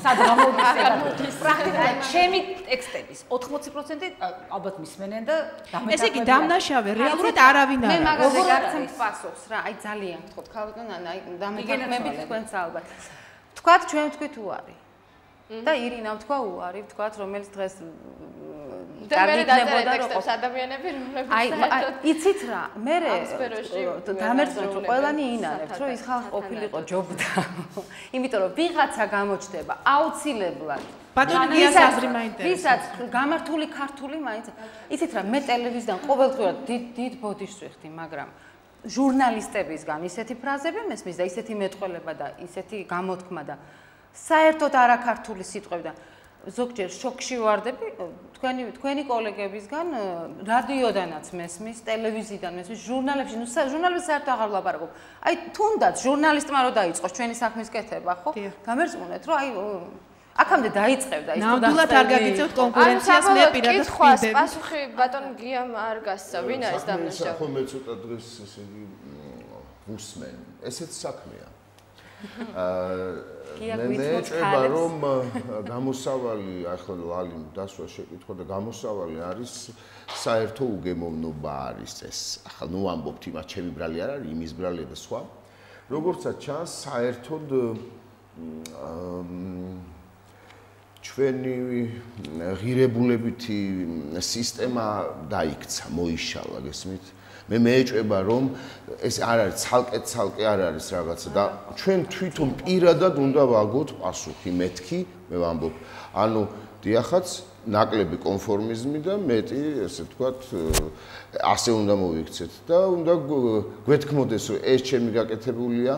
სად გამოდის პრაქტიკულად ჩემი ტექსტების 80% ალბათ მისმენენ და დამეთახმებიან. ესე იგი დამნაშავე რეალურად არავინ არ არის. მე მაგაზე გაცემთ პასუხს რა, აი ძალიან გთხოვთ, ხალხო, აი დამეთახმებით თქვენს ალბათ. თქვათ ჩვენ ვთქვით უარი. და ირინამ თქვა უარი, ვთქვათ, რომელიც დღეს დაგიქნებოდა რომ ადამიანები რომლებიც აი იცით რა მე დამერწმუნდით რომ ყველანი ინარებთ რომ ის ხალხი ყოფილიყო ჯობდა იმიტომ რომ ვიღაცა გამოჩდება აუცილებლად ბატონი გიას აზრი მაინტერესებს ვისაც გამართული ქართული მაინც იცით რა მე ტელევიზიიდან ყოველდღურად დიდ ბოდიშს ვიხდი მაგრამ ჟურნალისტებისგან ისეთი ფრაზები მესმის და ისეთი მეტყველება და ისეთი გამოთქმა და საერთოდ არაქართული სიტყვები და ზოგჯერ შოკში ვარდები თქვენი კოლეგებისგან რადიოდანაც მესმის, ტელევიზიიდან მესმის, ჟურნალებში, ნუ ჟურნალებში საერთოდ აღარ ვლაპარაკობ. აი თუნდაც ჟურნალისტმა რო დაიწყოს ჩვენი საქმის კეთება, ხო? გამერწმუნეთ, რომ აი აქამდე დაიწყებდა ის ნამდვილად არ გაგიწევთ კონკურენციას მე პირადად ხვდები. პასუხი ბატონ გიამ არ გასცა, ვინ არის დამნაშავე? ხო მე ცოტა დღეს ესე იგი უსმენ. ესეც საქმეა. მე ეჭება რომ გამოსავალი ახლა ლალიმ დასვა შეკითხვა და გამოსავალი არის საერთო უგემოვნობა არის ეს ახლა ნუ ამბობთ იმას ჩემი ბრალი არ არის იმის ბრალია და სხვა როგორცაც ჩანს საერთოდ ჩვენი ღირებულებითი სისტემა დაიქცა მოიშალა გესმით მე მეეჭება რომ ეს არ არის ცალკე არ არის რაღაცა და ჩვენ თვითონ პირადად უნდა ვაგოთ პასუხი მეთქი მე ვამბობ ანუ დიახაც ნაკლები კონფორმიზმი და მეტი ესე ვთქვათ ასე უნდა მოვიქცეთ და უნდა გვეთქმოდეს რომ ეს ჩემი გაკეთებულია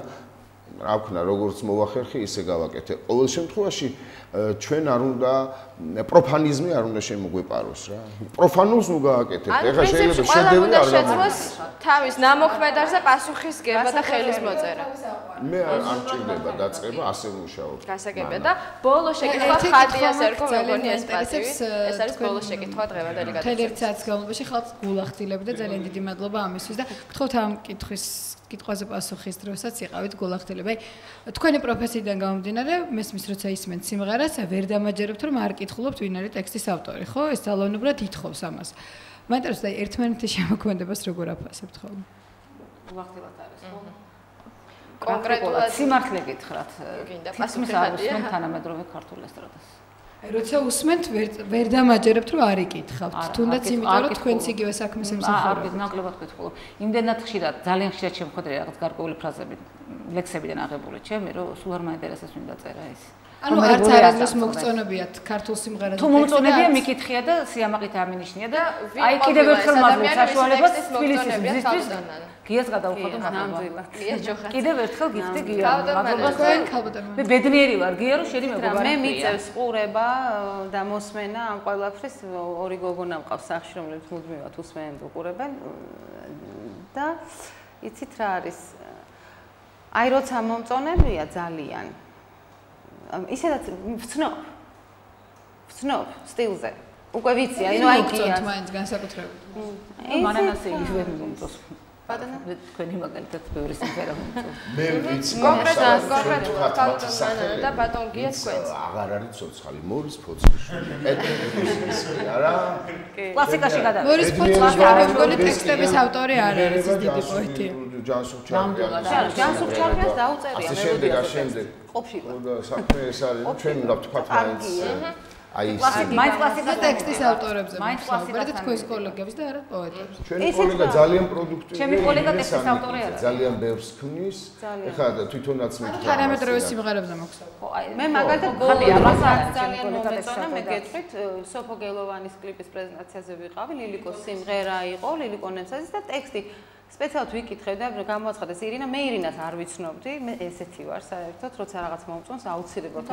რა ვქნა როგორც მოვახერხე ისე გავაკეთე ყოველ შემთხვევაში ჩვენ არ უნდა პროფანიზმი არ უნდა შემოგვეპაროს რა პროფანულს ნუ გააკეთებთ ეხლა შეიძლება შედევრი არ გამოდგეს თავის ნამოქმედარზე პასუხისგება და ხელის მოწერა მე არ მჭირდება დაწყება ასე ვმუშაობ გასაგებია და ბოლო შეკითხვა ხატიას ერქვა მეგონი ეს პატივი ეს არის ბოლო შეკითხვა დღევანდელი გადაცემა თელ ერთ საათის განმავლობაში ხალხს გულახდილები და ძალიან დიდი მადლობა ამისთვის და გთხოვთ ამ კითხვაზე პასუხის დროსაც იყავით გულახდილები. თქვენი პროფესიიდან გამომდინარე, მესმის როცა ისმენთ სიმღერას, ვერ დამაჯერებთ რომ არ კითხულობთ ვინ არის ტექსტის ავტორი, ხო? ეს ძალოვნურად ითხოვს ამას. მაინტერესებს და ერთმანეთის შემოქმედებას როგორ აფასებთ ხოლმე? გულახდილად არის, ხო? კონკრეტულად სიმართლე გითხრათ. გინდა პასუხი გადაუსმენ თანამედროვე ქართულ ესტრადას. როცა უსმენთ ვერ დამაჯერებთ რომ არ იკითხავთ თუნდაც იმიტომ რომ თქვენც იგივე საქმეს ემსახურებთ ნაკლებად გითხულობ იმდენად ხშირად ძალიან ხშირად შემოხვედრე რაღაც გარკვეული ფრაზები ლექსებიდან აღებული ჩემი რომ სულ არ მაინტერესებს ვინ დაწერა ეს ანუ არც არასდროს მოგწონებიათ ქართულ სიმღერაზე თუ მომწონებია მიკითხია და სიამაყით ამინიშნია და აი კიდევ ერთხელ მაძლევ საშუალებას თბილისის მზისთვის გიას გადავხადო ნამდვილად კიდევ ერთხელ გიხდი გია მადლობა მე ბედნიერი ვარ გია რომ შენი მეგობარი მე მიწევს ყურება და მოსმენა ამ ყველაფრის ორი გოგონა მყავს სახში რომლებიც მუდმივად უსმენენ და უყურებენ და იცით რა არის აი როცა მომწონებია ძალიან ისედაც ვცნობ სტილზე უკვე ვიცი ანუ აი გია მაინც განსაკუთრებით მანანასი იგივე მომწონს ბატონო თქვენი მაგალითად ბევრი სიმღერა მომწონს მე ვიცი კონკრეტულად და ბატონ გია თქვენს აღარ არის ცოცხალი მორის ფოცხიშვილი ეთნიკიზმი არა კლასიკაში გადავიდა მორის ფოცხიშვილი მეგონი ტექსტების ავტორი არ არის ის დიდი პოეტი ჯანსუღ ჩარკვიანს. ჯანსუღ ჩარკვიანს დაუწერია მელოდიაზე. ყოფილი. და საქმე ეს არის, რომ ჩვენ უნდა ვთქვათ მაინც აი ის მაინც კლასიკა ტექსტის ავტორებზე ვსაუბრობთ და თქვენს კოლეგებს და არა პოეტებს. ჩვენი კოლეგა ძალიან პროდუქტივია. ჩემი კოლეგა ტექსტის ავტორი არა. ძალიან ბევრს ქმნის. ეხლა თვითონაც მითხრა. თანამედროვე სიმღერებზე მოხსოვს. მე მაგალითად გხდია მასალას ძალიან მომეწონა მე გეტყვით სოფო გელოვანის კლიპის პრეზენტაციაზე ვიყავი, ლილიკოს სიმღერა იყო, ლილიკო ნენცაძის და ტექსტი სპეციალურად ვიკითხე და გამოაცხადეს ირინა, მე ირინას არ ვიცნობდი, მე ესეთი ვარ საერთოდ, როცა რაღაც მომწონს აუცილებლად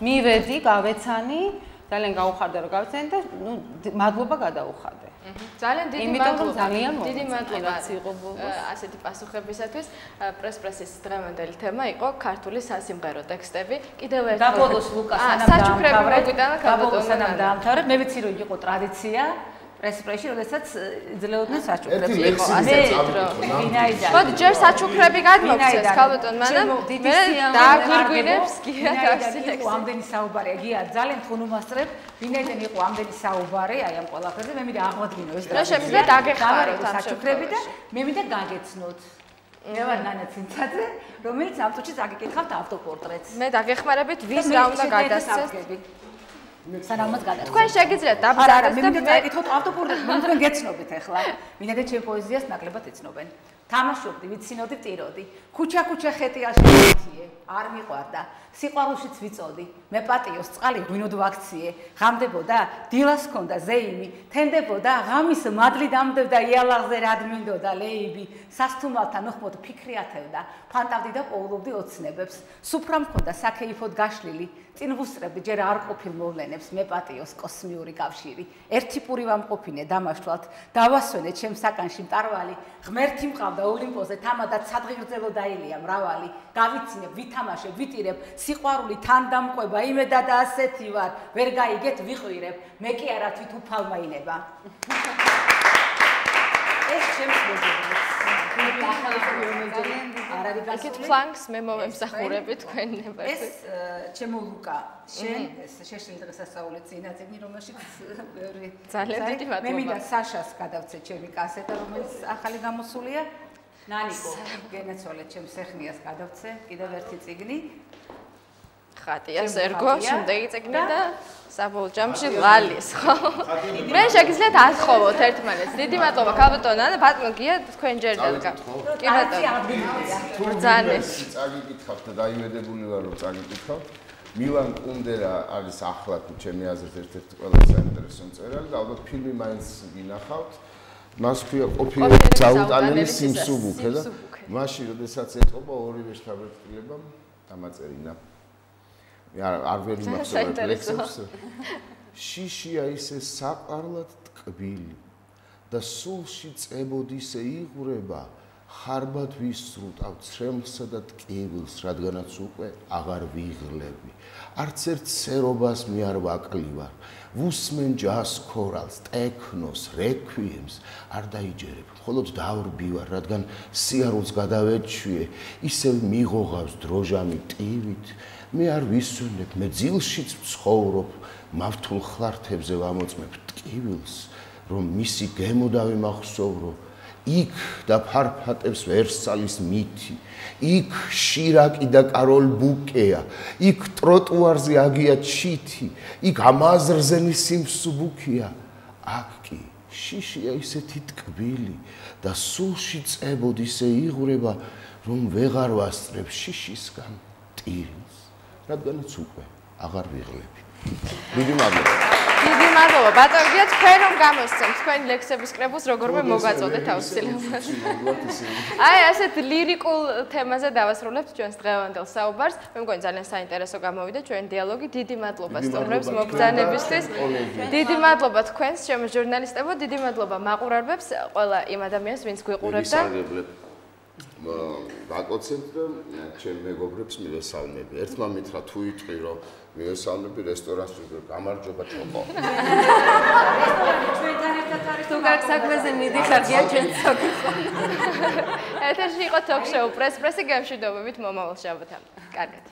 მივედი, გავეცანი, ძალიან გაუხარდა რომ გავეცანი და ნუ მადლობა გადაუხადე. ძალიან დიდი მადლობა. დიდი მადლობა ასეთი პასუხებისათვის. პრესპრესის დღევანდელი თემა იყო ქართული სასიმღერო ტექსტები. კიდევ ერთხელ და ბოლოს ლუკას სანამ დაამთავრებ, მე ვიცი რომ იყო ტრადიცია პრესპრესში, როდესაც ძლეოდნენ საჩუქრებს. იყო ასეთი დრო. ვინაიდან? ხო, ჯერ საჩუქრები გადმოგცეს ქალბატონ მანამ. მე დააგვირგვინებს გია დაქსილექს. ამდენი საუბარია, გია ძალიან თუნუმასწრებ. ვინაიდან იყო ამდენი საუბარი, აი ამ ყველაფერზე, მე მინდა აღვადგინო ეს და შემიძლია დაგეხმაროთ ამ საჩუქრები და მე მინდა გაგეცნოთ. მე ვარ ნანა ცინცაძე, რომელიც ამ წუთში წაგიკითხავთ ავტოპორტრეტს. მე დაგეხმარებით, ვის რა უნდა გადასცეს. სანამაც გადაწყდა. თქვენ შეგიძლიათ დაბზარდეს და მე წაიკითხოთ ავტოპორტრეტს, მე თქვენ გეცნობით ახლა. მინდა ჩემ პოეზიას ნაკლებად ეცნობენ. თამაშობდი, ვიცინოდი, ტიროდი. ქუჩა-ქუჩა ხეტიალში ვიქციე, არ მიყვარდა. სიყვარულშიც ვიწოდი. მე პატიოს წყალი ღვინოდ ვაქციე. ღამდებოდა, დილას ჰქონდა ზეიმი, თენდებოდა, ღამის მადლი დამდებდა იალაღზე რად მინდოდა ლეიბი. სასთუმალთან უხმოდ ფიქრი ათევდა, ფანტავდი და პოულობდი ოცნებებს. სუფრა მქონდა საქეიფოდ გაშლილი. წინ ვუსწრებდი ჯერ არ ყოფილ მოვლენებს მე პატიოს კოსმიური კავშირი. ერთი პური ვამყოფინე დამაშვალთ, დავასვენე ჩემ საკანში მტარვალი. ღმერთი მყავდა ოლიმპოზე, თამადად სადღიგრძელო დაილია მრავალი. გავიცინებ, ვითამაშებ, ვიტირებ, სიყვარული თან დამყვება, იმედა და ასეთი ვარ, ვერ გაიგეთ, ვიყვირებ, მე კი არა თვით უფალმაინება. ეს ჩემს მოგებულს. აქეთ ფლანგს მე მომემსახურები თქვენ ნებართვით. ეს ჩემო ლუკა, შენ ეს შეშლილი დღესასწაული წინაწინი, რომელშიც ძალიან დიდი მადლობა. მე მინდა საშას გადავცე ჩემი კასეტა, რომელიც ახალი გამოსულია. ნანიკო, გენეცვალე ჩემს სეხნიას გადავცე, კიდევ ერთი წიგნი. ხატიას ერგო, შემდეგი წიგნი და საბოლოო ჯამში ლალის, ხო? მე შეგიძლიათ ათხოვოთ ერთმანეთს. დიდი მადლობა ქალბატონ ანა, ბატონო გია თქვენ ჯერდათ გა. კი ბატონო. ბრძანეს. წაგიკითხავთ და დაიმედებული ვარ რომ წაგიკითხავთ. მილან კუნდერა არის ახლა ჩემი აზრით ერთ-ერთი ყველაზე საინტერესო მწერალი და ალბათ ფილმი მაინც გინახავთ. მას ქვია ყოფილი საუტანელი სიმსუბუქე და მაშინ როდესაც ეტყობა ორივე შთაბეჭდილებამ დამაწერინა. მე არ ვერ იმახსოვრებ ლექსებს. შიშია ისე საყარლად ტკბილი და სულში წებოდისე იღვრება ხარბად ვისრუტავ ცრემლსა და ტკივილს, რადგანაც უკვე აღარ ვიღლები. არც ერთ სერობას მე არ ვაკლივარ. ვუსმენ ჯას ქორალს, ტექნოს, რეკვიემს არ დაიჯერებ. მხოლოდ დავრბივარ, რადგან სიარულს გადავეჩვიე, ისევ მიღოღავს დროჟამი ტივით. მე არ ვისვენებ, მე ძილშიც ვცხოვრობ, მავთულ ხლართებზე ვამოწმებ ტკივილს, რომ მისი გემო დავიმახსოვრო. იქ და ფარფატებს ვერსალის მითი, იქ შირაკი და კაროლ ბუკეა, იქ ტროტუარზე აგია ჩითი, იქ ამაზრზენი სიმსუბუქია, აქ კი შიშია ისეთი ტკბილი და სულში წებოდისე იღვრება, რომ ვეღარ ვასწრებ შიშისგან ტირილს, რადგანაც უკვე აღარ ვიღლები. დიდი მადლობა. დიდი მადლობა. ბატონო გია თქვენ რომ გამოსცემთ თქვენი ლექსების კრებულს როგორმე მოგაწოდეთ აუცილებლად. აი ასეთ ლირიკულ თემაზე დავასრულებთ ჩვენს დღევანდელ საუბარს. მე მგონი ძალიან საინტერესო გამოვიდა ჩვენი დიალოგი. დიდი მადლობა სტუმრებს მოგზაურობისთვის. დიდი მადლობა თქვენს ჩემო ჟურნალისტებო, დიდი მადლობა მაყურებელს, ყველა იმ ადამიანს ვინც გვიყურებდა. ვაკოცებ და ჩემ მეგობრებს მივესალმები. ერთმა მითხრა თუ იტყვი რომ მივესალმები რესტორანს გამარჯობა ჩოკო. თუ გაკ საქმეზე მიდიხარ გია ჩვენ სოკო. ეთერში იყო თოქ-შოუ პრესპრესი გამშვიდობებით მომავალ შაბათამდე. კარგად.